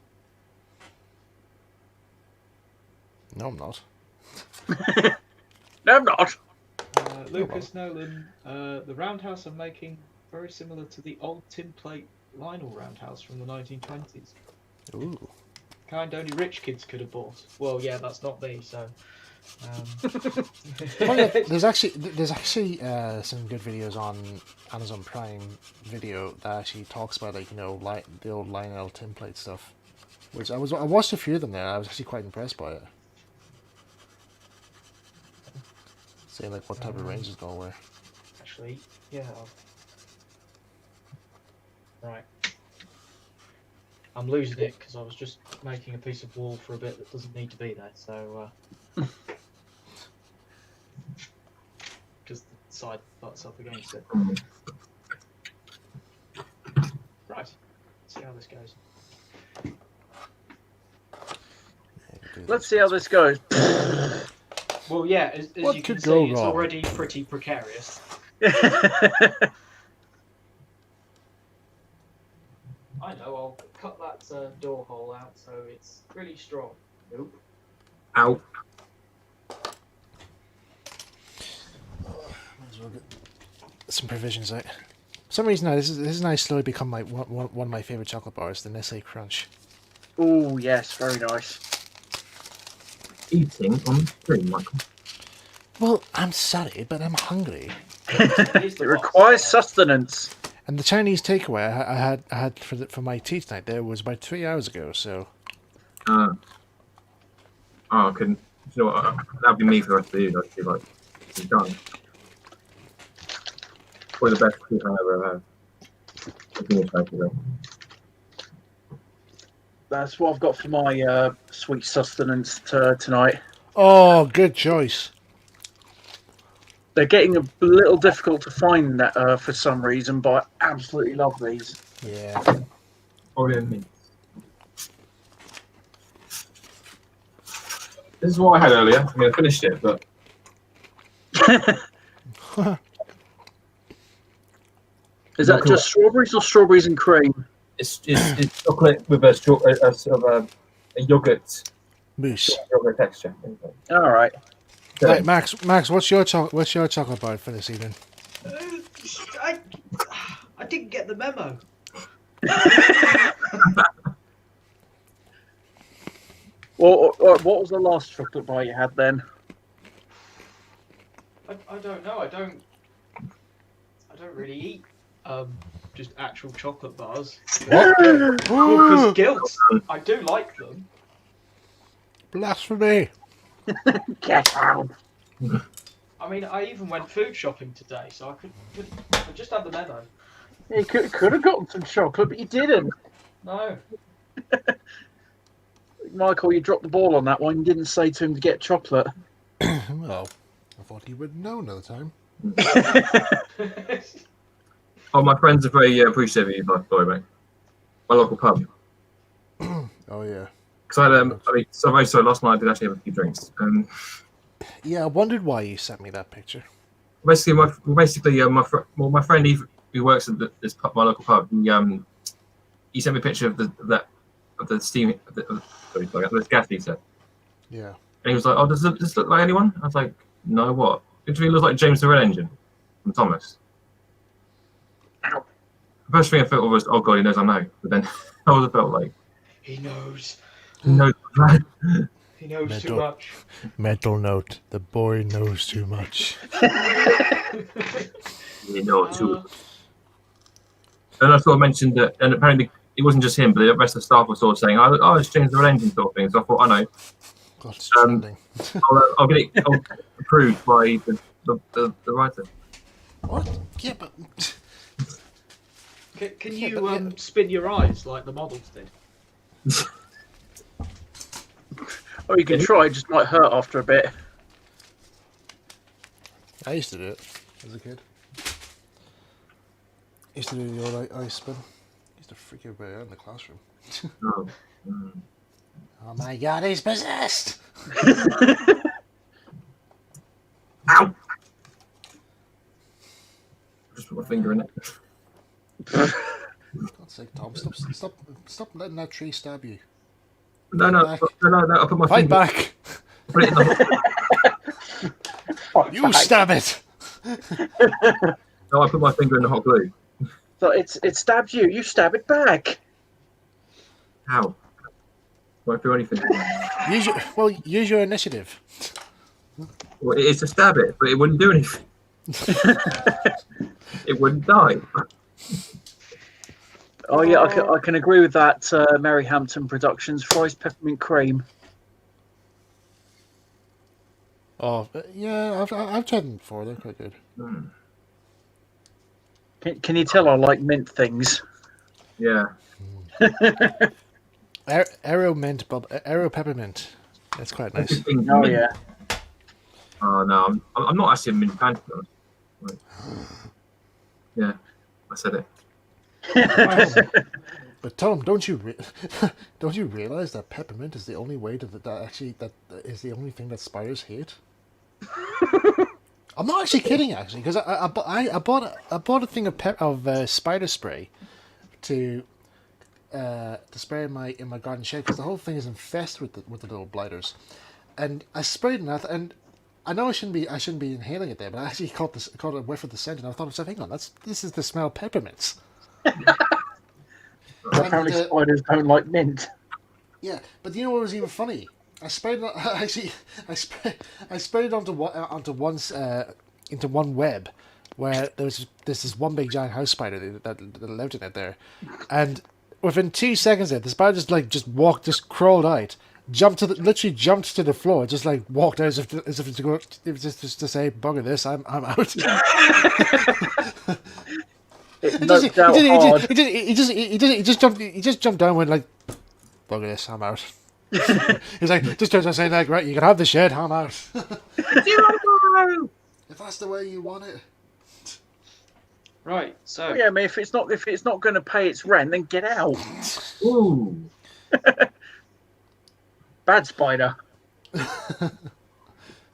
No, I'm not. No, I'm not. Lucas Nolan, the roundhouse I'm making very similar to the old tin plate Lionel roundhouse from the 1920s. Ooh. Kind only rich kids could have bought. Well, yeah, that's not me, so. There's actually some good videos on Amazon Prime Video that actually talks about the old Lionel template stuff, which I watched a few of them there. And I was actually quite impressed by it. Saying like what type of ranges they'll wear. Actually, yeah. Right. I'm losing it because I was just making a piece of wall for a bit that doesn't need to be there. So. Because the side butts up against it. Right. See how this goes. Let's see how this goes. Well, yeah, as What you can could go see, it's wrong? already pretty precarious. I know, I'll cut that door hole out so it's really strong. Nope. Ow. Might as well get some provisions out. For some reason, now, this is now slowly become my one of my favorite chocolate bars, the Nestle Crunch. Oh yes, very nice. eating on stream, Michael? Well, I'm sorry, but I'm hungry. It requires sustenance. And the Chinese takeaway I had for my tea tonight there was about 3 hours ago. So Oh, I couldn't. You know what? That'd be me for the rest of the year. I'd be like, I'm done. Probably the best food I've ever had. I think it's nice, though. That's what I've got for my sweet sustenance tonight. oh, good choice. They're getting a little difficult to find for some reason, but I absolutely love these. Yeah. Probably me. This is what I had earlier. I mean, I finished it, but Is that just strawberries or strawberries and cream? it's chocolate with a sort of a yogurt Mousse. yogurt texture. All right. Right, Max, what's your chocolate bar for this evening? I didn't get the memo. Well, what was the last chocolate bar you had then? I don't know. I don't really eat just actual chocolate bars. What? Because guilt. I do like them. Blasphemy! Get out. I mean, I even went food shopping today, so I just had the memo. You could have gotten some chocolate, but you didn't. No. Michael, you dropped the ball on that one. You didn't say to him to get chocolate. Well, I thought he would know another time. Oh, my friends are very appreciative of you, by the way, mate. My local pub. Oh yeah. Because so very sorry. Last night I did actually have a few drinks. Yeah, I wondered why you sent me that picture. Basically, my friend Eve, who works at this pub, my local pub, he sent me a picture of the steam the gas heater, Yeah. and he was like, "Oh, does this look like anyone?" I was like, "No, what? It really looks like James the Red Engine from Thomas." Ow. The first thing I felt was, "Oh God, he knows I know," but then I also felt like He knows. he knows. He knows too Mental. much. Mental note: the boy knows too much. You know too. And I sort of mentioned that, and apparently it wasn't just him, but the rest of the staff was sort of saying, "Oh, it's James the Red Engine sort of thing." So I thought, I know, God, it's trending. I'll get it approved by the writer. What? Yeah, but Can Yeah, you but- spin your eyes like the models did? Oh, you can try. It just might hurt after a bit. I used to do it as a kid. Used to do the old ice spin. Used to freak everybody out in the classroom. Oh, Oh my God, he's possessed! Ow! Just put my finger in it. God's sake, Tom, stop letting that tree stab you. No, I put my Fight finger. back! Put it in the You stab it! No, I put my finger in the hot glue. So it stabs you. You stab it back. How? Won't do anything. Use your initiative. Well, it's to stab it, but it wouldn't do anything. It wouldn't die. Oh yeah, I can agree with that. Mary Hampton Productions fries peppermint cream. Oh, yeah, I've tried them before. They're quite good. Can you tell I like mint things? Yeah. Arrow peppermint. That's quite nice. Oh yeah. Oh no, I'm not actually a mint fan, to be honest. Like, yeah, I said it. But Tom, don't you realize that peppermint is the only way that is the only thing that spiders hate? I'm not actually kidding, actually, because I bought a thing of spider spray to spray in my garden shed because the whole thing is infested with the little blighters, and I sprayed it and I know I shouldn't be inhaling it there, but I actually caught a whiff of the scent and I thought to myself, hang on, this is the smell of peppermints. Apparently spiders don't like mint. Yeah, but you know what was even funny? I sprayed it. Actually, I sprayed it onto into one web, where there's this one big giant house spider that lived in it there, and within 2 seconds, the spider just crawled out, literally jumped to the floor, just like walked out as if to go, it was just to say, "Bugger this, I'm out." It noped out hard. He just jumped down and went like, "Bugger this, I'm out." He's like, just turns around saying like, "Right, you can have the shed, I'm out." If that's the way you want it. Right. So Yeah, I mean, if it's not going to pay its rent, then get out. Ooh. Bad spider.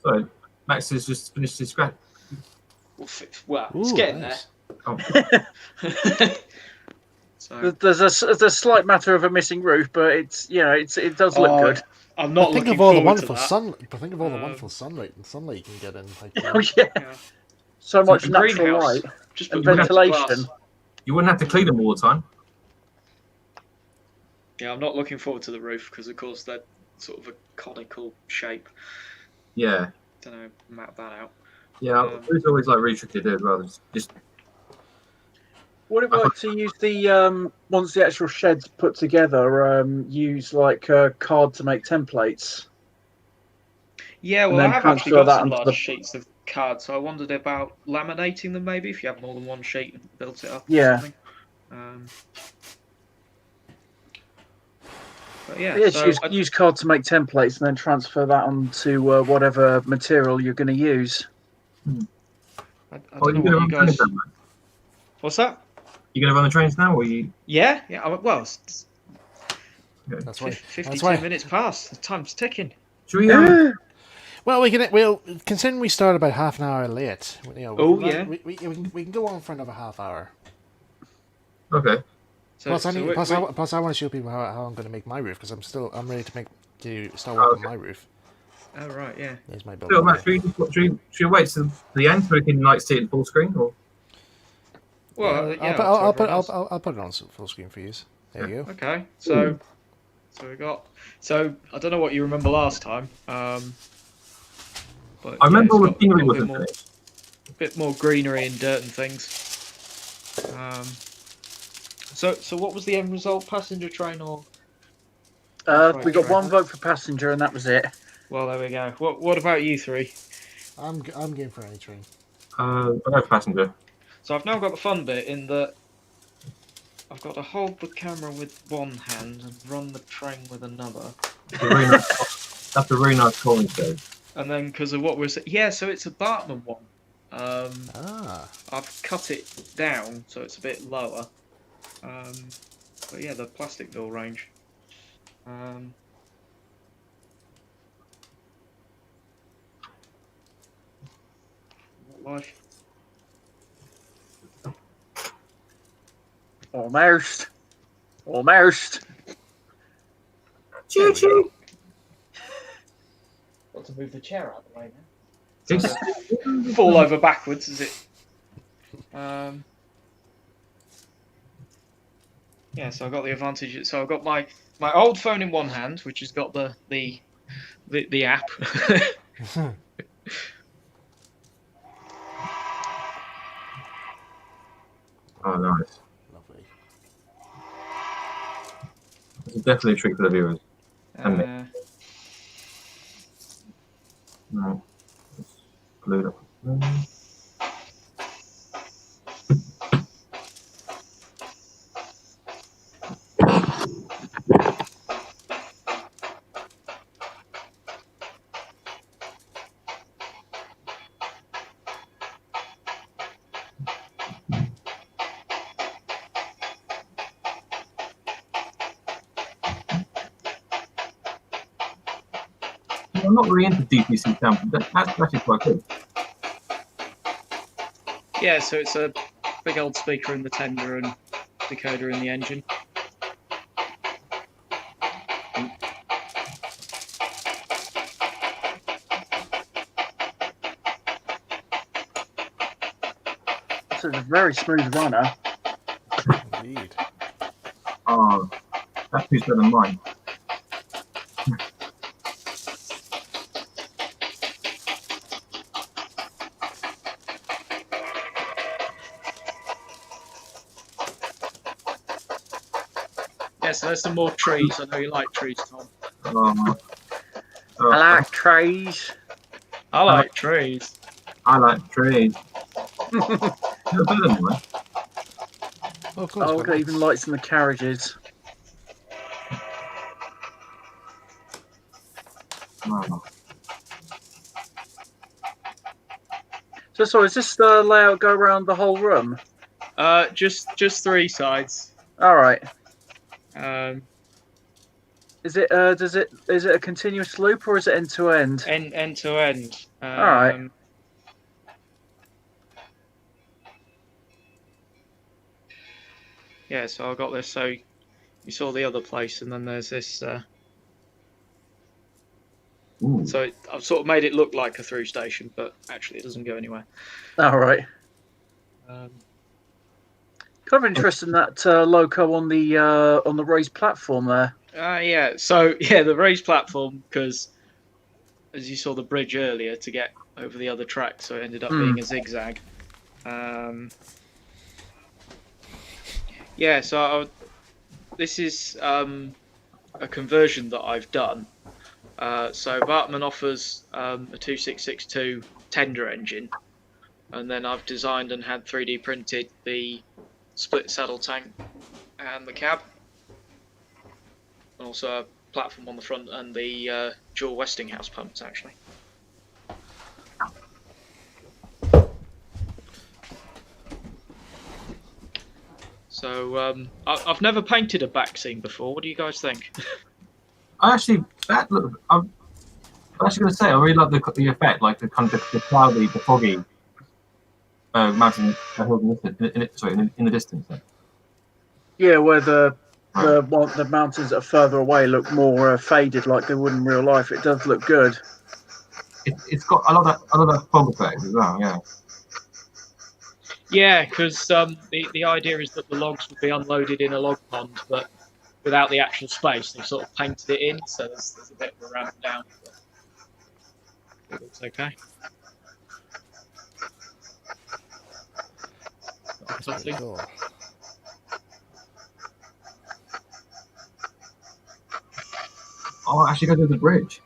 So Max has just finished his scratch. well, it's Ooh, getting nice. Oh, there. So There's a slight matter of a missing roof, but it does look good. I'm not Think looking of all the forward to wonderful that. Think of all the wonderful sunlight you can get in. Like, Oh yeah, Yeah. so much a natural greenhouse. light Just and put the ventilation. glass. you wouldn't have to clean them all the time. Yeah, I'm not looking forward to the roof because, of course, they're sort of a conical shape. Yeah. Don't know, map that out. Yeah, it's always like really tricky to do as well. Just Would it work to use the once the actual shed's put together, use like a card to make templates? Yeah, And well, I then have actually transfer got that some onto large the- sheets of cards, so I wondered about laminating them maybe if you have more than one sheet and built it up. Yeah. Or something. But yeah, Yes, so use card to make templates and then transfer that onto whatever material you're going to use. I don't know what you guys. What's that? You gonna run the trains now, or you? Yeah. Well, it's that's why. 52 minutes past. The time's ticking. Should we? Well, considering we started about half an hour late. We can go on for another half hour. Okay. So, Plus, I want to show people how I'm going to make my roof because I'm ready to start working on my roof. Oh right, yeah. There's my So, building. Matt, should we wait to the end so we can like see it in full screen, or? Well, yeah. I'll put it on full screen for you. There you go. Okay, so we got. So I don't know what you remember last time. But I remember all the it's scenery got wasn't finished. a bit more greenery and dirt and things. So what was the end result? Passenger train or? We got one vote for passenger, and that was it. Well, there we go. What about you three? I'm game for any train. I have passenger. So I've now got the fun bit in that I've got to hold the camera with one hand and run the train with another. That's a really nice calling stage. And then because of what we're saying, yeah, so it's a Bartman one. I've cut it down so it's a bit lower. But yeah, the Plasticville range. Life. Almost. Choo choo. Got to move the chair out of the way now. It's- Fall over backwards, is it? Yeah, so I've got the advantage. So I've got my old phone in one hand, which has got the app. Oh, nice. Lovely. It's definitely a trick for the viewers. And no, it's glued up. I'm not really into DPC sampling. That's actually quite good. Yeah, so it's a big old speaker in the tender and decoder in the engine. So it's a very smooth runner. Indeed. Oh, that feels better than mine. Yes, there's some more trees. I know you like trees, Tom. I like trees. I like trees. I like trees. Never heard of them, man. Oh, of course. Oh, but got even lights in the carriages. Wow. So, is this the layout go around the whole room? Just 3 sides. All right. Um, Is it? Is it a continuous loop or is it end to end? end to end. All right. Yeah, so I got this. So you saw the other place, and then there's this. Ooh. So I've sort of made it look like a through station, but actually it doesn't go anywhere. All right. Um, Kind of interesting that loco on the raised platform there. yeah. So yeah, the raised platform, because as you saw the bridge earlier to get over the other track, so it ended up being a zigzag. Yeah. So this is a conversion that I've done. So Bartman offers a 2662 tender engine, and then I've designed and had 3D printed the split saddle tank and the cab, and also a platform on the front and the dual Westinghouse pumps actually. So I've never painted a back scene before. What do you guys think? I'm actually going to say I really like the effect, like the kind of the cloudy, the foggy mountain hills in the distance. Yeah, where the mountains that are further away look more faded, like they would in real life. It does look good. It's got I love that fog effect as well. Yeah. Yeah, because the idea is that the logs would be unloaded in a log pond, but without the actual space, they've sort of painted it in, so there's a bit of a ramp down. But it looks okay. That's pretty cool. Oh, actually, go to the bridge.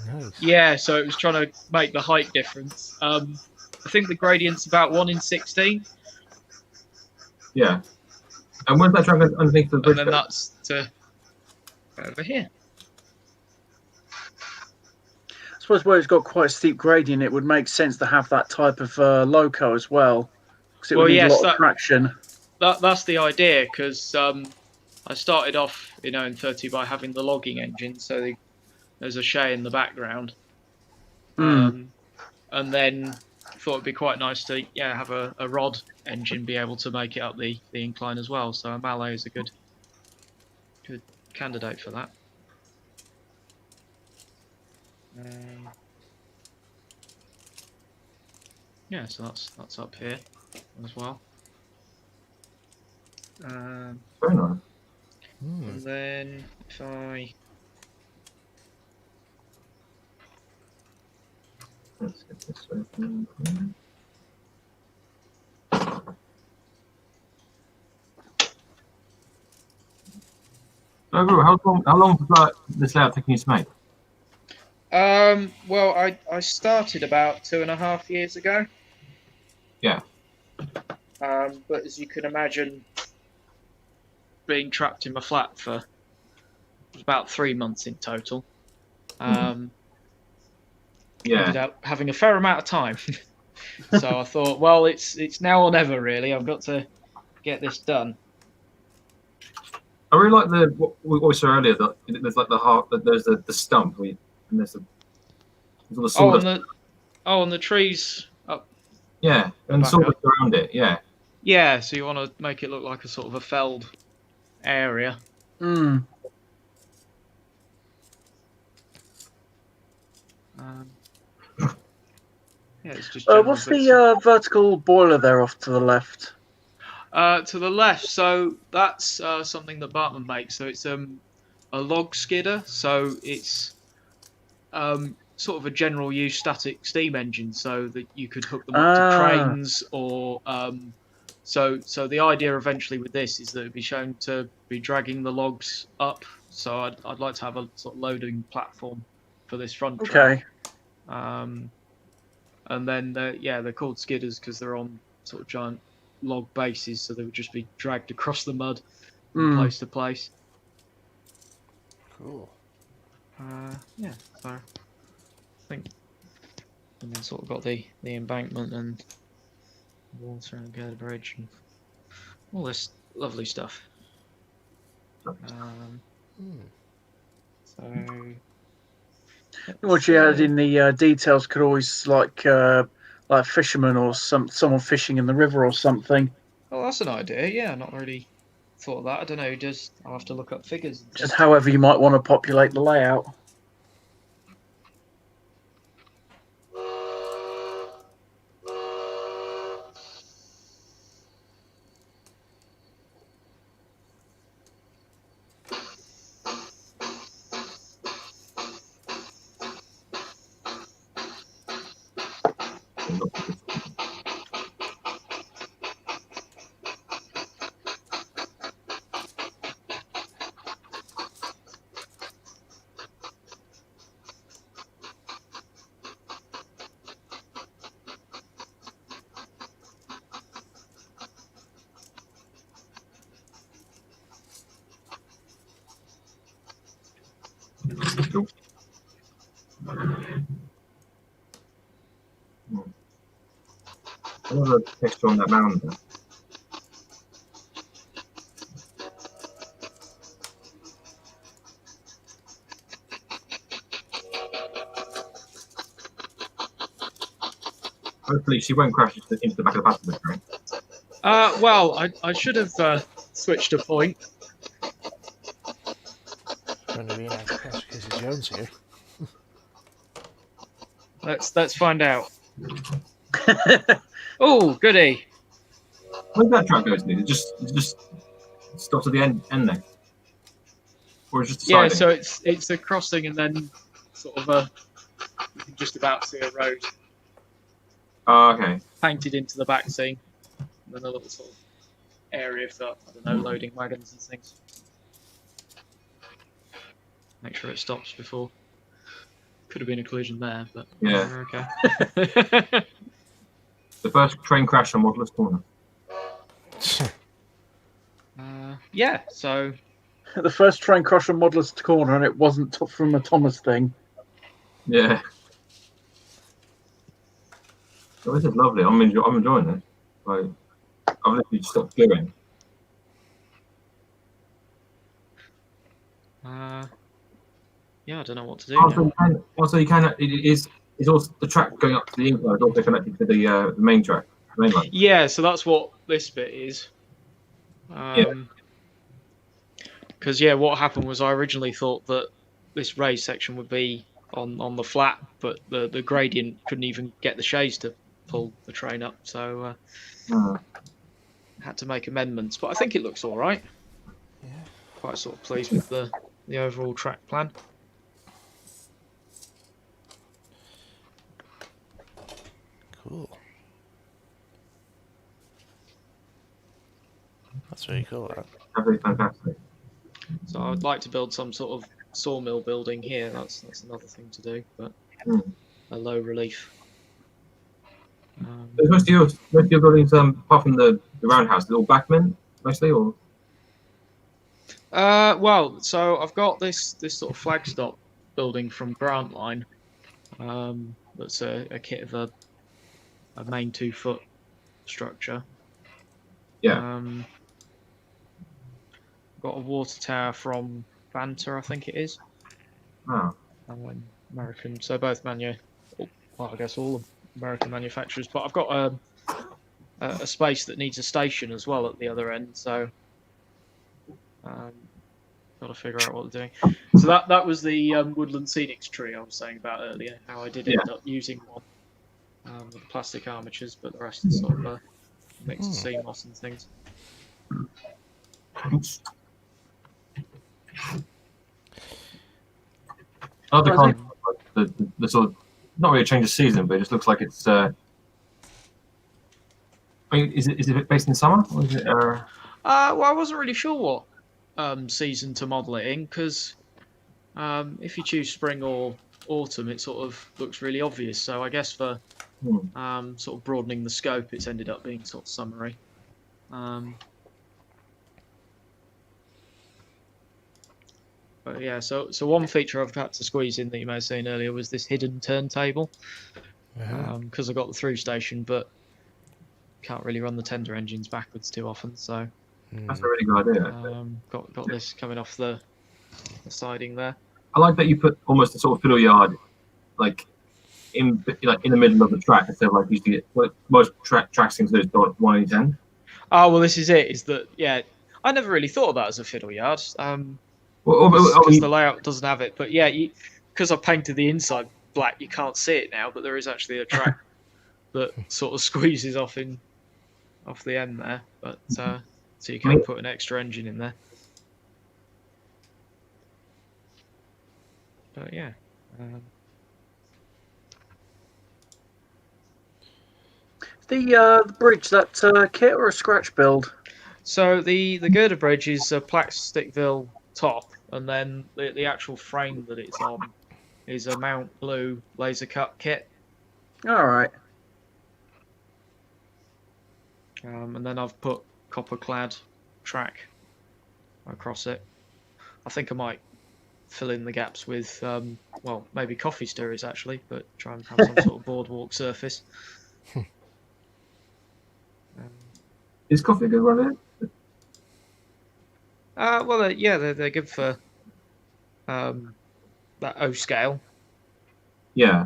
Nice. Yeah, so it was trying to make the height difference. I think the gradient's about 1 in 16. Yeah. And where's that track underneath the bridge? And then that's to over here. I suppose where it's got quite a steep gradient, it would make sense to have that type of loco as well, because it would need a lot of traction. That's the idea, because I started off, in 30 by having the logging engine, so there's a shay in the background, and then thought it'd be quite nice to have a rod engine be able to make it up the incline as well. So a mallet is a good candidate for that. Yeah, so that's up here as well. Very nice. And then if I Let's get this way. Overall, how long does this layout taking you to make? well, I started about 2.5 years ago. Yeah. But as you can imagine, being trapped in my flat for about 3 months in total, ended up having a fair amount of time. So I thought, well, it's now or never, really. I've got to get this done. I really like what we saw earlier. There's like the heart. There's the stump. And there's all the sawdust. And the trees up. Yeah, and sawdust around it. Yeah. Yeah, so you want to make it look like a sort of a felled area. Mm. It's just what's the vertical boiler there off to the left? To the left, so that's something that Bartman makes. So it's a log skidder. So it's sort of a general use static steam engine, so that you could hook them up to trains or So the idea eventually with this is that it'd be shown to be dragging the logs up. So I'd like to have a sort of loading platform for this front track. Okay. And then they're called skidders because they're on sort of giant log bases, so they would just be dragged across the mud from place to place. Cool. Yeah, so I think, and then sort of got the embankment and water and girder bridge and all this lovely stuff. So What you added in the details could always like fishermen or someone fishing in the river or something. oh, that's an idea. Yeah, not really thought of that. I don't know. I'll have to look up figures. And Just things. however you might want to populate the layout. I love the texture on that mound there. Hopefully she won't crash into the back of the passenger train. Well, I should have switched a point. Going to be an Casey Jones here. Let's find out. Oh, goody! Where's that track go to? It just stops at the end there, or it's just a Yeah, siding? so it's a crossing and then sort of you can just about see a road Oh, okay. painted into the back scene, and then a little sort of area for, I don't know, loading wagons and things. Make sure it stops before. Could have been a collision there, but Yeah. we're okay. The first train crash on Modulus Corner. Yeah, so The first train crashed on Modulus Corner, and it wasn't from a Thomas thing. Yeah. Oh, this is lovely. I'm enjoying this. Like, I've literally just stopped going. yeah, I don't know what to do now. Also, you can. It's also the track going up to the incline is also connected to the main track, main line. Yeah, so that's what this bit is. Because what happened was I originally thought that this raised section would be on the flat, but the gradient couldn't even get the shades to pull the train up, so had to make amendments. But I think it looks all right. Yeah. Quite sort of pleased with the overall track plan. Cool. That's really cool. That. Absolutely fantastic. So I would like to build some sort of sawmill building here. That's another thing to do, but a low relief. Most of your buildings, apart from the roundhouse, they're all backmen mostly, or? Well, so I've got this sort of flagstop building from Grant Line. That's a kit of a main 2-foot structure. Yeah. Got a water tower from Banter, I think it is. Oh. American. So both I guess all American manufacturers. But I've got a space that needs a station as well at the other end. So got to figure out what they're doing. So that was the woodland scenics tree I was saying about earlier. How I did end up using one with plastic armatures, but the rest is sort of mixed sea moss and things. I like the sort of not really a change of season, but it just looks like it's Is it based in summer or is it? Well, I wasn't really sure what season to model it in because if you choose spring or autumn, it sort of looks really obvious. So I guess for sort of broadening the scope, it's ended up being sort of summery. But yeah, so one feature I've had to squeeze in that you may have seen earlier was this hidden turntable. Because I got the through station, but can't really run the tender engines backwards too often. So That's a really good idea. got this coming off the siding there. I like that you put almost a sort of fiddle yard, like in the middle of the track instead of like usually most tracks seem to do one each end. Oh well, this is it. Is that I never really thought of that as a fiddle yard. Well, The layout doesn't have it, but yeah, because I painted the inside black, you can't see it now. But there is actually a track that sort of squeezes off the end there. But so you can put an extra engine in there. But yeah. The bridge, that kit or a scratch build? So the girder bridge is a plasticville top, and then the actual frame that it's on is a Mount Blue laser cut kit. All right. And then I've put copper clad track across it. I think I might fill in the gaps with well, maybe coffee stirrers actually, but try and have some sort of boardwalk surface. Is coffee a good one? Well, yeah, they're good for that O scale. Yeah.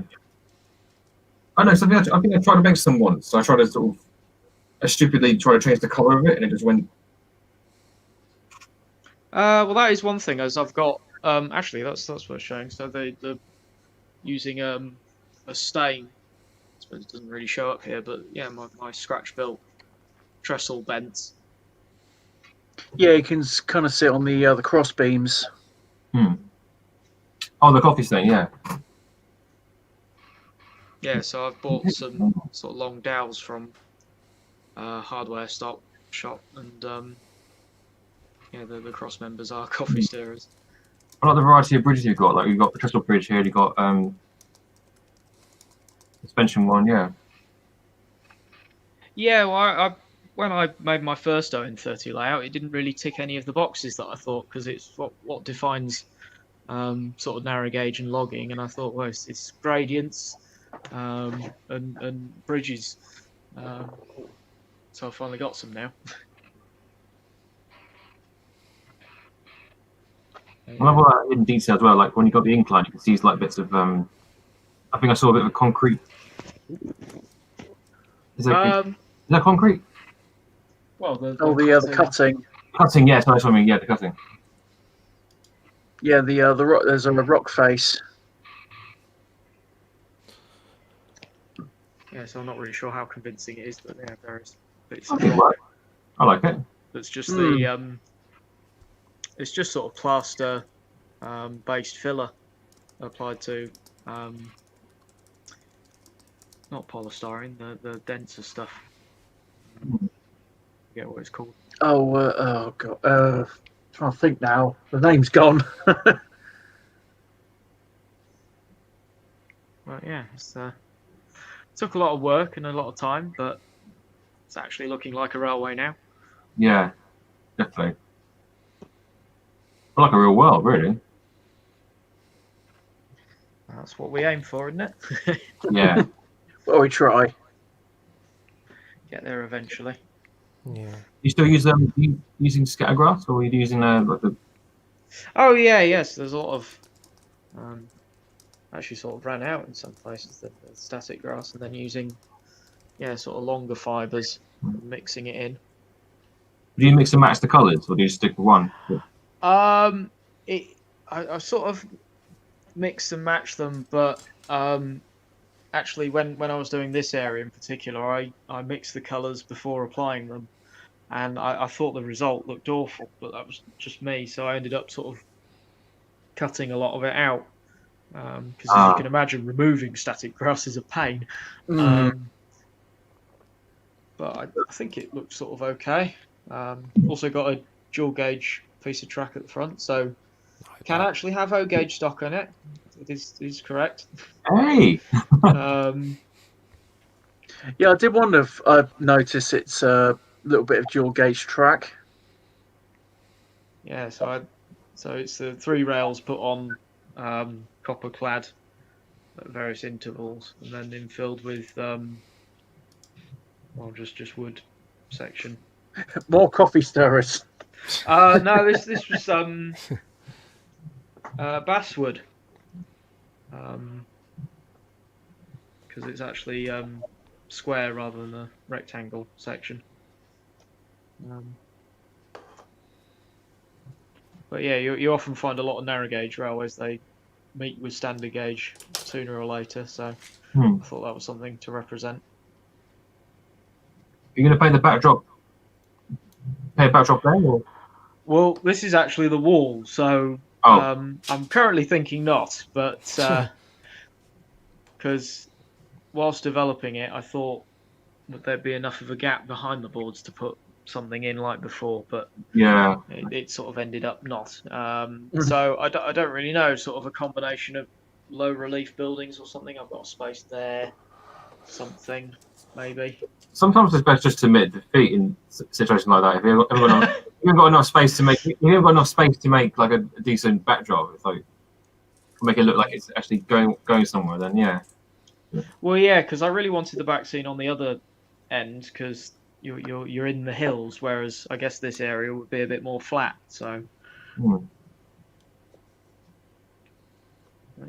I know something. I think I tried to make some once. So I tried to sort of stupidly try to change the color of it, and it just went. Well, that is one thing. As I've got actually, that's worth showing. So they're using a stain. I suppose it doesn't really show up here, but yeah, my scratch built trestle bent. Yeah, you can kind of see it on the cross beams. Oh, the coffee stain, yeah. Yeah, so I've bought some sort of long dowels from hardware shop, and yeah, the cross members are coffee stirrers. I like the variety of bridges you've got. Like you've got the trestle bridge here. You've got suspension one, yeah. Yeah, well, when I made my first ON30 layout, it didn't really tick any of the boxes that I thought, because it's what defines sort of narrow gauge and logging, and I thought, well, it's gradients and bridges. So I finally got some now. I love all that hidden detail as well. Like when you got the incline, you can see like bits of. I think I saw a bit of concrete. Is that concrete? Well, The cutting. Cutting, yes, nice. I mean, yeah, the cutting. Yeah, the rock. There's a rock face. Yeah, so I'm not really sure how convincing it is, but yeah, there is bits I of think rock. I like it. That's just the it's just sort of plaster based filler applied to not polystyrene, the denser stuff. I forget what it's called. Oh god. Trying to think now. The name's gone. But yeah, it's took a lot of work and a lot of time, but it's actually looking like a railway now. Yeah, definitely. Like a real world, really. That's what we aim for, isn't it? Yeah. Well, we try. Get there eventually. Yeah. You still use using scattergrass, or are you using like the? Oh yeah, yes. There's a lot of actually sort of ran out in some places, the static grass, and then using sort of longer fibres, mixing it in. Do you mix and match the colours, or do you stick with one? I sort of mix and match them, but actually when I was doing this area in particular, I mixed the colours before applying them, and I thought the result looked awful, but that was just me, so I ended up sort of cutting a lot of it out, because as you can imagine, removing static grass is a pain. But but I think it looks sort of okay. Also got a dual gauge piece of track at the front, so can actually have O gauge stock on it. It is correct. Hey, Yeah, I did wonder if I've noticed it's a little bit of dual gauge track. Yeah, so it's the 3 rails put on copper clad at various intervals, and then infilled with just wood section. More coffee stirrers. No, this was basswood, because it's actually square rather than a rectangle section. But yeah, you often find a lot of narrow gauge railways, they meet with standard gauge sooner or later, so I thought that was something to represent. you're going to pay the backdrop? Pay a backdrop there? Or? Well, this is actually the wall, so I'm currently thinking not, but because whilst developing it, I thought would there be enough of a gap behind the boards to put something in like before, but Yeah, it sort of ended up not. So I don't really know, sort of a combination of low relief buildings or something. I've got a space there, something maybe. sometimes it's best just to admit defeat in situations like that. If you haven't got enough space to make, like a decent backdrop, it's like make it look like it's actually going somewhere. Then yeah. Well, yeah, because I really wanted the back scene on the other end, because you're in the hills, whereas I guess this area would be a bit more flat. So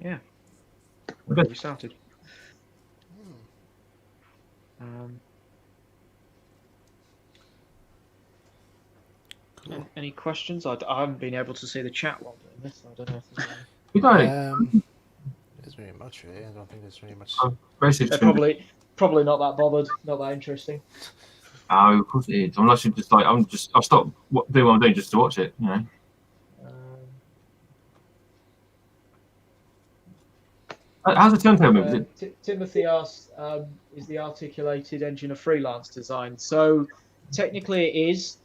yeah, Okay. we started. Any questions? I haven't been able to see the chat while doing this. I don't know if there's any. You don't. There's very much really. I don't think there's very much. They're probably not that bothered, not that interesting. Oh, of course it is. Unless you just like, I'll stop doing what I'm doing just to watch it. You know. How's the turntable? Timothy asked, is the articulated engine a freelance design? So technically it is,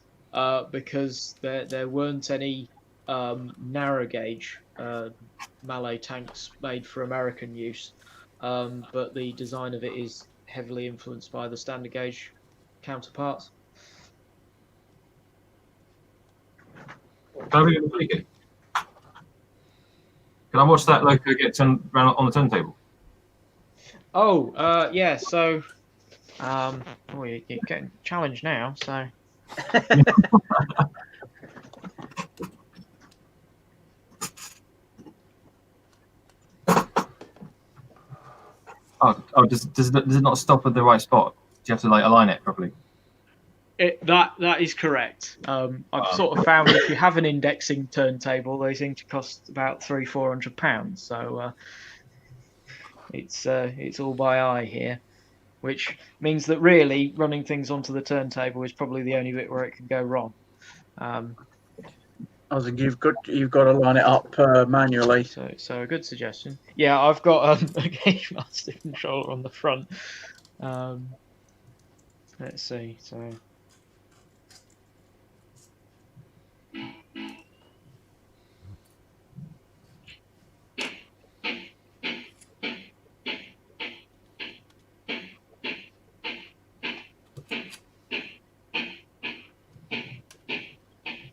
because there weren't any narrow gauge Malay tanks made for American use, but the design of it is heavily influenced by the standard gauge counterparts. Can I watch that loco get turned around on the turntable? Oh, yeah. So, you're getting challenged now. So, does it not stop at the right spot? Do you have to like align it properly? That is correct. I've sort of found if you have an indexing turntable, they seem to cost about £300-400. So it's all by eye here, which means that really running things onto the turntable is probably the only bit where it can go wrong. I think you've got to line it up manually. So a good suggestion. Yeah, I've got a gauge master controller on the front. Let's see. So.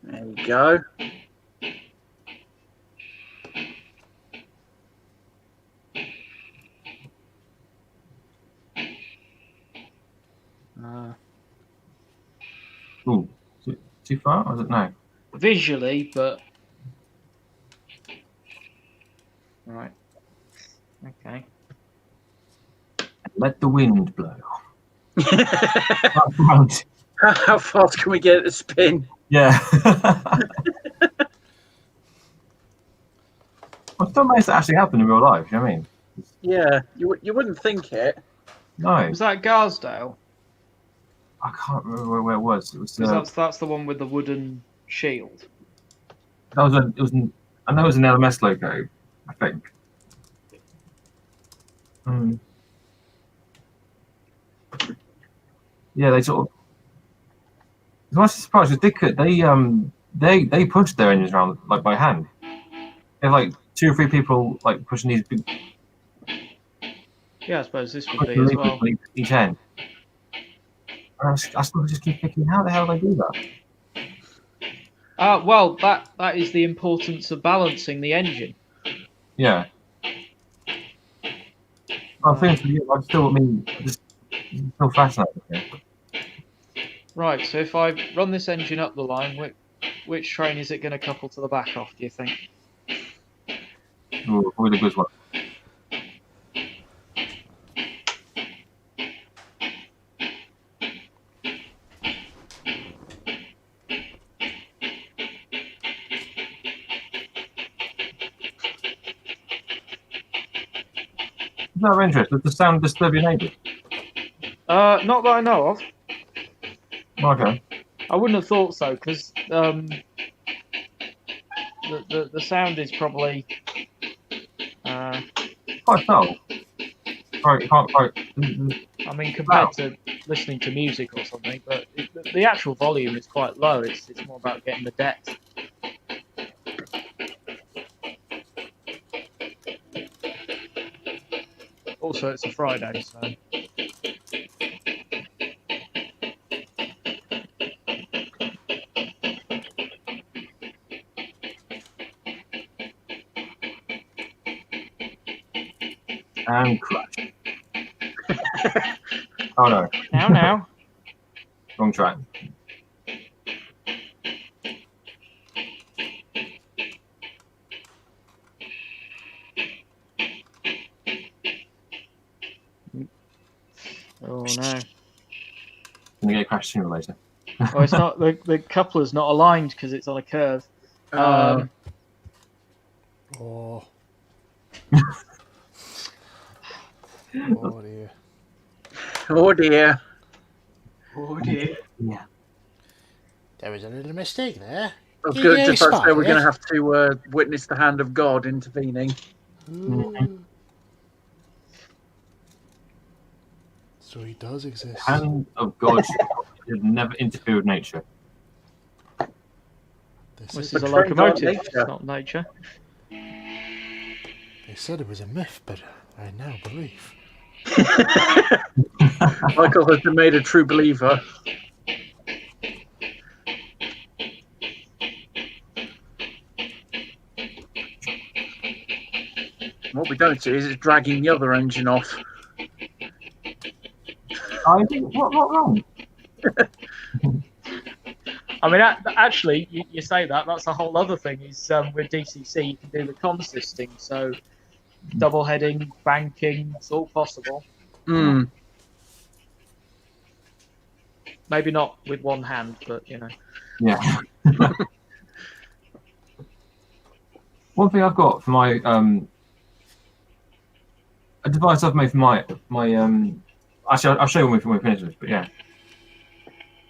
There you go. Ooh, too far? I don't know. Visually, but right. Okay. Let the wind blow. How fast can we get it to spin? Yeah. Well, some ways that actually happen in real life. You know what I mean? Yeah, you wouldn't think it. No, Was that Garsdale? I can't remember where it was. It was. That's the one with the wooden shield. I know it was an LMS logo, I think. Yeah, they sort of. I was surprised because they pushed their engines around like by hand. They have like 2 or 3 people like pushing these big Yeah, I suppose this would be as well. each end. And I still just keep thinking, how the hell do they do that? Well, that is the importance of balancing the engine. Yeah. I think I just still fascinated. Right, so if I run this engine up the line, which train is it going to couple to the back of, do you think? Ooh, probably the good one. Out of interest, does the sound disturb your neighbours? Not that I know of. Okay. I wouldn't have thought so, because the sound is probably Quite dull. Right, can't quite. I mean, compared to listening to music or something, but the actual volume is quite low. It's more about getting the depth. Also, it's a Friday, so. And crash. Oh no. Now. Wrong track. Oh no. Gonna get a crash sooner or later. Well, it's not the coupler's not aligned because it's on a curve. Oh. Oh dear. Oh dear. Oh dear. Yeah. There was a little mistake there. I was good. Just like to say, we're going to have to witness the hand of God intervening. So he does exist. Hand of God should never interfere with nature. This is a locomotive, it's not nature. They said it was a myth, but I now believe. Michael has been made a true believer. What we don't see is it's dragging the other engine off. I think what wrong? I mean, actually, you say that. That's a whole other thing. Is with DCC you can do the consisting, so double heading, banking, it's all possible. Mm. Maybe not with one hand, but you know. Yeah. One thing I've got for my a device I've made for my actually I'll show you when we finish this, but yeah.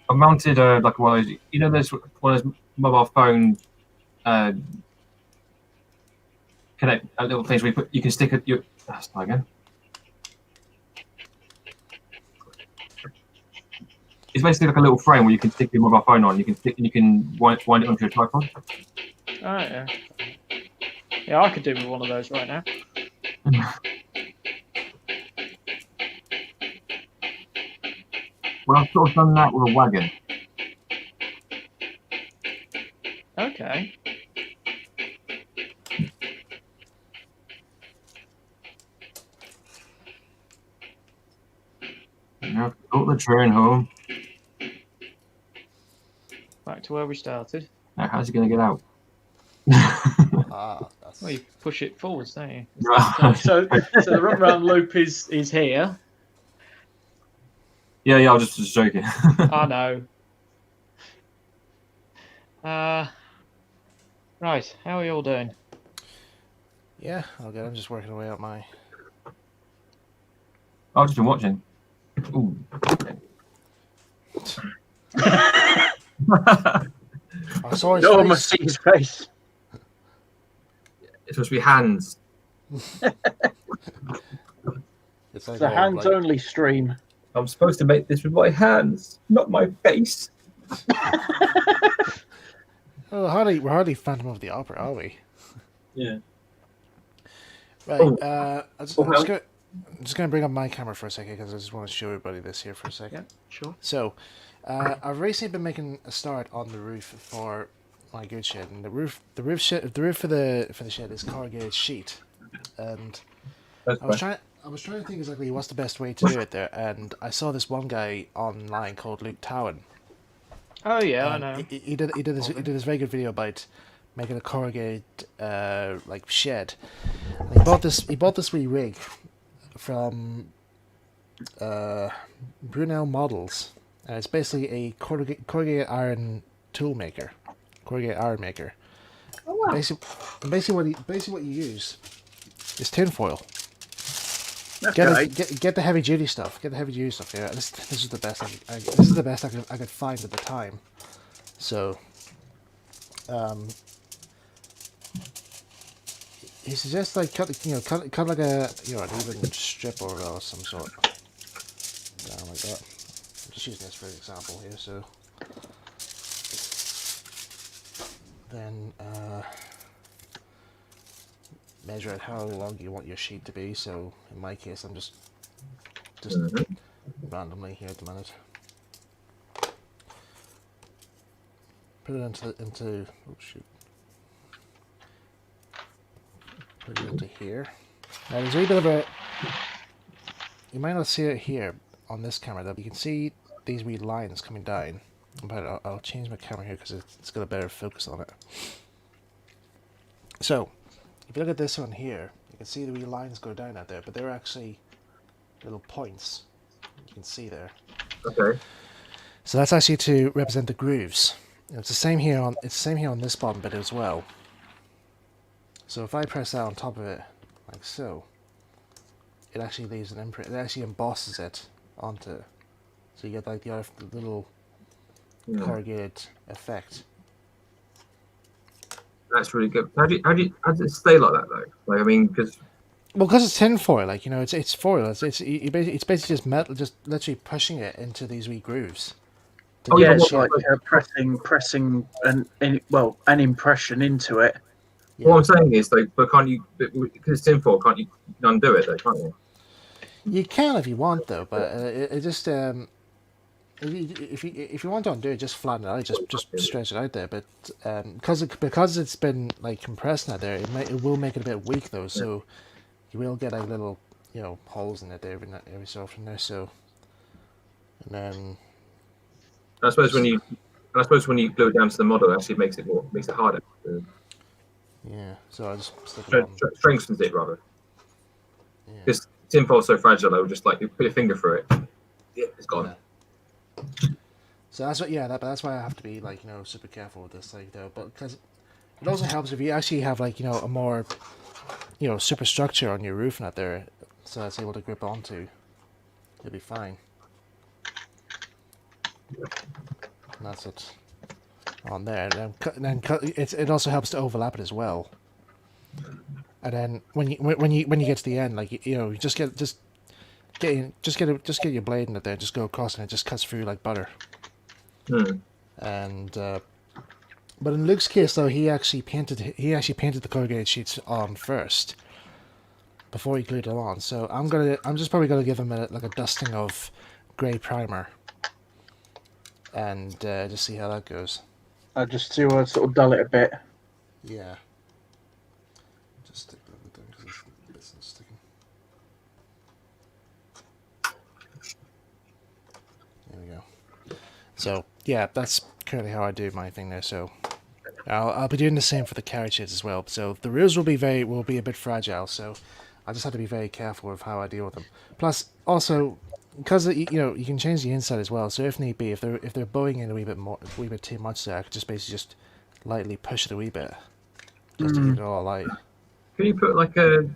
I've mounted like one of those, you know, there's one of those mobile phone connect little things where you can stick your. Start again. It's basically like a little frame where you can stick your mobile phone on. You can wind it onto your tripod. Oh yeah. Yeah, I could do with one of those right now. Well, I've sort of done that with a wagon. Okay. Now got the train home. Back to where we started. Now, how's he going to get out? That's... Well, you push it forwards, don't you? Right. So the run round loop is here. Yeah, I was just joking. I know. Right, how are you all doing? Yeah, I'll get. I'm just working away at my. I've just been watching. Ooh. I saw his No one face. must see his face. It's supposed to be hands. It's like It's a all, hands-only stream. I'm supposed to make this with my hands, not my face. Oh, we're hardly Phantom of the Opera, are we? Yeah. Right. Oh. I'm Oh, just gonna bring up my camera for a second because I just want to show everybody this here for a second. Sure. So, I've recently been making a start on the roof for my good shed, and the roof for the shed is corrugated sheet, and That's I was fine. trying to think exactly what's the best way to do it there, and I saw this one guy online called Luke Towan. Oh yeah, I And know. he did this very good video about making a corrugated like shed. And he bought this wee rig from Brunel Models, and it's basically a corrugated iron tool maker, corrugated iron maker. Oh, wow. Basically what you use is tinfoil. Okay. Get the heavy duty stuff. Get the heavy duty stuff. Yeah, this is the best. This is the best I could find at the time. So, he suggests like cut like a an even strip or some sort down like that. I'm just using this for an example here. So then measure out how long you want your sheet to be. So in my case, I'm just randomly here at the minute. Put it into oh shoot. Put it into here. Now there's a wee bit of a. You might not see it here on this camera though. But you can see these wee lines coming down. But I'll change my camera here because it's got a better focus on it. So, if you look at this one here, you can see the wee lines go down out there, but they're actually little points. You can see there. Okay. So that's actually to represent the grooves. It's the same here on this bottom bit as well. So if I press that on top of it, like so, it actually leaves an imprint. It actually embosses it onto it. So you get like the little corrugated effect. That's really good. How does it stay like that though? Like I mean, because It's tin foil, like it's foil. It's basically just metal, just literally pushing it into these wee grooves. Oh, Yeah, yeah, it's what- like pressing an impression into it. Yeah. what I'm saying is though, but can't you? Because it's tinfoil, can't you undo it though? Can't you? You can if you want though, but it just if you want to undo it, just flatten it out, just stretch it out there. But because it's been like compressed now there, it will make it a bit weak though. So you will get like little holes in it there every so often there. So and then I suppose when you glue it down to the model, it actually makes it harder. yeah, so I just stick it on. Strengthens it rather. Yeah. Because tinfoil's so fragile, though, just like you put your finger through it, yeah, it's gone. Yeah. So that's that's why I have to be like super careful with this like though. But because it also helps if you actually have like a more superstructure on your roof out there, so it's able to grip onto. It'll be fine. And that's it on there. And then it also helps to overlap it as well. And then when you get to the end, like you just get your blade in it there, just go across, and it just cuts through like butter. And but in Luke's case though, he actually painted the corrugated sheets on first before he glued them on. So I'm just probably gonna give him a dusting of grey primer and just see how that goes. Just to sort of dull it a bit. Yeah. Just stick that with them because it's not sticking. There we go. So yeah, that's currently how I do my thing there. So I'll be doing the same for the carriage shades as well. So the reels will be a bit fragile. So I just have to be very careful with how I deal with them. Plus, also because you can change the inside as well. So if need be, if they're bowing in a wee bit too much there, I could just basically just lightly push it a wee bit, just to get it all out. Can you put like a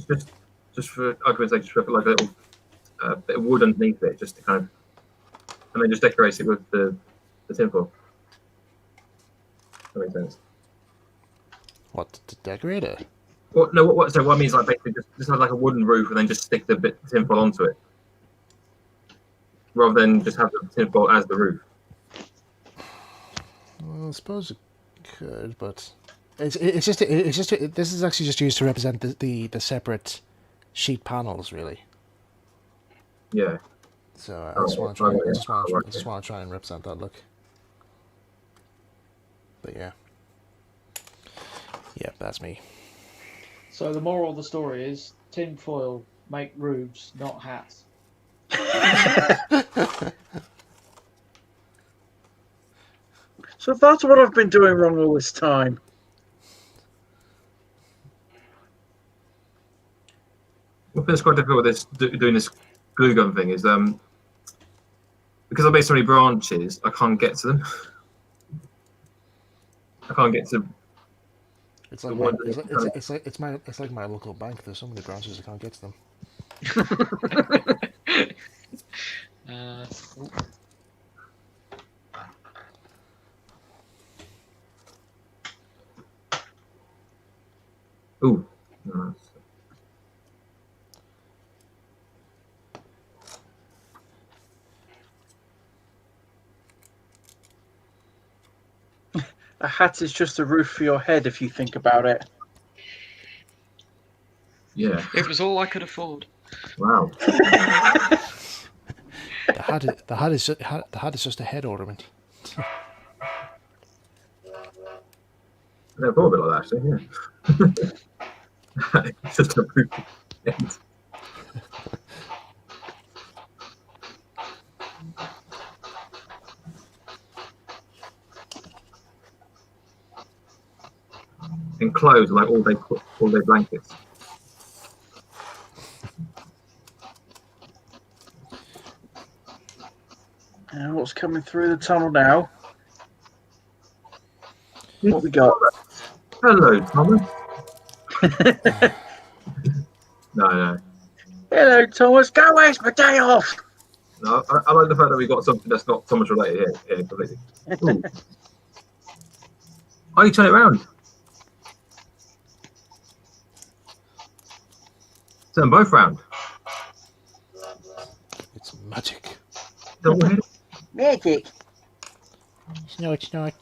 just for argument's sake, just put like a little bit of wood underneath it, just to kind of, and then just decorate it with the tinfoil? That makes sense. What, to decorate it? What? No. So what I mean is like basically just have like a wooden roof and then just stick the bit of tinfoil onto it. rather than just have the tinfoil as the roof? Well, I suppose it could, but this is actually just used to represent the separate sheet panels, really. Yeah. So I Oh, just want to oh, try. yeah. I just want. Oh, I just want to try and represent that look. But yeah, that's me. So the moral of the story is tin foil make roofs, not hats. So that's what I've been doing wrong all this time. What feels quite difficult with this doing this glue gun thing is because I made so many branches, I can't get to them. I can't get to It's the like one. it's like my local bank. There's so many branches I can't get to them. Uh, Ooh. No, A hat is just a roof for your head if you think about it. yeah. it was all I could afford. Wow. The hat is just a head ornament. I never thought of it like that, actually. Yeah. It's just a roof. And clothes like all day blankets. And what's coming through the tunnel now? What we got? Hello, Thomas. No. Hello, Thomas. Go, where's my day off? No, I like the fact that we got something that's not Thomas related here completely. Ooh. Oh, you turn it around. Turn both round. It's magic. Double head. Magic. No, it's not.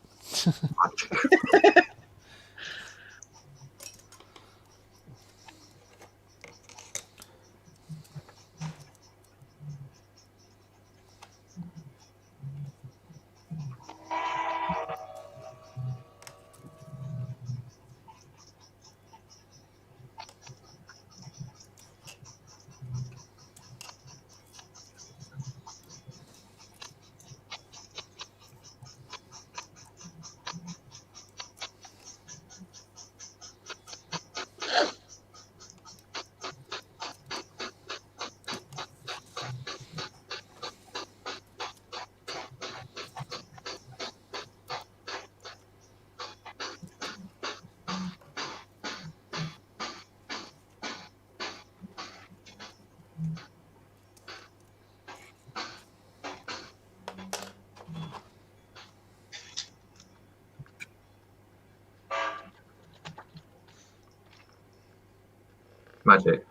Magic.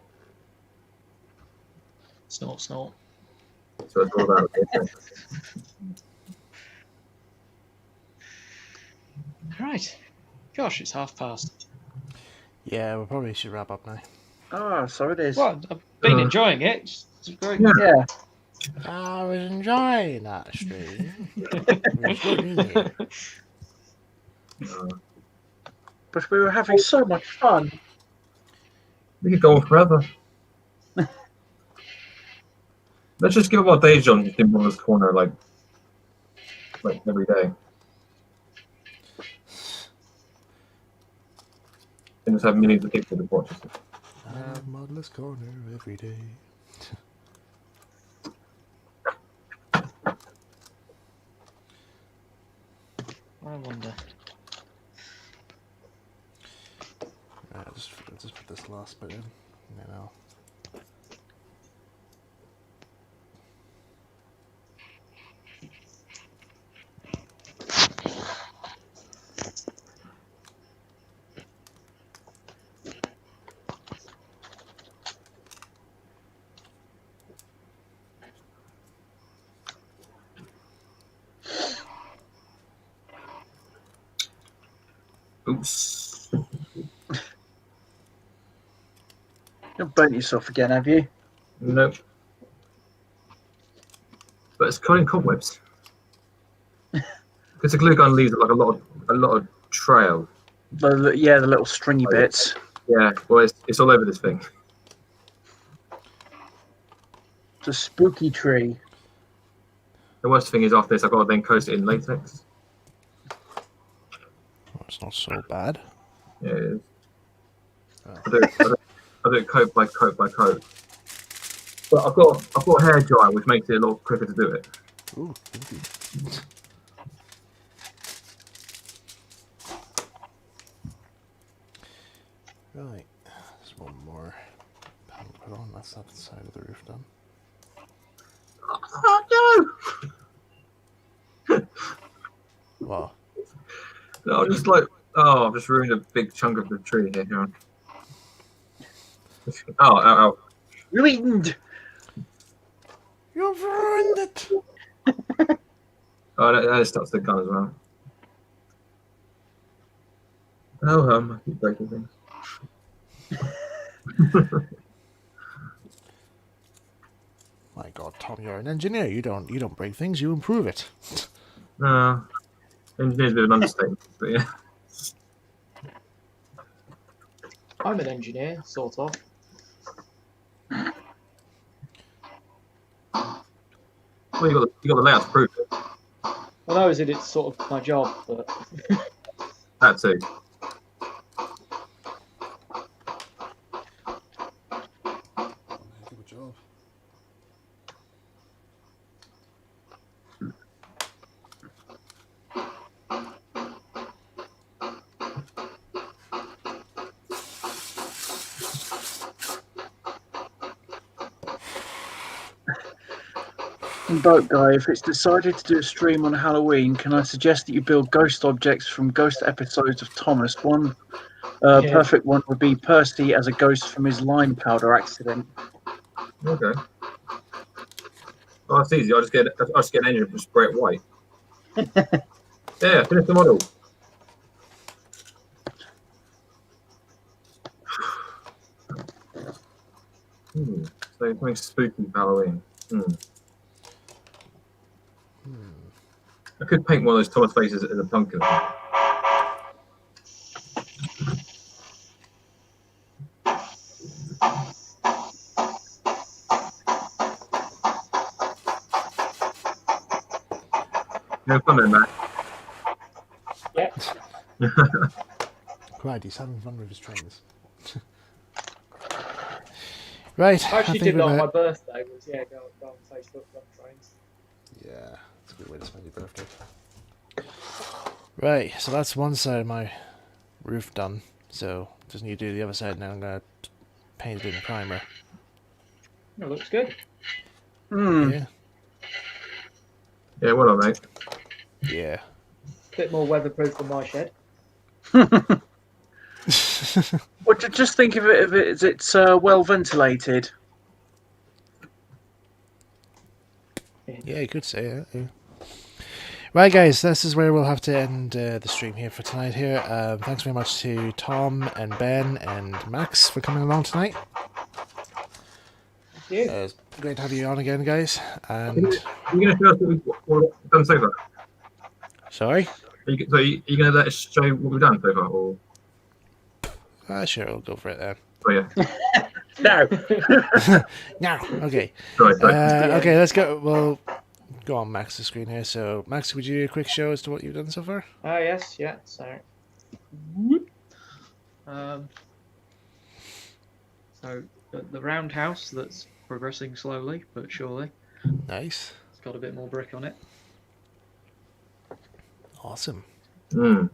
Snort, snort. So it's all about it. Right. Gosh, it's past. Yeah, we probably should wrap up now. Ah, so it is. Well, I've been enjoying it. It's great. Yeah. Yeah. I was enjoying that stream. It was good, isn't it? But we were having so much fun. We could go on forever. Let's just give up our day job and just do one of this corner like every day. And just have millions of people to watch us. I have Modelless Corner every day. I wonder. I'll just put this last bit in. You know. Oops. You've burnt yourself again, have you? Nope. But it's coating cobwebs. Because the glue gun leaves like a lot of trail. Yeah, the little stringy bits. Yeah, well, it's all over this thing. It's a spooky tree. The worst thing is after this, I've got to then coat it in latex. Oh, it's not so bad. Yeah, it is. Oh. I do it coat by coat by coat. But I've got hair dryer, which makes it a lot quicker to do it. Ooh. Right, there's one more panel put on. That's that side of the roof done. Oh no! Wow. No, I'm just like, oh, I've just ruined a big chunk of the tree here. Hang on. Oh, ow, ow. Ruined! You've ruined it! Oh, that starts the gun as well. Oh, I keep breaking things. My God, Tom, you're an engineer. You don't break things. You improve it. No, engineer's a bit of an understatement, but yeah. I'm an engineer, sort of. Well, you got the layout to prove it. I know it's sort of my job, but That too. Good job. Boat guy, if it's decided to do a stream on Halloween, can I suggest that you build ghost objects from ghost episodes of Thomas? One Yeah. perfect one would be Percy as a ghost from his lime powder accident. Okay. Oh, that's easy. I'll just get an engine and spray it white. Yeah, finish the model. So something spooky for Halloween. I could paint one of those Thomas faces as a pumpkin. No fun in that. yeah. Right, he's having fun with his trains. Right. I actually think did that we're on my about- birthday. Was go on Facebook, run trains. Yeah, it's a good way to spend your birthday. Right, so that's one side of my roof done. So just need to do the other side now. I'm gonna paint it in primer. It looks good. Yeah. Yeah, well done, mate. Yeah. Bit more weatherproof than my shed. Well, just think of it as it's well ventilated. Yeah, you could say that. Yeah. Right, guys, this is where we'll have to end the stream here for tonight. Here, thanks very much to Tom and Ben and Max for coming along tonight. Thank you. It's great to have you on again, guys. And Are you going to show us what we've done so far? sorry, Are you going to let us show what we've done so far? Or... sure, I'll go for it then. Oh, yeah. No. Now, okay. Sorry. Okay, let's go. We'll go on Max's screen here. So, Max, would you do a quick show as to what you've done so far? Oh yes, yeah. So, so the roundhouse that's progressing slowly but surely. Nice. It's got a bit more brick on it. Awesome. Mm.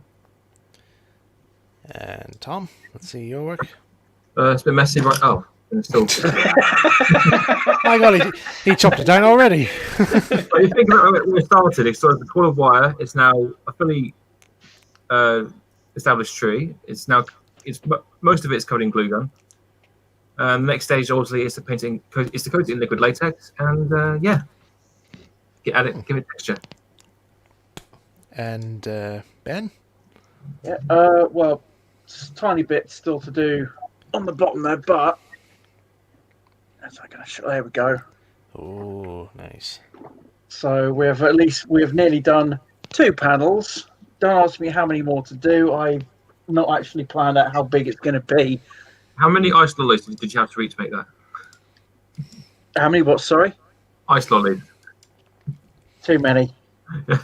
And Tom, let's see your work. It's a bit messy, right? Oh, and it's still. My God, he chopped it down already. But you think about when we started, it's sort of the coil of wire. It's now a fully established tree. It's most of it's covered in glue gun. The next stage, obviously, is the painting. Is to coat it in liquid latex, and yeah, give it texture. And Ben? Yeah. Well, it's a tiny bit still to do on the bottom there, but as I gonna show, there we go. Oh, nice. So we've nearly done 2 panels. Don't ask me how many more to do. I've not actually planned out how big it's going to be. How many ice lollies did you have to eat to make that? How many? What? Sorry, Ice lollies. too many.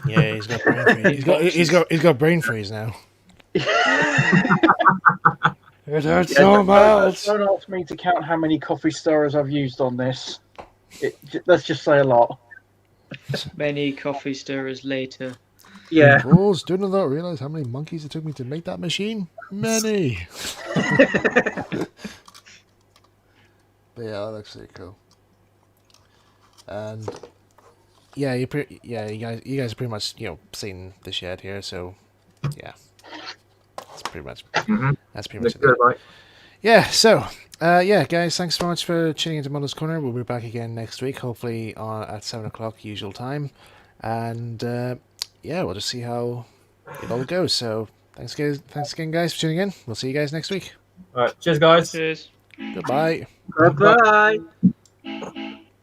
Yeah, he's got brain freeze. He's got brain freeze now. It hurts Yeah, so much. don't ask me to count how many coffee stirrers I've used on this. Let's just say a lot. Many coffee stirrers later. Yeah. Fools, do not realize how many monkeys it took me to make that machine? Many. But yeah, that looks pretty cool. And yeah, you guys are pretty much seen the shed here, so yeah, that's pretty much Looks good, it. right? Yeah, so yeah, guys, thanks so much for tuning into Mother's Corner. We'll be back again next week, hopefully at 7:00 usual time, and yeah, we'll just see how it all goes. So thanks again, guys, for tuning in. We'll see you guys next week. All right. Cheers, guys. Cheers. Goodbye. Bye bye.